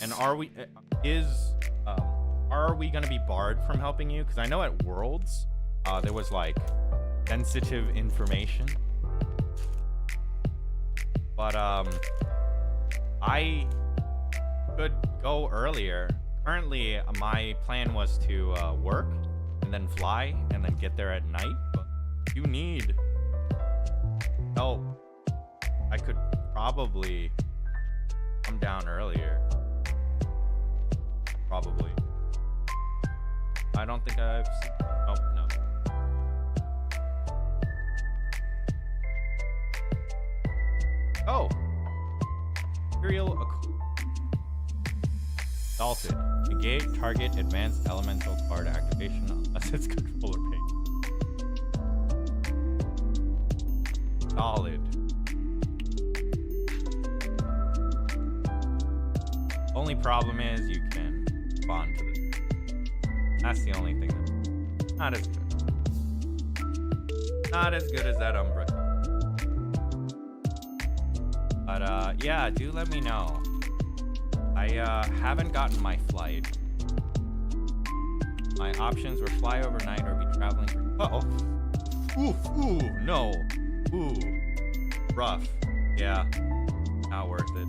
And are we gonna be barred from helping you? Because I know at Worlds, there was like sensitive information. But I could go earlier. Currently, my plan was to work and then fly and then get there at night. But if you need help, I could probably come down earlier. Probably. I don't think I've seen... Oh, no. Oh! Imperial Salted. Negate target advanced elemental card activation unless it's controller page. Solid. Only problem is you can spawn to this. That's the only thing that's not as good. Not as good as that Umbra. But yeah, do let me know. I haven't gotten my flight. My options were fly overnight or be traveling for... Uh-oh. Ooh, no. Ooh. Rough. Yeah. Not worth it.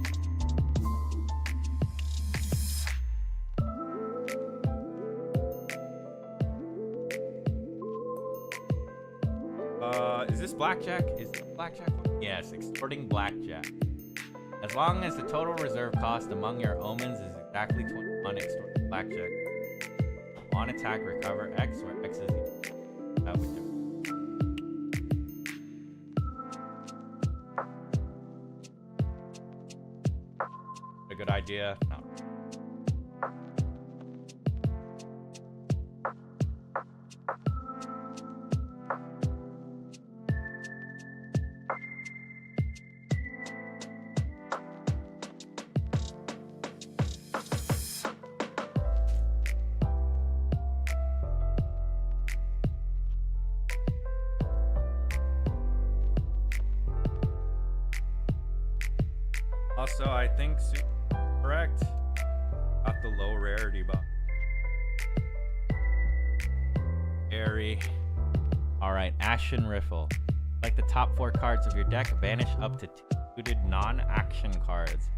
Is this blackjack? Is this blackjack one? Yes, extorting blackjack. As long as the total reserve cost among your omens is exactly 21, extorting blackjack. On attack, recover X, where X is equal. That would do. A good idea? No. Also, I think correct. Got the low rarity buff. Airy. Alright, Ashen Riffle. Like the top 4 cards of your deck, banish up to 2 suited non-action cards.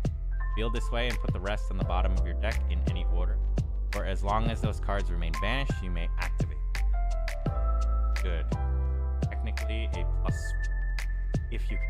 Field this way and put the rest on the bottom of your deck in any order. For as long as those cards remain banished, you may activate. Good. Technically a plus if you can.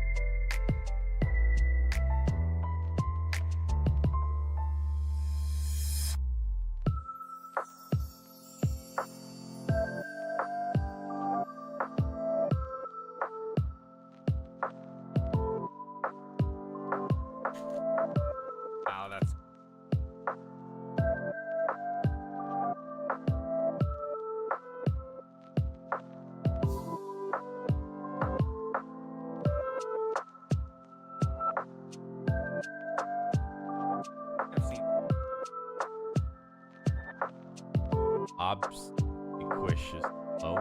obsequious low.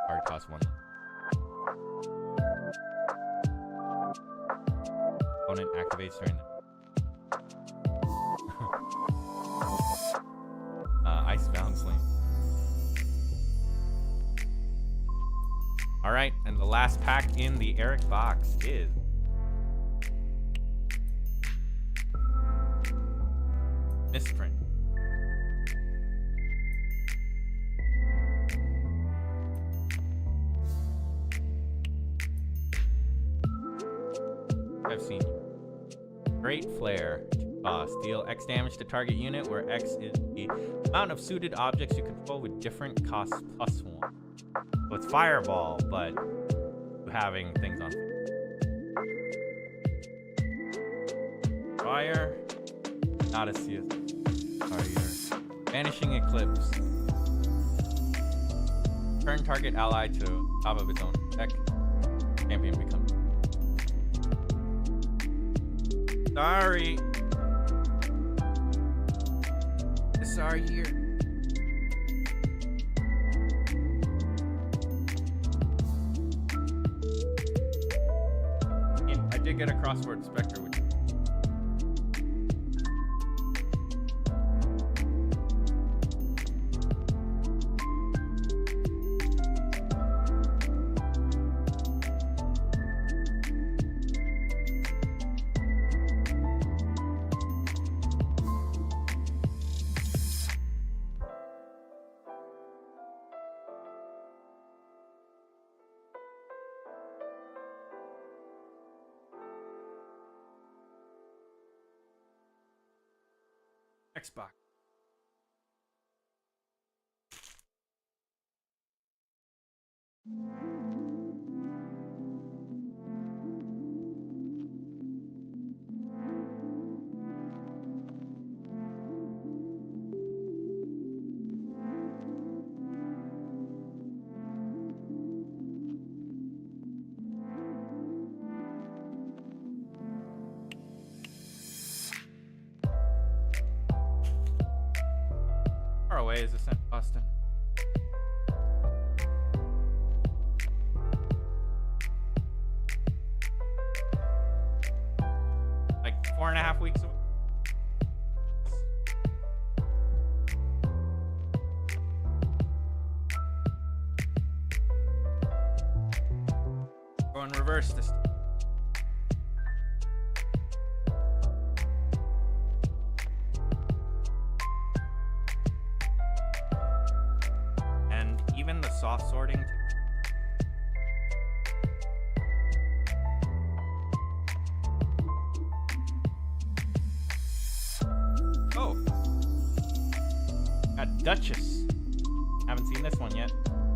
Card costs 1. Opponent activates during the Icebound Sling. Alright, and the last pack in the Eric box is Misprint. I've seen you. Great Flare. Deal X damage to target unit, where X is the amount of suited objects you control with different costs +1. So it's Fireball, but having things on fire. Not a CS. Fire. Vanishing Eclipse. Turn target ally to top of its own deck. Champion becomes. Sorry. Sorry here. Yeah, I did get a crossword Spectre, which Xbox. Far away is this in Boston? Like 4.5 weeks away. Go in reverse this. Even the soft sorting. Oh, got Duchess. Haven't seen this one yet.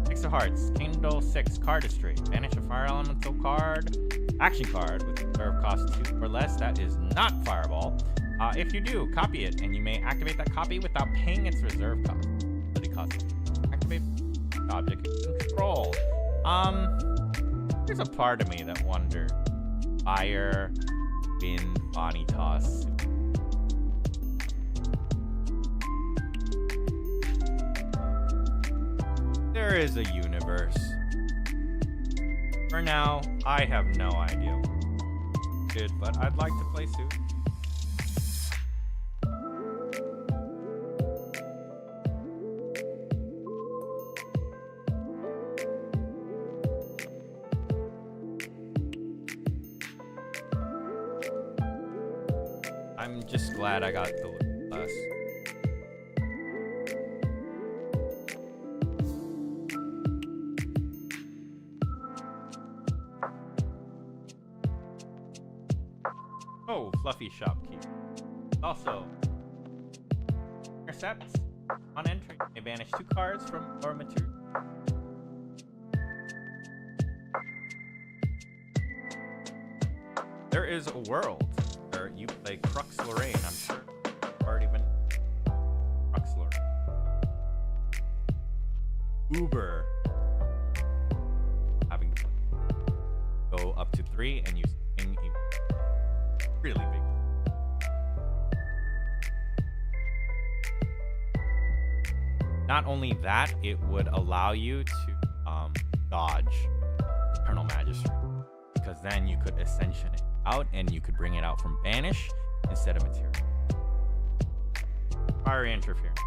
Six of Hearts, Kindle 6, Cardistry. Banish a fire elemental card, action card with reserve cost 2 or less. That is not Fireball. If you do, copy it, and you may activate that copy without paying its reserve cost. Ability cost. Activate object you control. There's a part of me that wonders. Fire, wind, Vanitas. There is a universe. For now, I have no idea what it, but I'd like to play soon. I'm just glad I got the class. Oh, Fluffy Shopkeep. Also, intercepts on entry. May banish 2 cards from or material. There is a world where you play Crux Lorraine. I'm sure you've already been Crux Lorraine. Uber. Having to go up to 3 and use a really big. Not only that, it would allow you to dodge Eternal Magistrate, because then you could Ascension it out and you could bring it out from Banish instead of Material. Fiery Interference.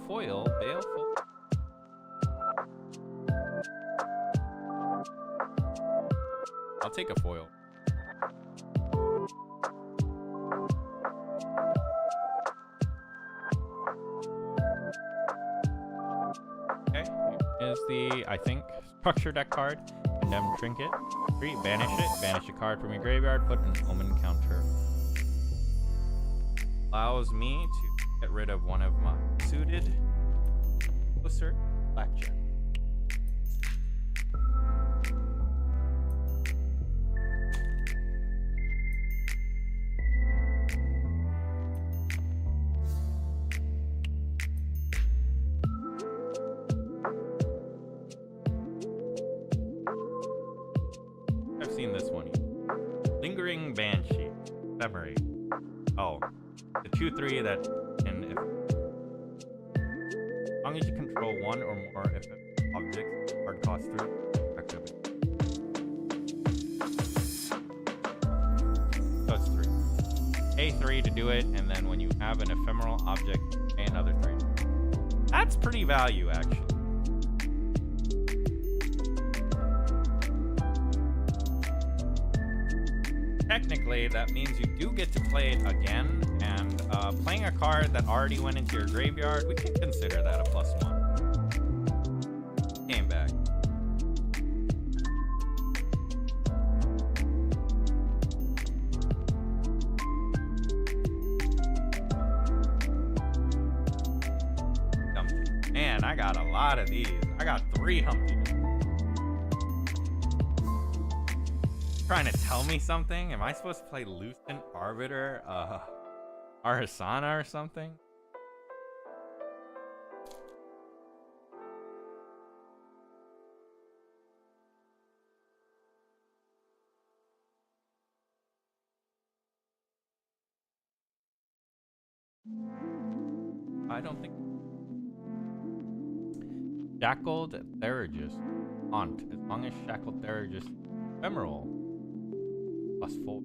Foil, Baleful. I'll take a foil. Okay, is the, I think, structure deck card. Condemned Trinket. 3, banish it. Banish a card from your graveyard. Put an Omen counter. Allows me to get rid of one of my suited closer blackjack. I've seen this one. Lingering Banshee. Memory. Oh. The 2/3 that can, if, as long as you control one or more objects, card cost 3, effectively. So it's 3. Pay 3 to do it, and then when you have an ephemeral object, pay another 3. That's pretty value, actually. Technically, that means you do get to play it again, and playing a card that already went into your graveyard, we can consider that a +1. Came back. Humpty. Man, I got a lot of these. I got 3 Humpty. Trying to tell me something? Am I supposed to play Lucent Arbiter, Arasana or something? I don't think. Shackled Theragist. Haunt. As long as Shackled Theragist ephemeral. +4.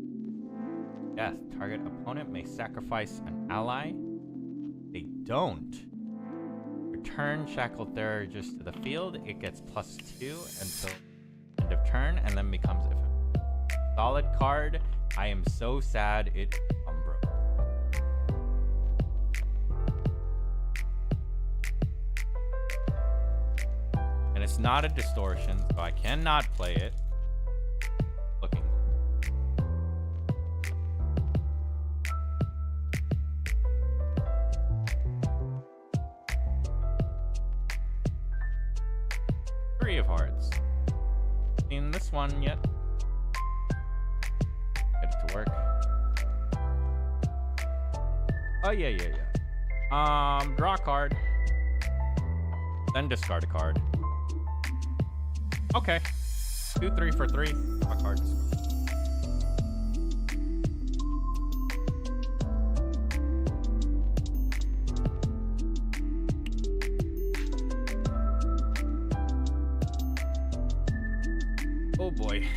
Death. Target opponent may sacrifice an ally. They don't. Return Shackled Theragist to the field. It gets +2 until end of turn and then becomes ephemeral. Solid card. I am so sad it Umbro. And it's not a distortion, so I cannot play it. Looking. Three of Hearts. Seen this one yet? Get it to work. Oh yeah. Draw a card. Then discard a card. Okay. 2, 3 for 3. Draw a card. Oh boy.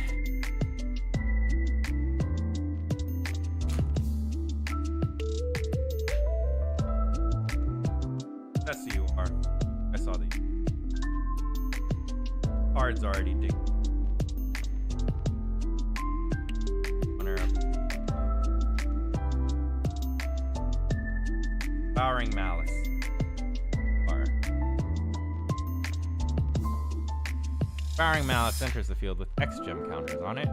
That's who you are. I saw the cards already dig. Runner up. Bowering Malice. Bowering Malice enters the field with X gem counters on it.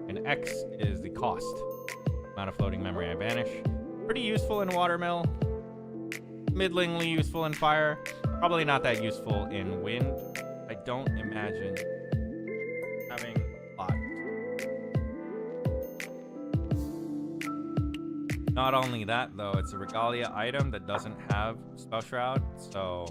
And X is the cost. Amount of floating memory I banish. Pretty useful in watermill. Middlingly useful in fire. Probably not that useful in wind. I don't imagine having a lot. Not only that, though, it's a regalia item that doesn't have spell shroud, so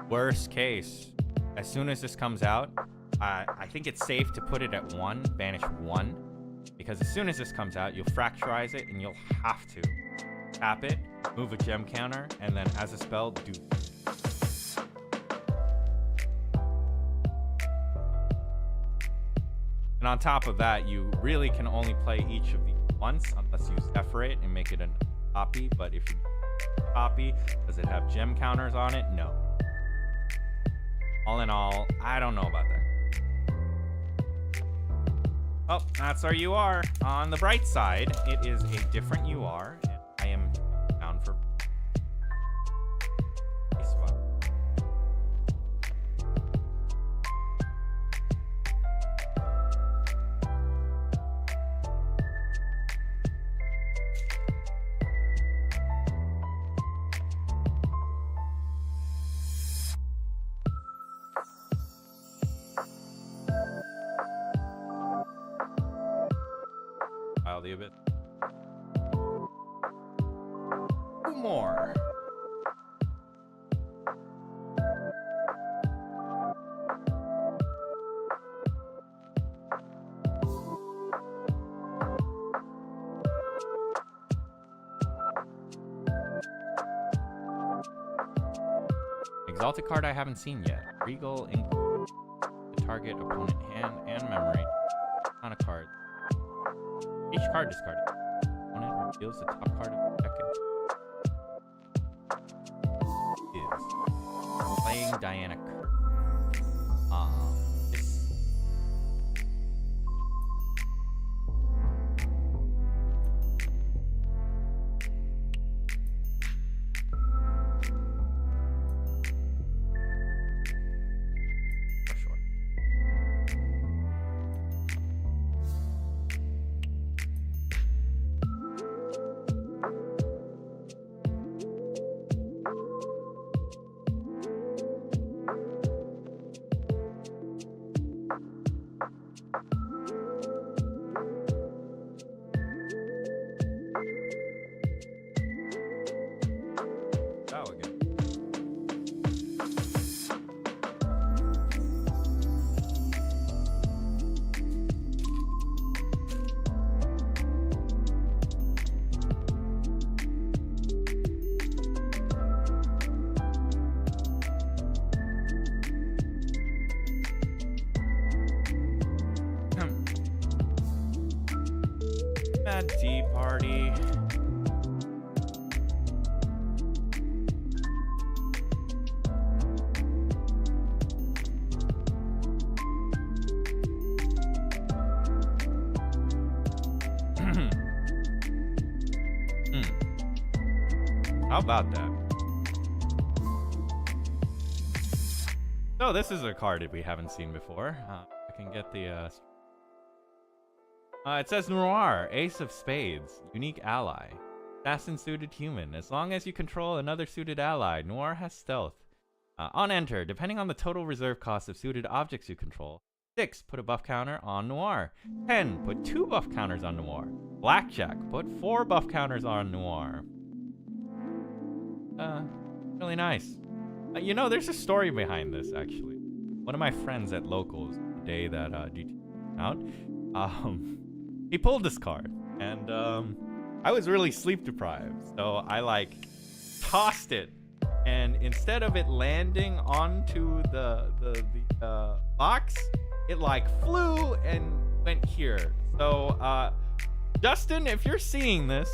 worst case, as soon as this comes out, I think it's safe to put it at 1, banish 1, because as soon as this comes out, you'll fracturize it and you'll have to tap it, move a gem counter, and then as a spell, do. And on top of that, you really can only play each of these once unless you separate and make it a copy. But if you copy, does it have gem counters on it? No. All in all, I don't know about that. Oh, that's our UR. On the bright side, it is a different UR, and I am down for a spot. A bit. 2 more. Exalted card I haven't seen yet. Regal ink. The target opponent hand and memory. On a card. Each card discarded. Opponent reveals the top card of the deck. Is playing Diana Kerr. This. For sure. Mad tea party. How about that? So this is a card that we haven't seen before. I can get the it says Noir, Ace of Spades, unique ally. Assassin suited human. As long as you control another suited ally, Noir has stealth. On enter, depending on the total reserve cost of suited objects you control. 6, put a buff counter on Noir. 10, put 2 buff counters on Noir. Blackjack, put 4 buff counters on Noir. Really nice. You know, there's a story behind this, actually. One of my friends at Locals, the day that DTR came out, he pulled this card, and I was really sleep deprived, so I like tossed it, and instead of it landing onto the box, it like flew and went here. So Justin, if you're seeing this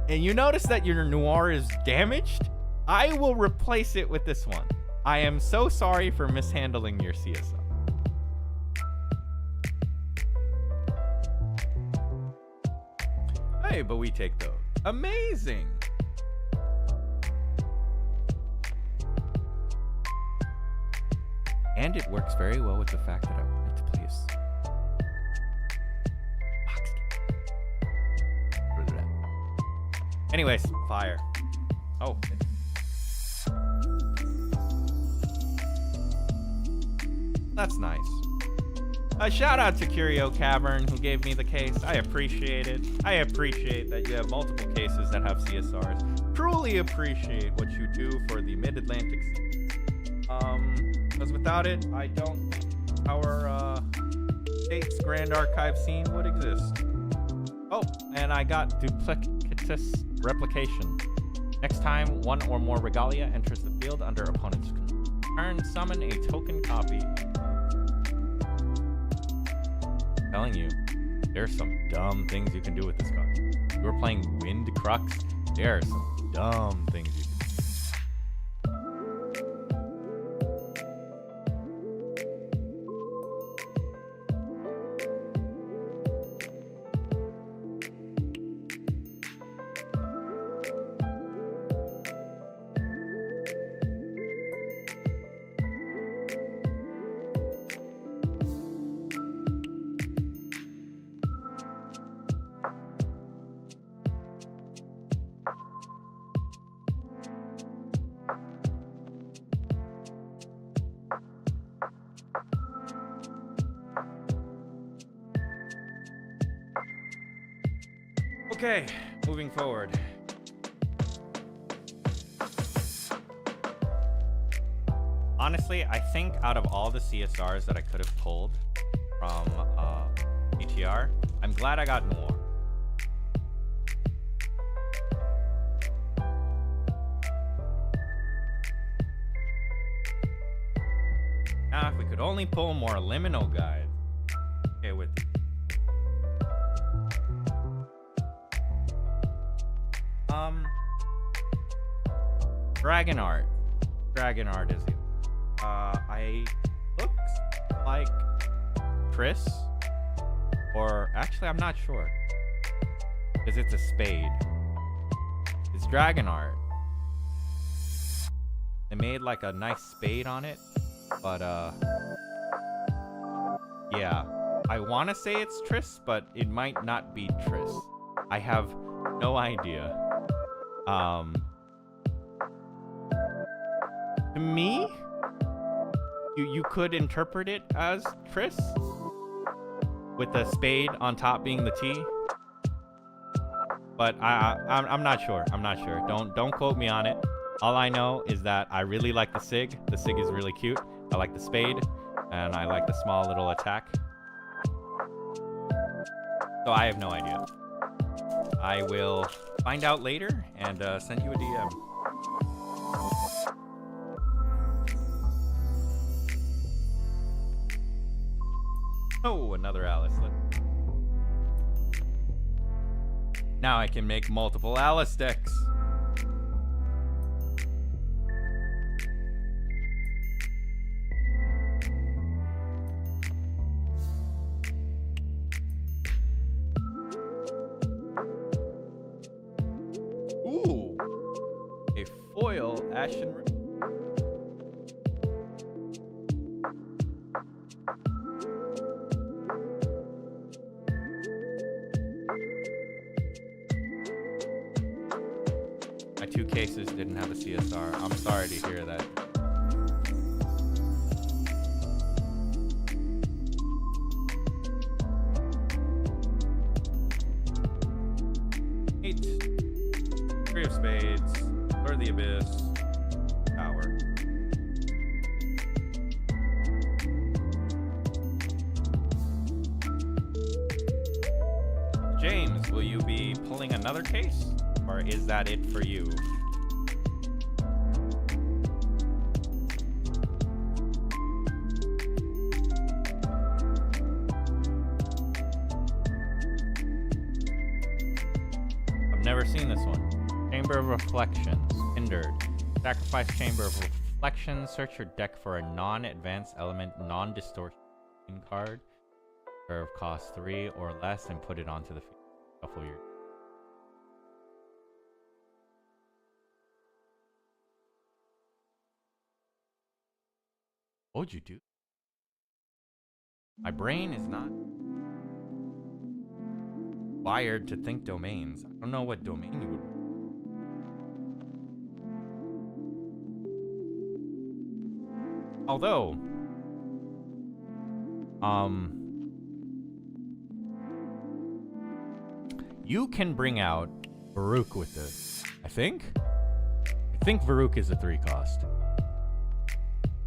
and you notice that your Noir is damaged, I will replace it with this one. I am so sorry for mishandling your CSO. Hey, but we take those. Amazing. And it works very well with the fact that I wanted to place Anyways, fire. Oh. That's nice. A shout out to Curio Cavern who gave me the case. I appreciate it. I appreciate that you have multiple cases that have CSRs. Truly appreciate what you do for the Mid-Atlantic Sea. Because without it, I don't think our state's Grand Archive scene would exist. Oh, and I got duplicitous replication. Next time one or more regalia enters the field under opponent's turn, summon a token copy. Telling you, there's some dumb things you can do with this card. If you're playing Wind Crux, there are some dumb things you can do. Okay, moving forward. Honestly, I think out of all the CSRs that I could have pulled from DTR, I'm glad I got Noir. Now, if we could only pull more liminal guides. Okay, with Dragon Art. Dragon Art is it. I looks like Chris, or actually I'm not sure, because it's a spade. It's Dragon Art. They made like a nice spade on it, but yeah, I want to say it's Triss, but it might not be Triss. I have no idea. To me, you could interpret it as Triss, with the spade on top being the T. But I'm not sure. I'm not sure. Don't quote me on it. All I know is that I really like the Sig. The Sig is really cute. I like the spade, and I like the small little attack. So I have no idea. I will find out later and send you a DM. Oh, another Alice. Now I can make multiple Alice decks. Ooh, a foil Ashen Ring. My 2 cases didn't have a CSR. I'm sorry to hear that. Eight. 3 of spades. Or the abyss. Power. James, will you be pulling another case? Or is that it for you? I've never seen this one. Chamber of Reflections. Hindered. Sacrifice Chamber of Reflections. Search your deck for a non-advanced element, non-distortion card. Curve cost 3 or less and put it onto the field. Shuffle your... What would you do? My brain is not wired to think domains. I don't know what domain you would. Although, you can bring out Varuk with this. I think Varuk is a 3 cost.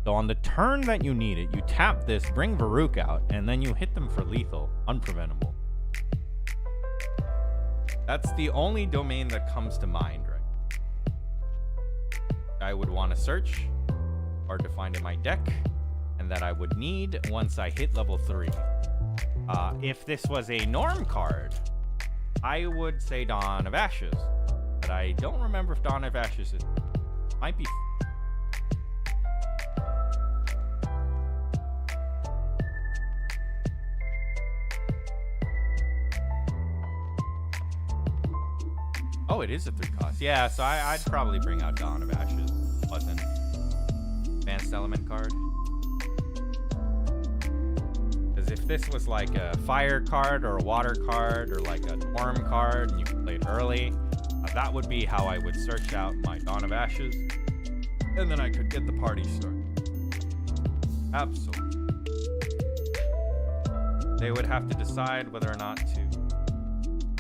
So on the turn that you need it, you tap this, bring Varuk out, and then you hit them for lethal, unpreventable. That's the only domain that comes to mind, right? I would want to search, hard to find in my deck, and that I would need once I hit level 3. If this was a norm card, I would say Dawn of Ashes, but I don't remember if Dawn of Ashes is, might be. Oh, it is a 3 cost. Yeah, so I'd probably bring out Dawn of Ashes. Wasn't advanced element card. Because if this was like a fire card or a water card or like a norm card and you played early, that would be how I would search out my Dawn of Ashes. And then I could get the party started. Absolutely. They would have to decide whether or not to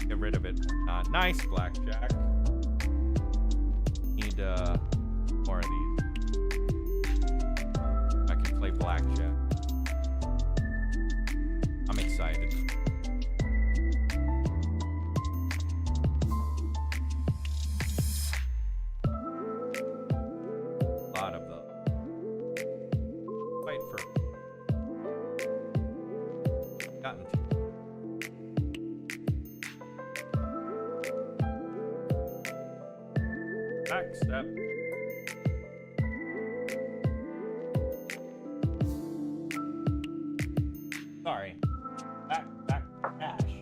get rid of it. Nice, blackjack. Need more of these. I can play blackjack. I'm excited. A lot of them. Fight for. Gotten to. Backstep. Sorry. Back dash.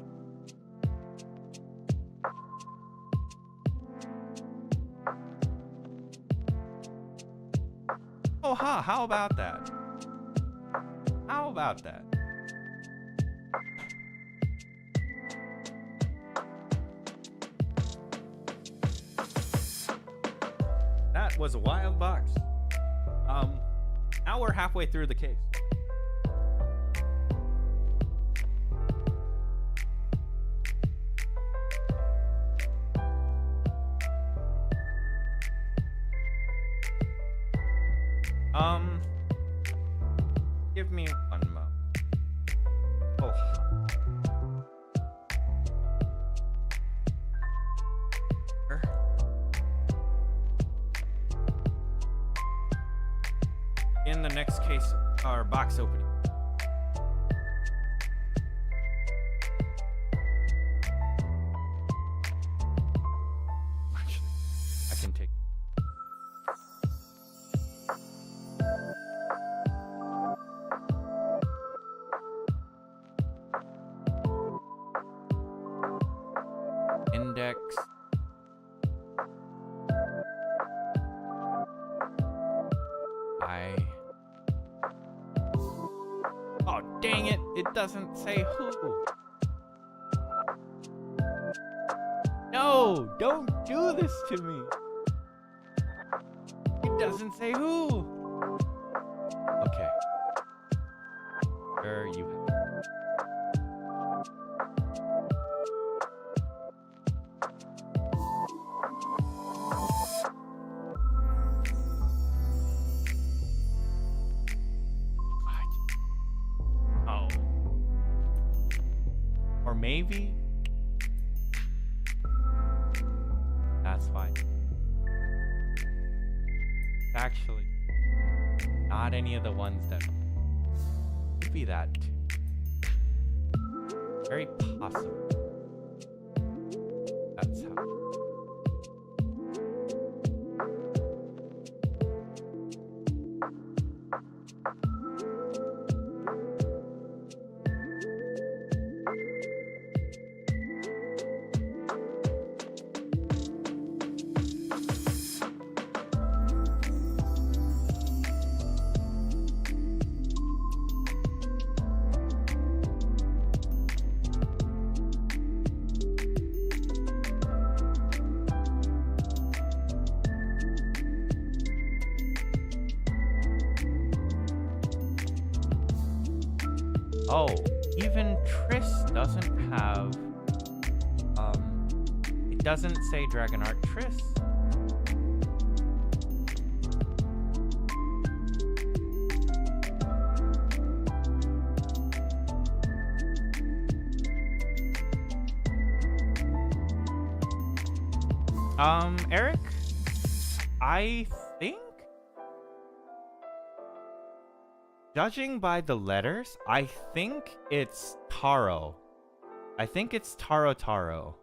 Oh, how about that? How about that? That was a wild box. Now we're halfway through the case. Give me one moment. Oh. In the next case, our box opening. Actually, I can take. Index. Oh, dang it. It doesn't say who. No, don't do this to me. It doesn't say who. Okay. There you have it. Maybe that's fine. Actually, not any of the ones that could be that too. Very possible. That's how. Oh, even Triss doesn't have... It doesn't say Dragon Art Triss. Eric? I think... Judging by the letters, I think it's Taro. I think it's Taro Taro.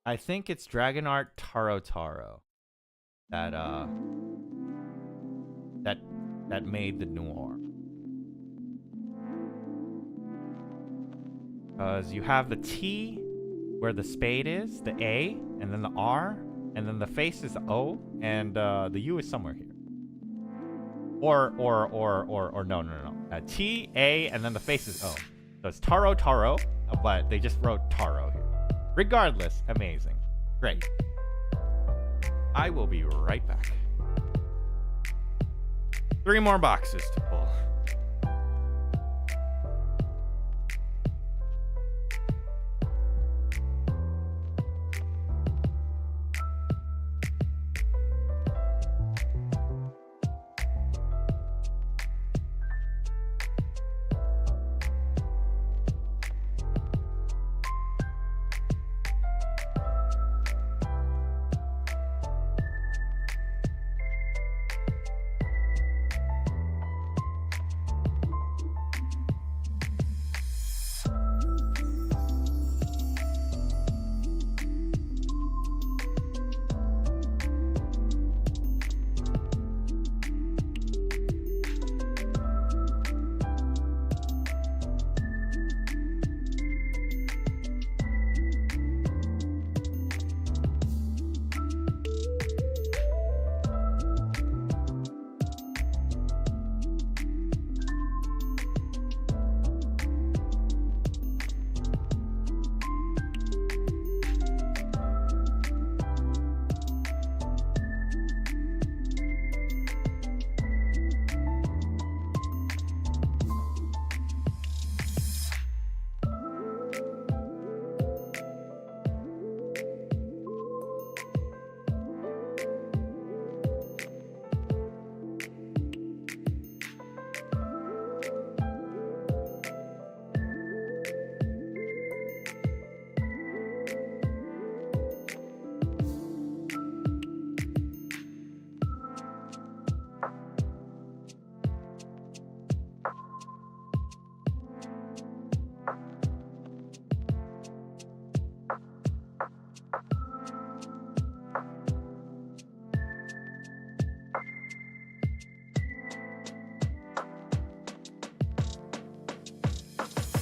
I think it's Dragon Art Taro Taro. That made the noir. Because you have the T where the spade is, the A, and then the R, and then the face is the O, and the U is somewhere here. Or no. T, A, and then the face is O. So it's Taro Taro, but they just wrote Taro here. Regardless, amazing. Great. I will be right back. 3 more boxes to pull.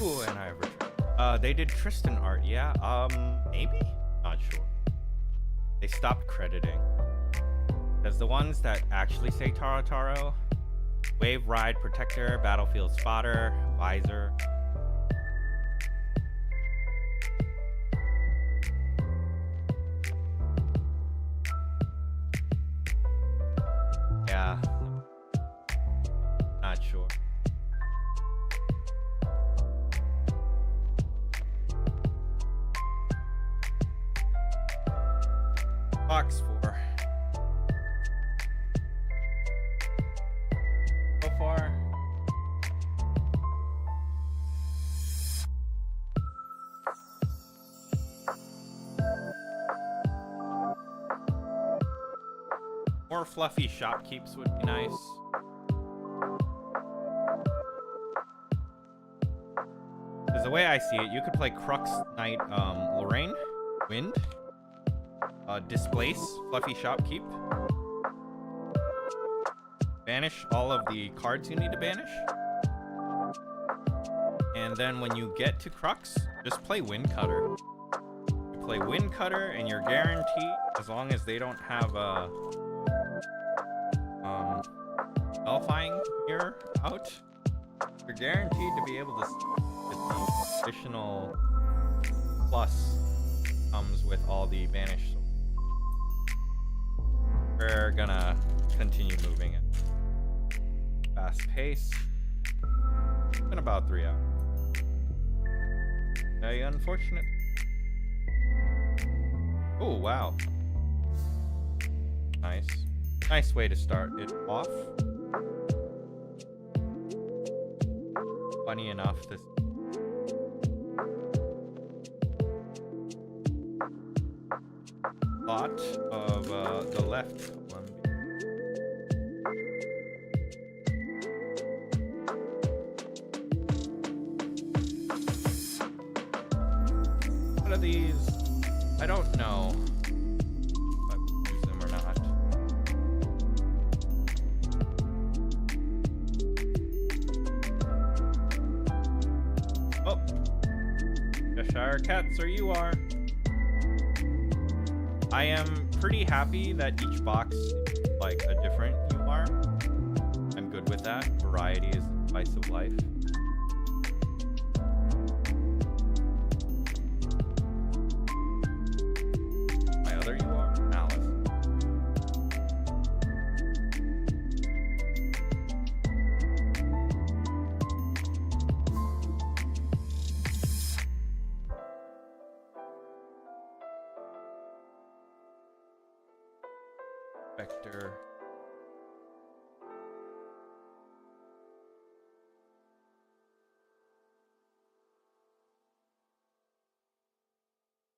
Ooh, and I have returned. They did Tristan art, yeah. Maybe? Not sure. They stopped crediting. Because the ones that actually say Taro Taro, Wave Ride Protector, Battlefield Spotter, Visor. Yeah. Not sure. Box 4. So far. More fluffy shopkeeps would be nice. Because the way I see it, you could play Crux Knight Lorraine, Wind. Displace Fluffy Shopkeep. Banish all of the cards you need to banish. And then when you get to Crux, just play Wind Cutter. You play Wind Cutter and you're guaranteed, as long as they don't have a Nullifying Mirror out, you're guaranteed to be able to get the additional plus comes with all the banished. We're gonna continue moving it. fast pace. In about 3 hours. Very unfortunate. Oh, wow. Nice. Nice way to start it off. Funny enough, this thought of the left Columbia. What are these? I don't know if I use them or not. Oh, Cheshire Cat, so you are. I am pretty happy that each box is like a different UR. I'm good with that. Variety is the spice of life. My other UR, Alice. Vector.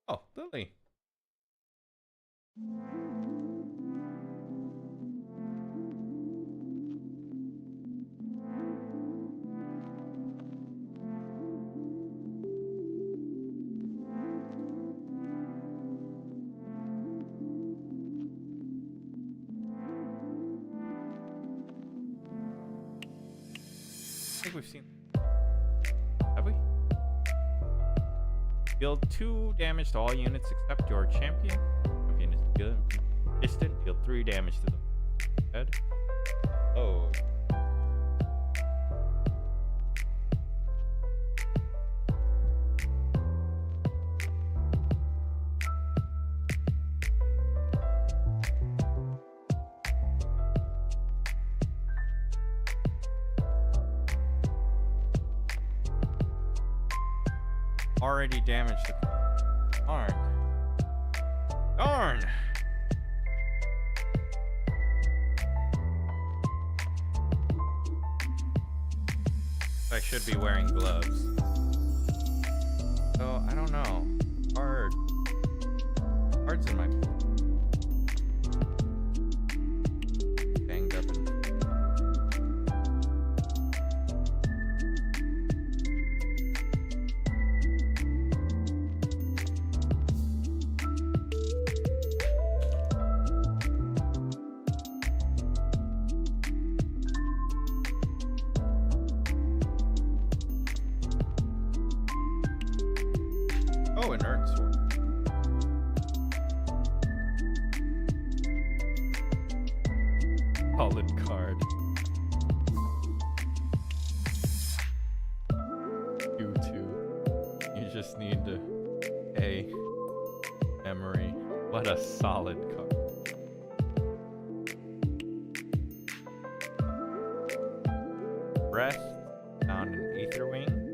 Oh, Lily. I think we've seen. Have we? Deal 2 damage to all units except your champion. Champion is good. Distant. Deal 3 damage to the head. Oh. Already damaged the darn. Darn. I should be wearing gloves. So I don't know. Hard's in my banged up. Oh, inert sword. Solid card. You too. You just need to pay memory. What a solid card. Breath. Found an Aether Wing.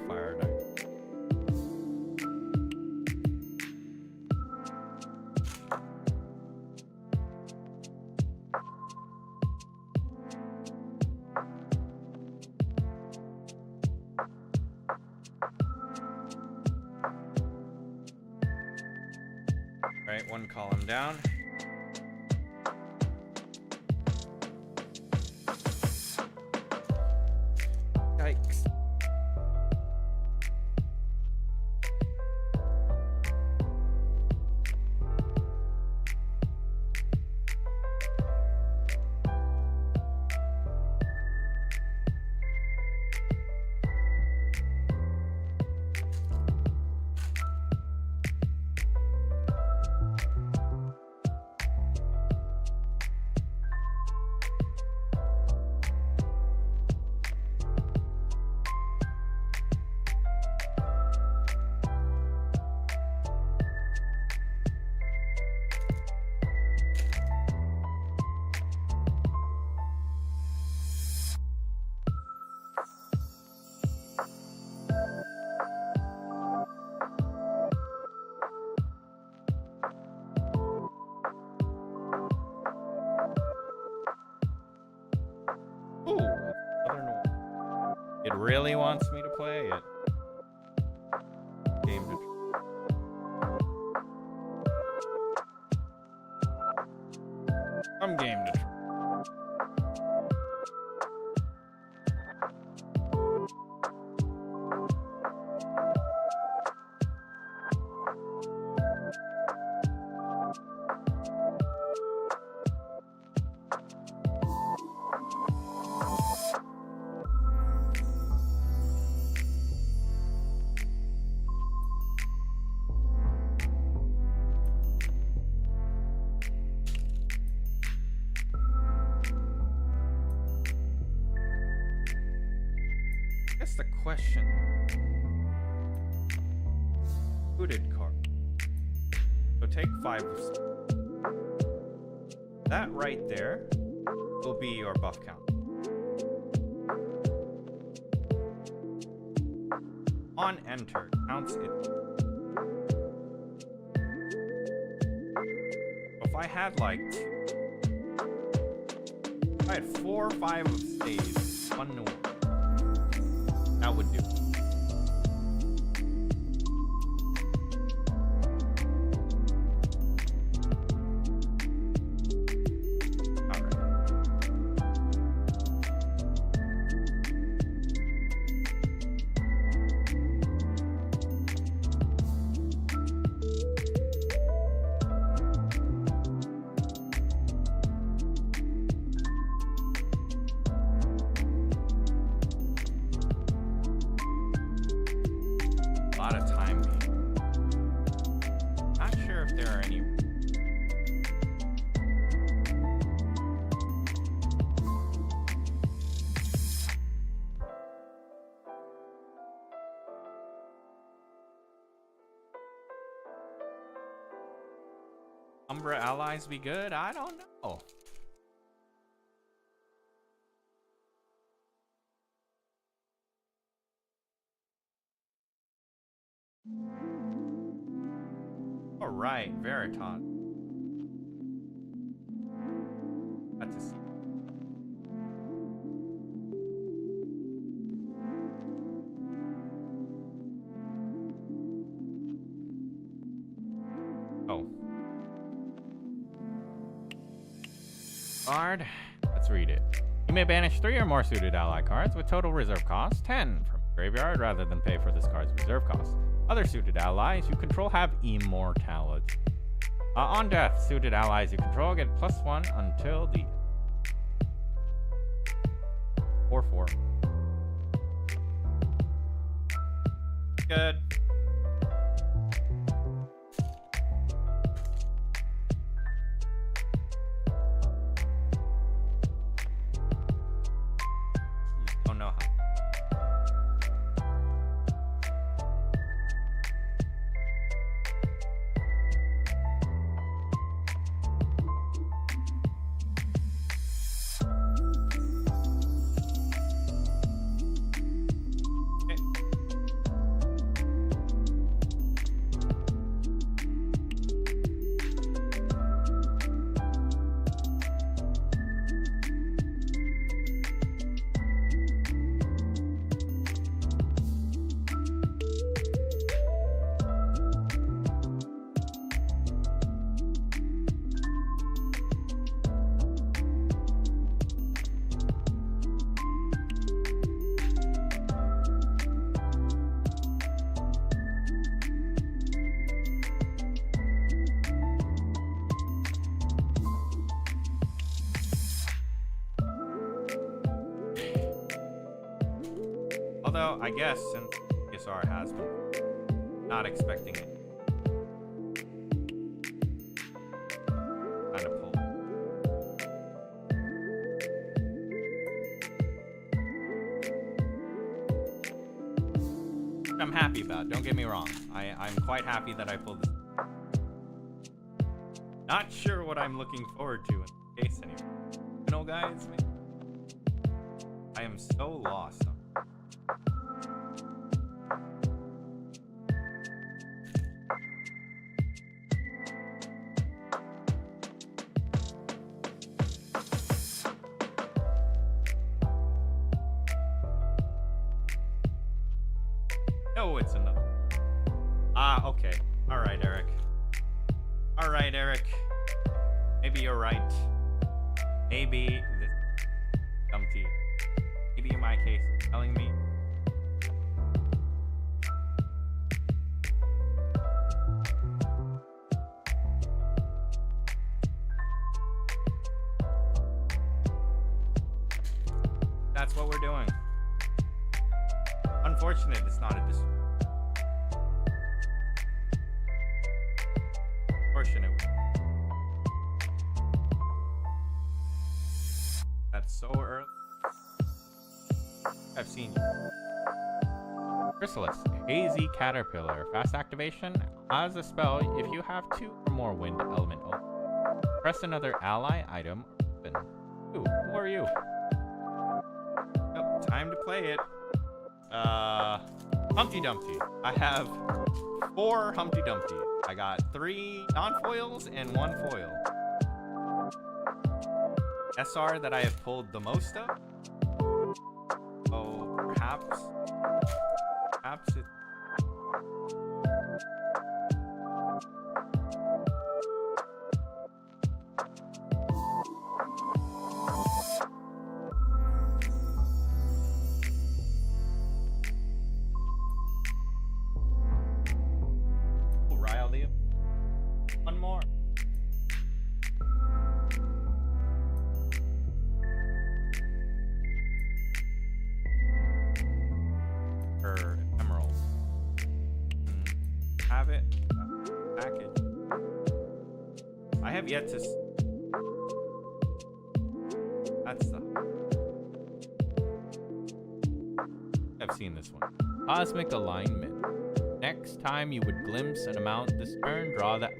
Fire die. Right, 1 column down. Yikes. It really wants me to play it. Game to From game to That's the question. Suited card. So take 5 of that right there will be your buff count. On enter, counts it. If I had like if I had 4 or 5 of stays, 1 to 1. That would do. All right. A lot of time. Not sure if there are any. Umbra allies be good? I don't know. All right, Veritas. That's a... Oh. Card. Let's read it. You may banish 3 or more suited ally cards with total reserve cost 10 from the graveyard rather than pay for this card's reserve cost. Other suited allies you control have immortality. On death, suited allies you control get +1 until the 4/4. Good. Don't know how. Although, I guess since DTR has been not expecting it. Kind of pull. I'm happy about, don't get me wrong. I'm quite happy that I pulled this. Not sure what I'm looking forward to in the case anymore. You know, guys, man, I am so lost. No, it's another. Ah, okay. Alright, Eric. Alright, Eric. Maybe you're right. Maybe this Dumpty. Maybe in my case, telling me. That's what we're doing. Unfortunate, it's not a Fortunate. That's so early. I've seen you. Chrysalis, Hazy Caterpillar. Fast activation. As a spell, if you have 2 or more wind element, press another ally item. Ooh, who are you? Yep, time to play it. Humpty Dumpty. I have 4 Humpty Dumpty. I got 3 non-foils and 1 foil. SR that I have pulled the most of. Oh, perhaps it. One more. For emeralds. Have it. Package. I have yet to. That's the. I've seen this one. Cosmic alignment. Next time you would glimpse an amount this turn, draw that.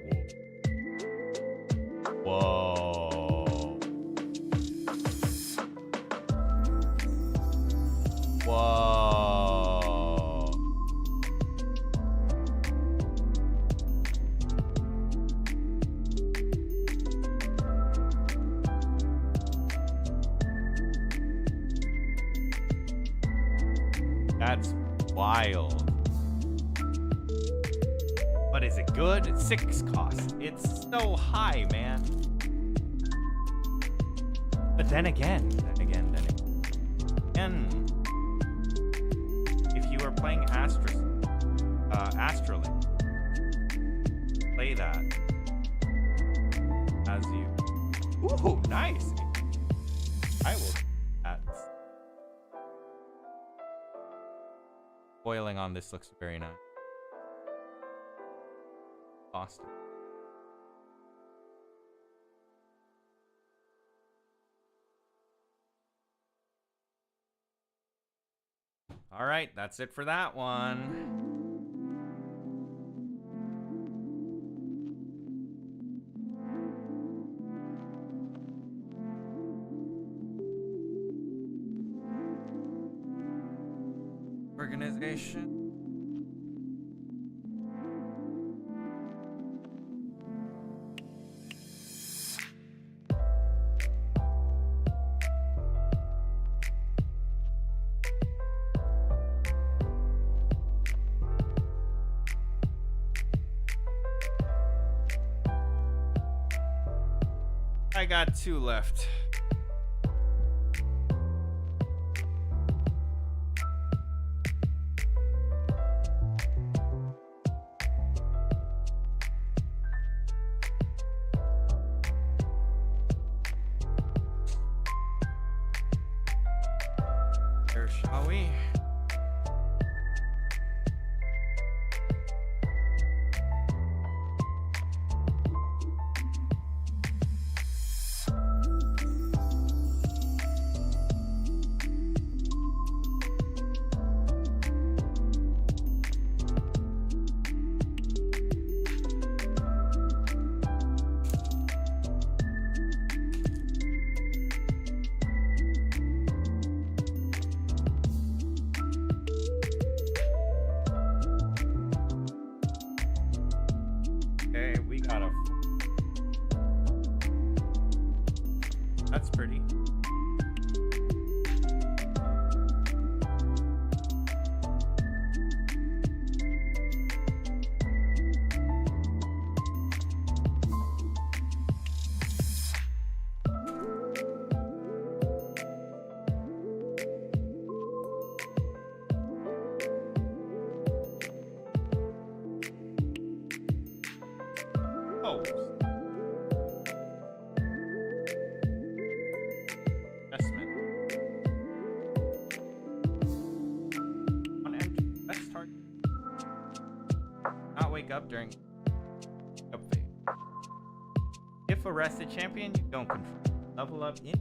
Whoa. Whoa. That's wild. But is it good? It's 6 cost. It's so high, man. But then again, if you are playing Astrolink, play that as you. Ooh, nice. I will. That's foiling on this looks very nice. Awesome. All right, that's it for that one. Organization. I got 2 left. Here, shall we? That's pretty. Oh. Investment. On entry. Let's start. Not wake up during up phase. If arrested champion, you don't control. Level up in.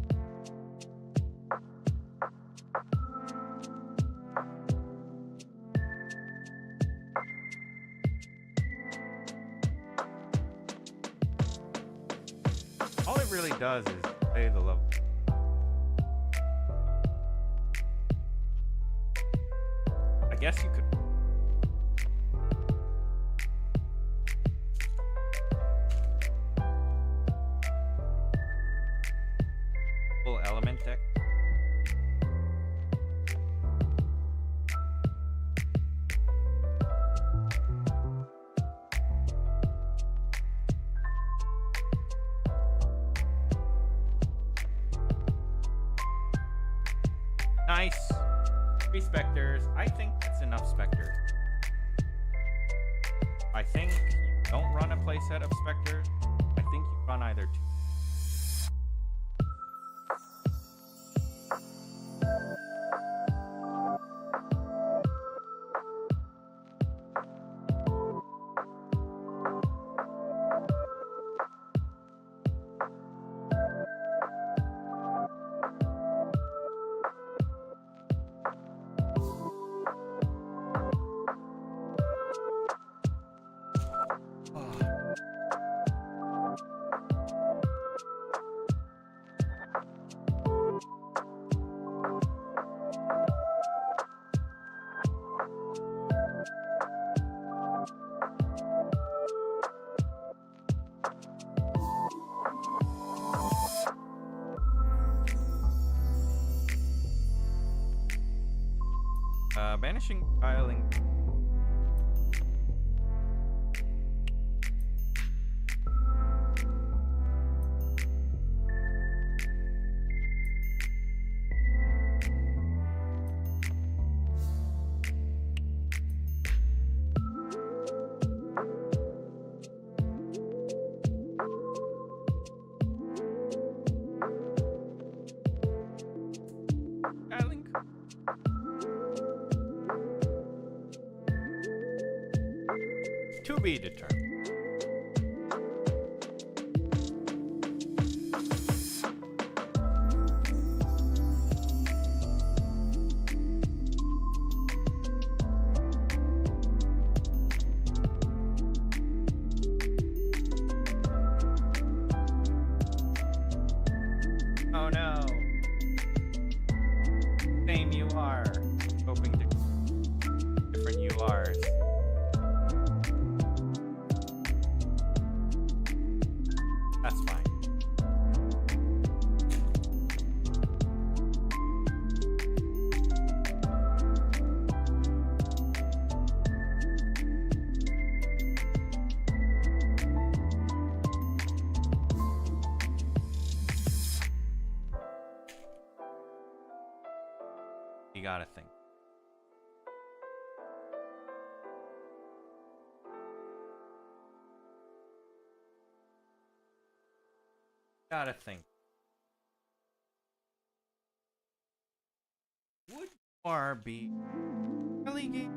All it really does is play the level. I guess you could. Full element deck. Nice. 3 specters. I think that's enough specters. I think you don't run a playset of specters. I think you run either 2. Banishing tiling. Tiling. To be determined. Oh no. Same UR. Hoping to different URs. That's fine. You gotta think. Gotta think. Would UR be relegate?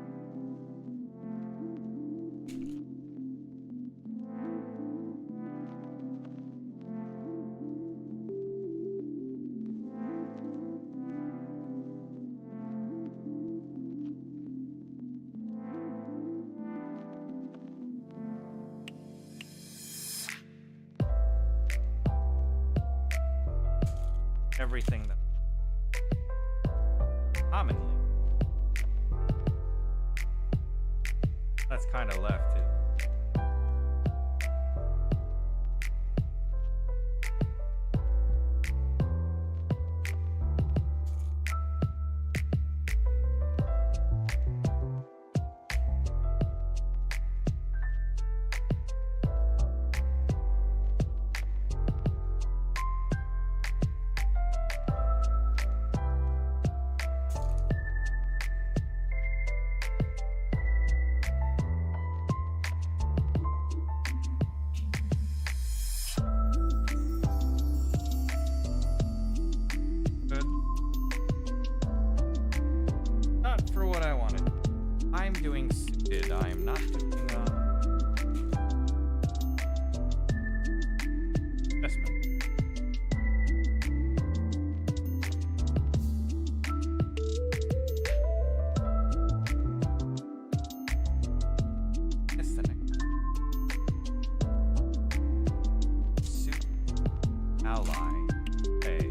Everything that commonly that's kind of left too. doing suited. I am not doing assessment. Listening. Suit ally. Okay.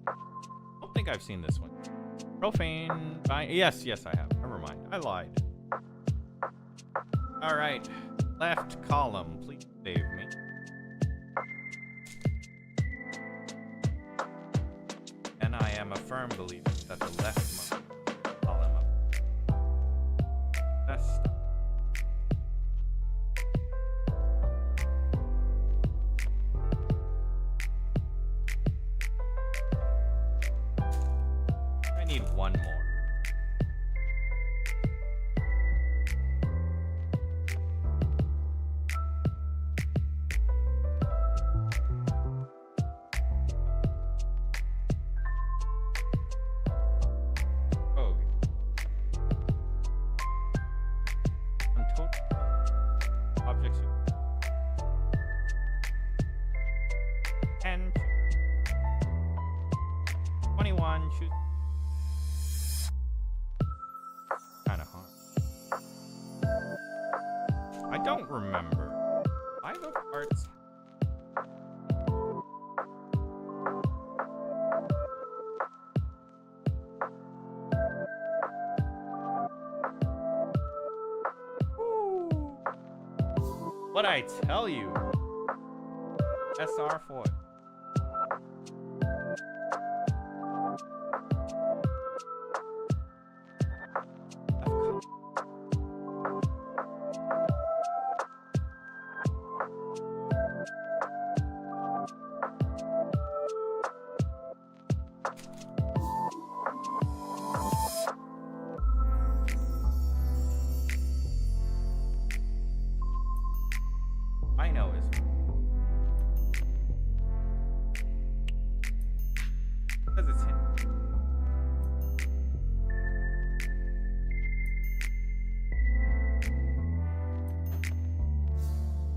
I don't think I've seen this one. Profane. Yes, I have. Never mind. I lied. All right. Left column. Please save me. And I am a firm believer that the left column of best. I need one more. Oh. On total objects. 10. 21. Choose. Kind of hard. I don't remember. 5 of hearts. What'd I tell you? SR4. I know is because it's him.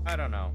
I don't know.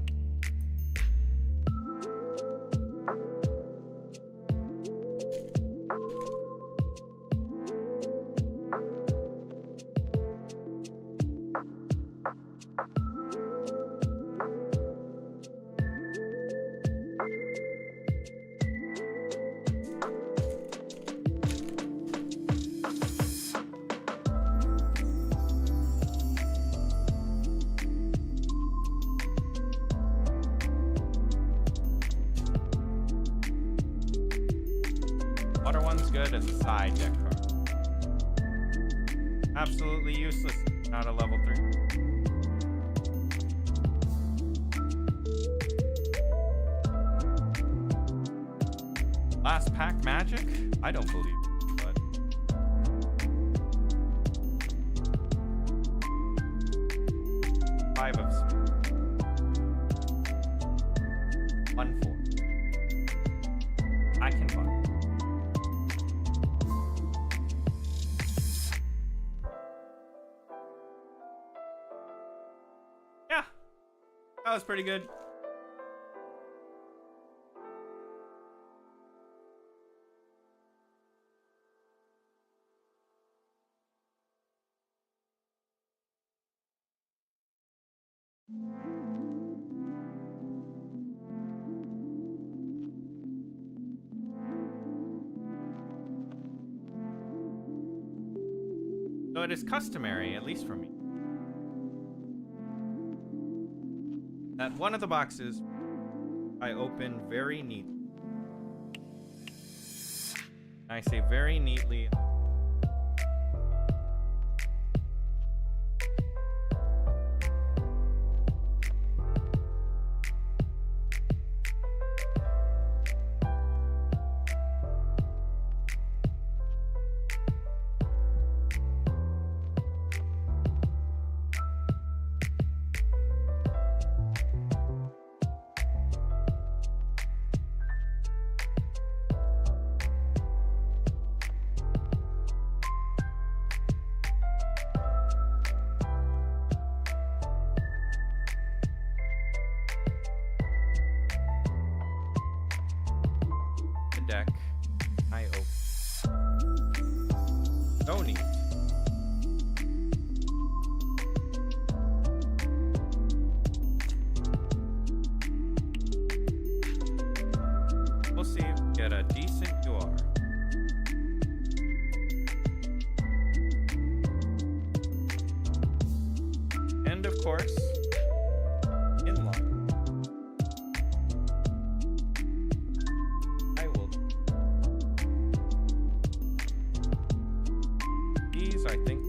Water one's good as a side deck card. Absolutely useless. Not a level 3. Last pack magic? I don't believe it, but five of spades. 1-4. I can buy. Yeah, that was pretty good. So it is customary, at least for me, that one of the boxes I open very neat. I say very neatly. Deck. I open. So neat. We'll see if we get a decent UR. And of course, inline. I think.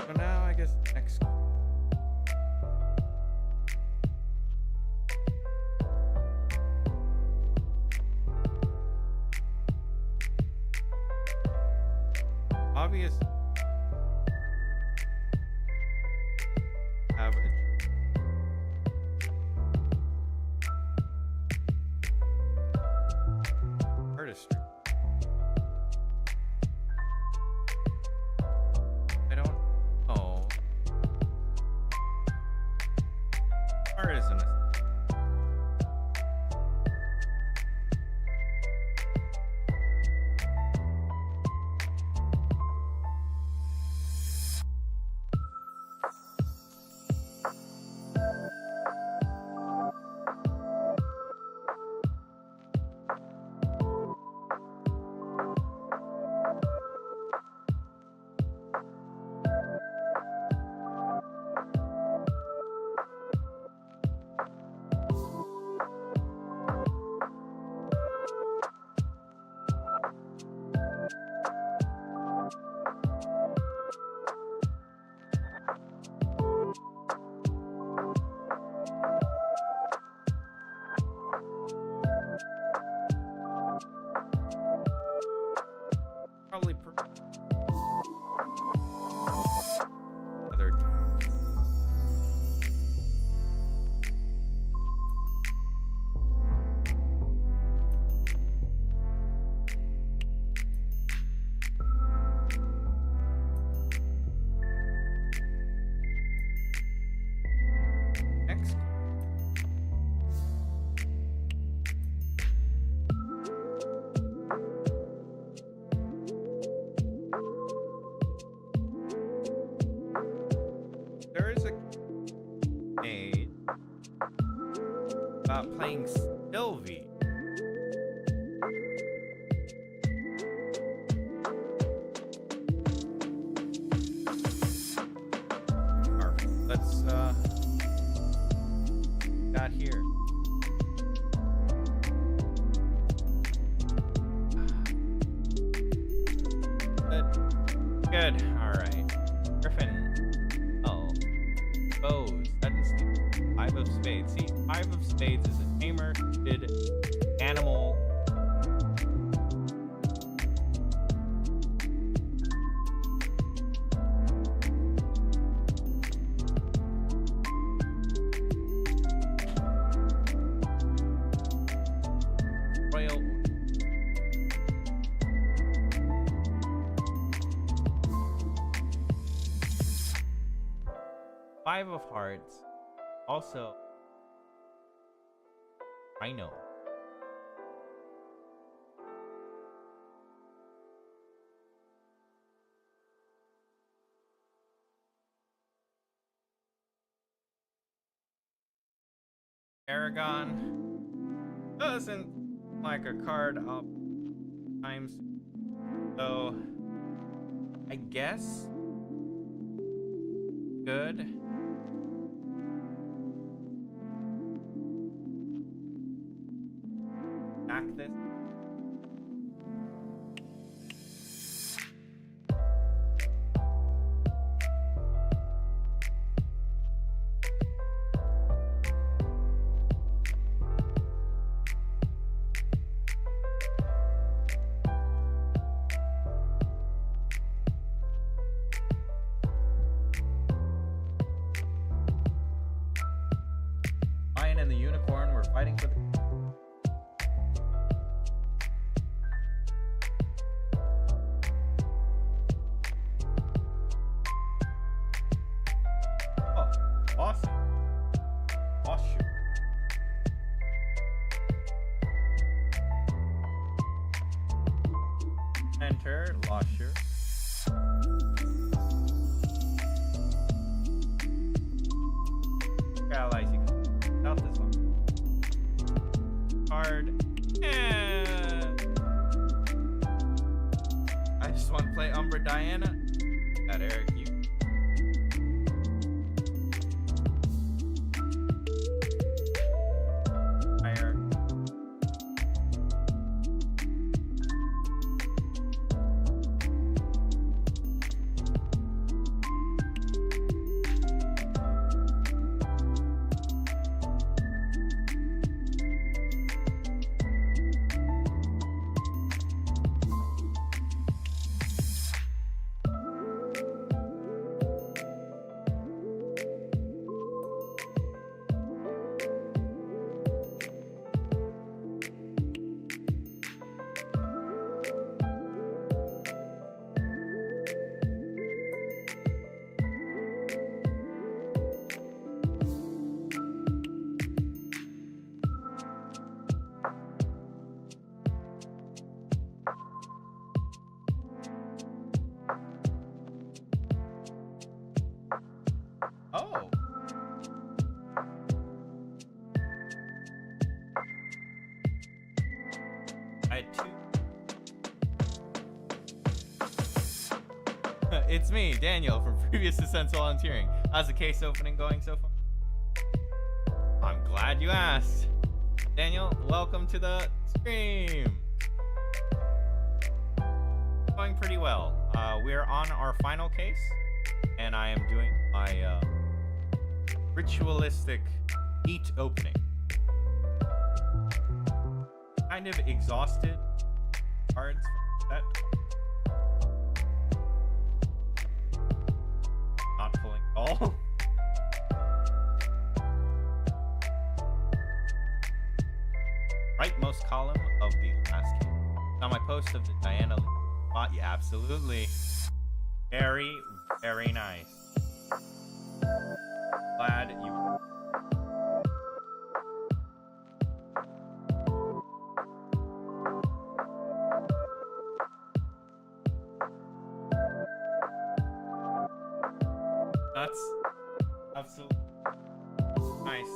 So now I guess next. Obvious. Have a artistry. I don't know. Artisan. Probably other. Next. There is a made about playing Sylvie. Alright, let's got here. Good. Alright. Griffin. Oh. Bows. That's 5 of spades. See, 5 of spades is a tamer. Did animal Royal. 5 of hearts. Also, I know. Aragon doesn't like a card up times, so I guess good. Back this. Lion and the unicorn were fighting for the. Oh, awesome. Awesome. Enter, Losher. Allies, you can out this one. Card. And I just want to play Umbra Diana. That Eric, you. Fire. Oh. I had 2. It's me, Daniel, from previous Descents Volunteering. How's the case opening going so far? I'm glad you asked. Daniel, welcome to the stream. Going pretty well. We're on our final case, and I am doing my ritualistic neat opening. Kind of exhausted cards from that. Not pulling all. Rightmost column of the last game. On my post of the Diana spot, yeah, absolutely. Very, very nice. Glad you. That's absolutely nice.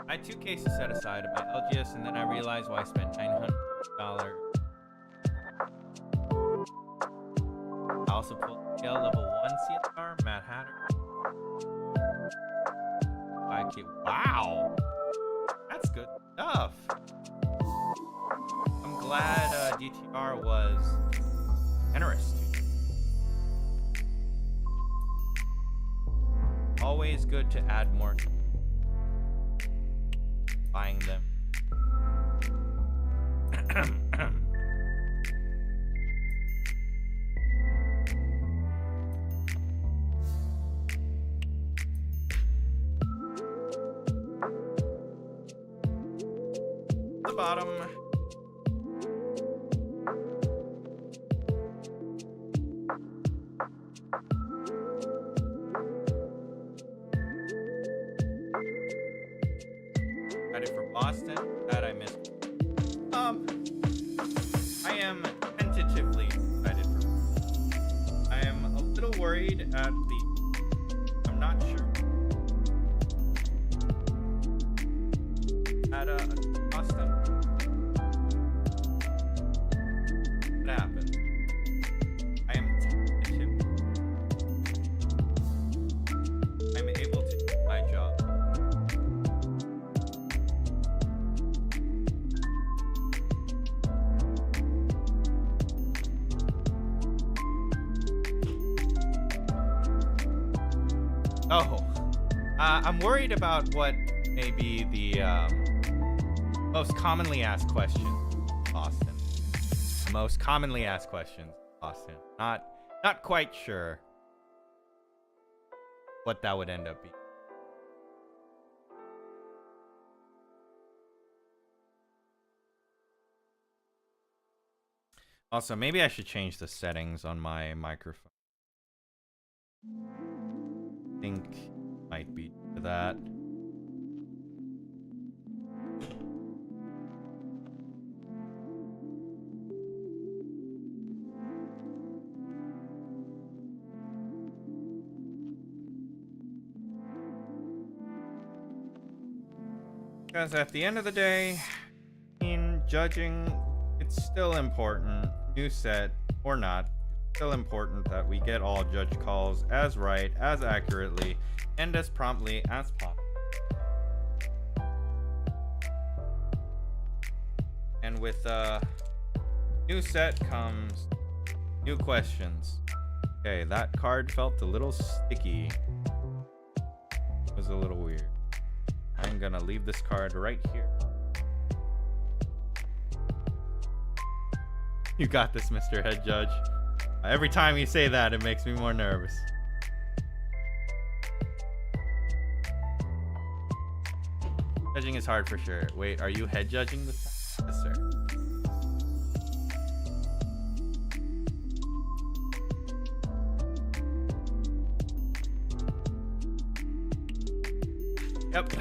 I had 2 cases set aside about LGS, and then I realized why I spent $900. I also pulled scale level 1 CSR, Mad Hatter. Wow! That's good stuff. I'm glad DTR was generous to you. Always good to add more. Buying them. bottom. Excited for Boston. That I missed. I am tentatively excited for. I am a little worried at the. I'm not sure. At Boston. What happened? I am tentative. I'm able to do my job. Oh, I'm worried about what may be the most commonly asked question, Austin. The most commonly asked question, Austin. Not quite sure what that would end up being. Also, maybe I should change the settings on my microphone. I think might be to that. Because at the end of the day, in judging, it's still important, new set or not, it's still important that we get all judge calls as right, as accurately, and as promptly as possible. And with new set comes new questions. Okay, that card felt a little sticky. It was a little weird. I'm gonna leave this card right here. You got this, Mr. Head Judge. Every time you say that, it makes me more nervous. Judging is hard for sure. Wait, are you head judging this time? Yes, sir. Yep,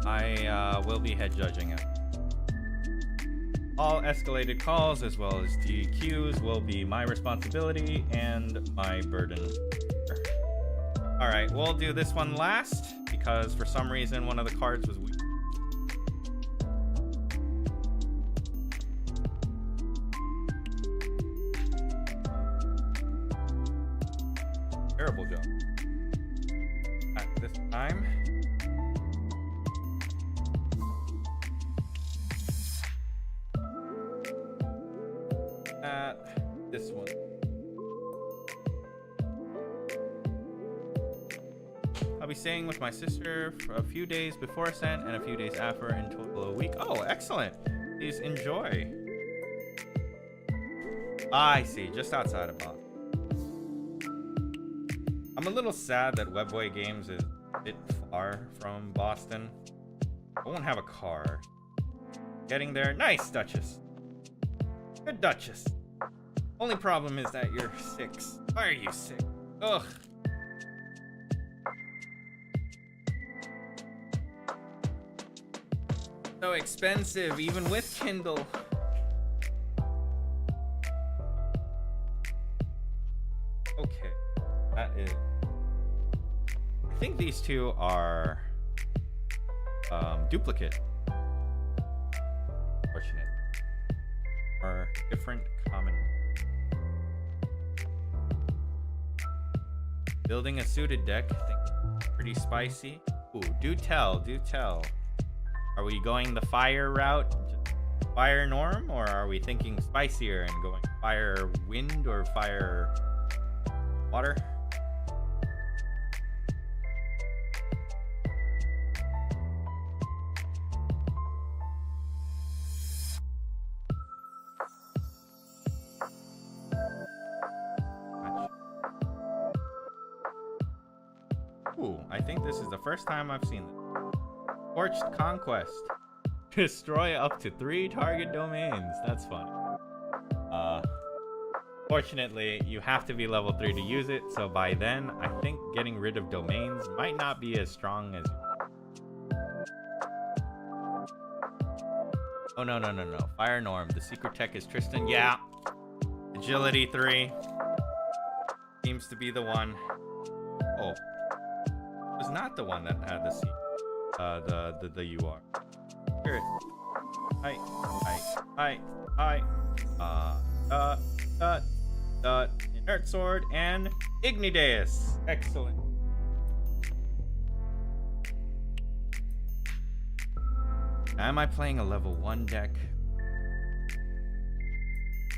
I will be head judging it. All escalated calls as well as DQs will be my responsibility and my burden. Alright, we'll do this one last because for some reason one of the cards was weak. Terrible job. At this time. This one. I'll be staying with my sister for a few days before Ascent and a few days after, in total a week. Oh, excellent. Please enjoy. I see, just outside of Boston. I'm a little sad that Webway Games is a bit far from Boston. I won't have a car. Getting there. Nice, Duchess. Good Duchess. Only problem is that you're 6. Why are you sick? Ugh. So expensive, even with Kindle. Okay, that is. I think these two are duplicate. Fortunate. Or different common. Building a suited deck, I think pretty spicy. Ooh, do tell, do tell. Are we going the fire route, fire norm, or are we thinking spicier and going fire wind or fire water? Ooh, I think this is the first time I've seen this. Torched Conquest. Destroy up to 3 target domains. That's fun. Fortunately, you have to be level 3 to use it, so by then, I think getting rid of domains might not be as strong as... Oh, no. Fire Norm. The secret tech is Tristan. Yeah. Agility 3. Seems to be the one. Oh. It was not the one that had the C. The UR. Spirit. Hi. Inert Sword and Ignideus. Excellent. Am I playing a level 1 deck?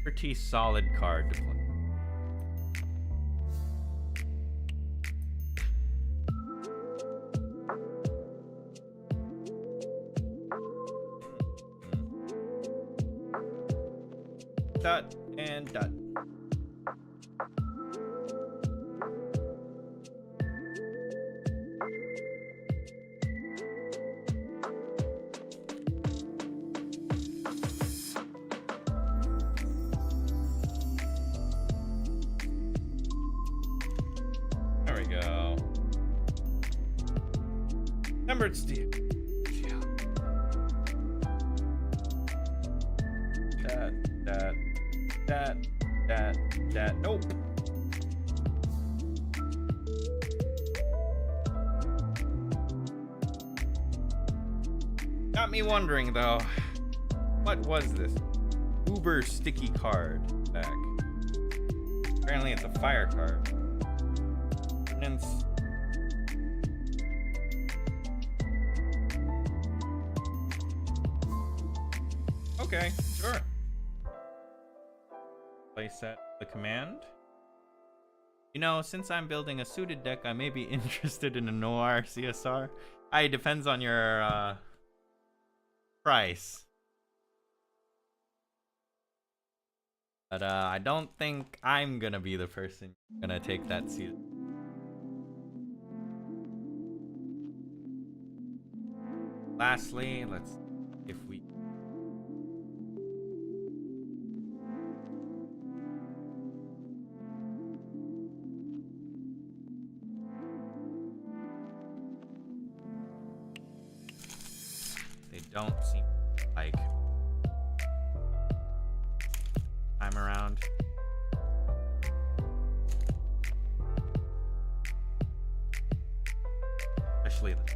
Pretty solid card to play. Dot and dot. There we go. Numbered steel. That. Nope. Got me wondering though, what was this uber sticky card back? Apparently it's a fire card. Okay, sure. Place that the command. You know, since I'm building a suited deck, I may be interested in a Noir CSR. It depends on your price. But I don't think I'm gonna be the person gonna take that seat. Lastly, let's see if we... They don't seem like I'm around. Especially the...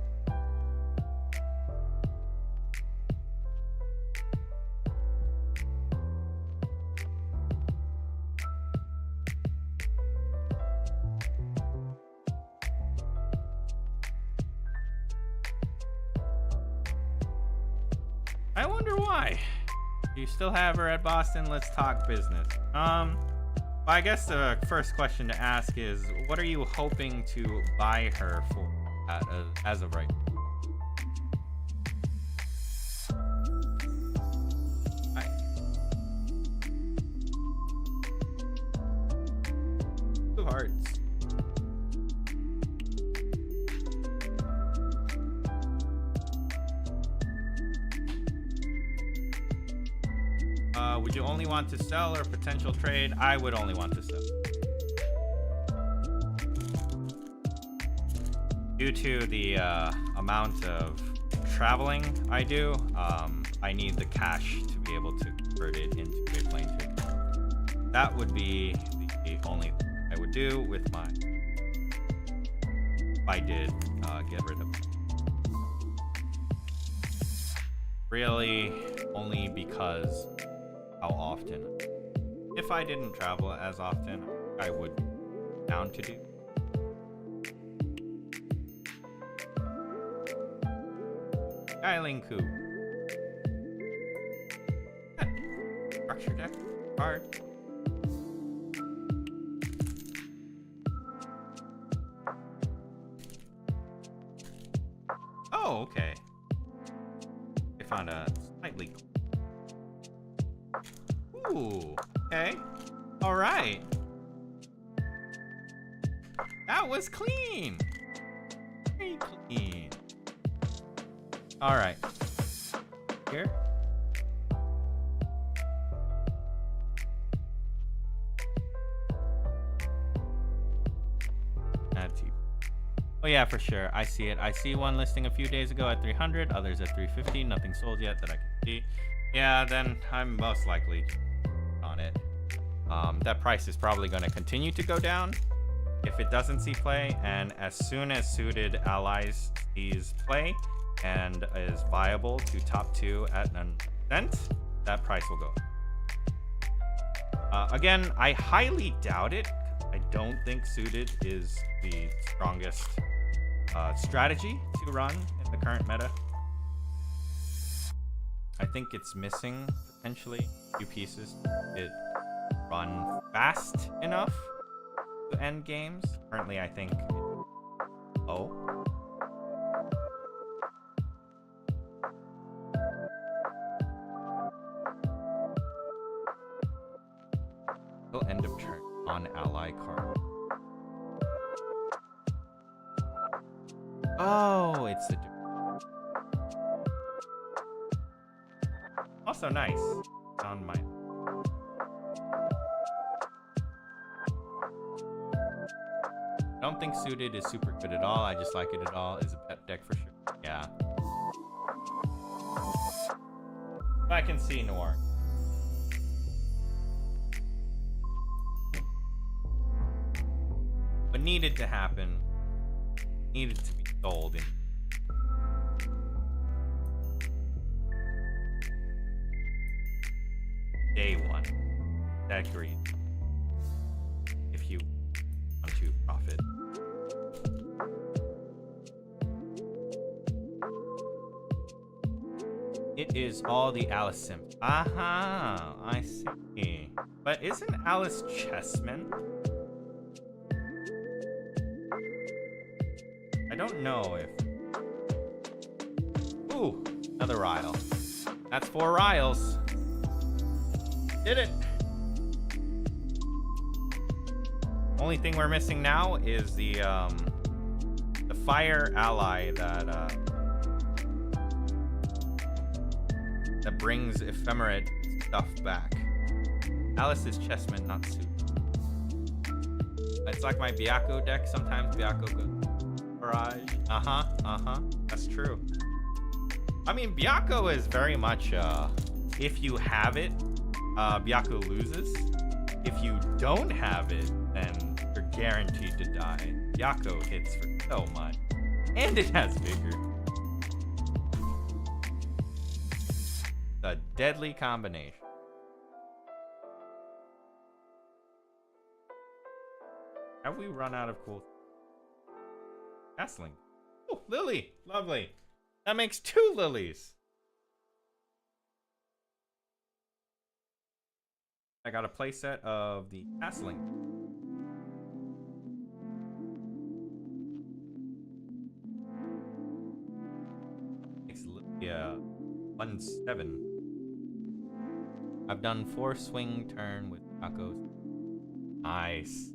I wonder why. Do you still have her at Boston? Let's talk business. Well, I guess the first question to ask is, what are you hoping to buy her for as of right now? Two hearts. Would you only want to sell or potential trade? I would only want to sell. Due to the amount of traveling I do, I need the cash to be able to convert it into a plane ticket. That would be the only thing I would do with my... If I did get rid of it. Really, only because how often. If I didn't travel as often, I would be down to do. Skyling Coup. Structure deck card. Oh, okay. I found a slightly... Ooh, okay. Alright. That was clean. Very clean. Alright. here. Add to. Oh yeah, for sure. I see it. I see one listing a few days ago at 300, others at 350. Nothing sold yet that I can see. Yeah, then I'm most likely on it. That price is probably going to continue to go down if it doesn't see play, and as soon as Suited Allies sees play and is viable to top 2 at an cent, that price will go up. Again, I highly doubt it. I don't think Suited is the strongest strategy to run in the current meta. I think it's missing potentially a few pieces. It run fast enough to end games. Currently, I think till end of turn on ally card. Oh, it's a also nice on my. I don't think Suited is super good at all. I just like it at all. Is a pet deck for sure. Yeah. I can see Noir. What needed to happen, needed to be sold in day one. That agreed. If you want to profit. It is all the Alice simp. Aha, I see. But isn't Alice Chessman? I don't know if. Ooh, another Ryle. That's 4 Ryles. Did it. Only thing we're missing now is the fire ally that brings ephemerate stuff back. Alice is Chessman, not Suit. It's like my Byakko deck. Sometimes Byakko goes barrage. That's true. I mean, Byakko is very much if you have it, Byakko loses. If you don't have it, then you're guaranteed to die. Byakko hits for so much. And it has vigor. A deadly combination. Have we run out of cool? Castling. Oh, Lily. Lovely. That makes 2 lilies. I got a playset of the Castling. Makes Lilia 1/7. I've done 4 swing turn with tacos. Nice.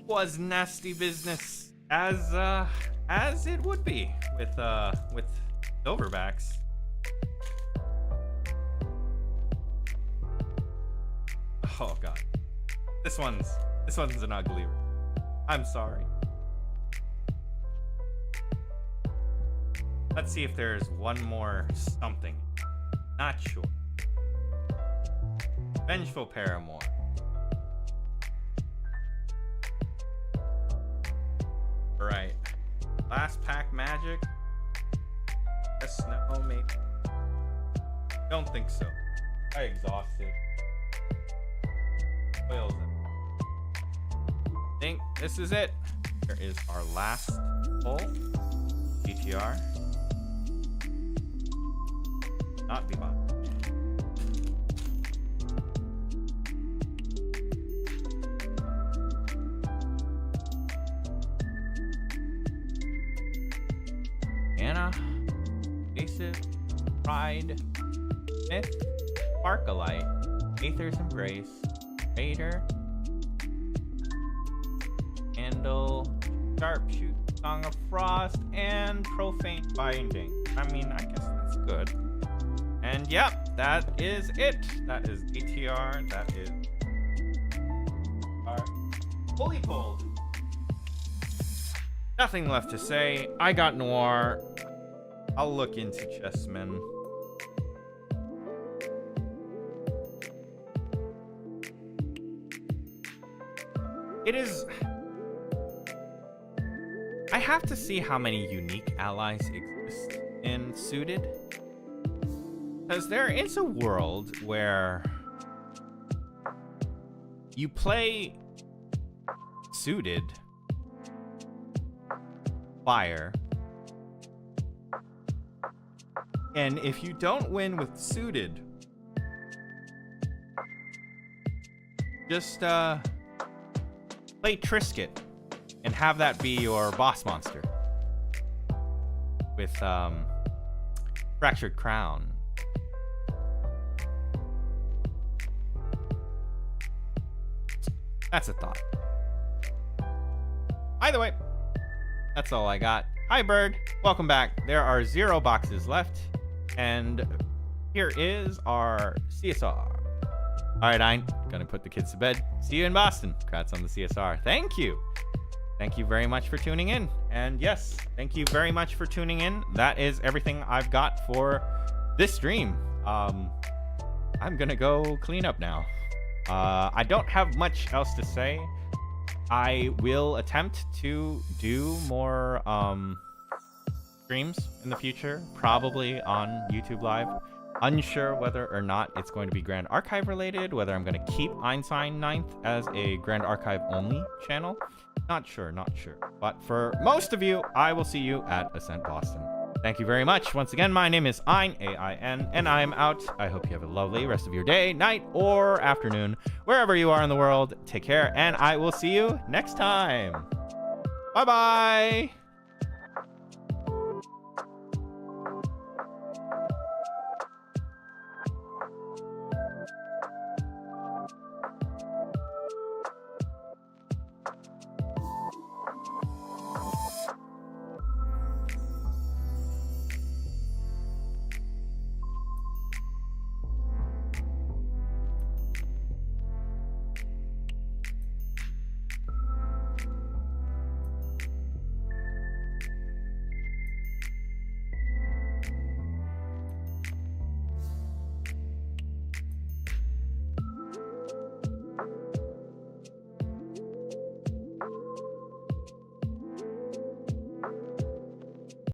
Was nasty business as it would be with silverbacks. Oh god. This one's an ugly one. I'm sorry. Let's see if there's one more something. Not sure. Vengeful Paramour. Alright. Last pack magic. A snow maybe. Don't think so. I exhausted. Oils it. Think this is it. Here is our last pull. DTR. Not be bought. Anna, Aces, Pride, Myth, Sparkalite, Aether's Embrace, Raider, Handle, Sharpshoot, Song of Frost, and Profane Binding. I mean, I guess that's good. And yep, that is it. That is DTR. That is our fully pulled. Nothing left to say. I got Noir. I'll look into Chessmen. It is... I have to see how many unique allies exist in Suited. Because there is a world where you play Suited Fire, and if you don't win with Suited, just play Trisket and have that be your boss monster with Fractured Crown. That's a thought. Either way, that's all I got. Hi, Bird. Welcome back. There are 0 boxes left, and here is our CSR. All right, I'm gonna put the kids to bed. See you in Boston. Congrats on the CSR. Thank you. Thank you very much for tuning in. And yes, thank you very much for tuning in. That is everything I've got for this stream. I'm gonna go clean up now. I don't have much else to say. I will attempt to do more streams in the future, probably on YouTube Live. Unsure whether or not it's going to be Grand Archive related, whether I'm going to keep Einstein 9th as a Grand Archive only channel. Not sure. But for most of you, I will see you at Ascent Boston. Thank you very much. Once again, my name is Ein, A-I-N, and I am out. I hope you have a lovely rest of your day, night, or afternoon, wherever you are in the world. Take care, and I will see you next time. Bye-bye.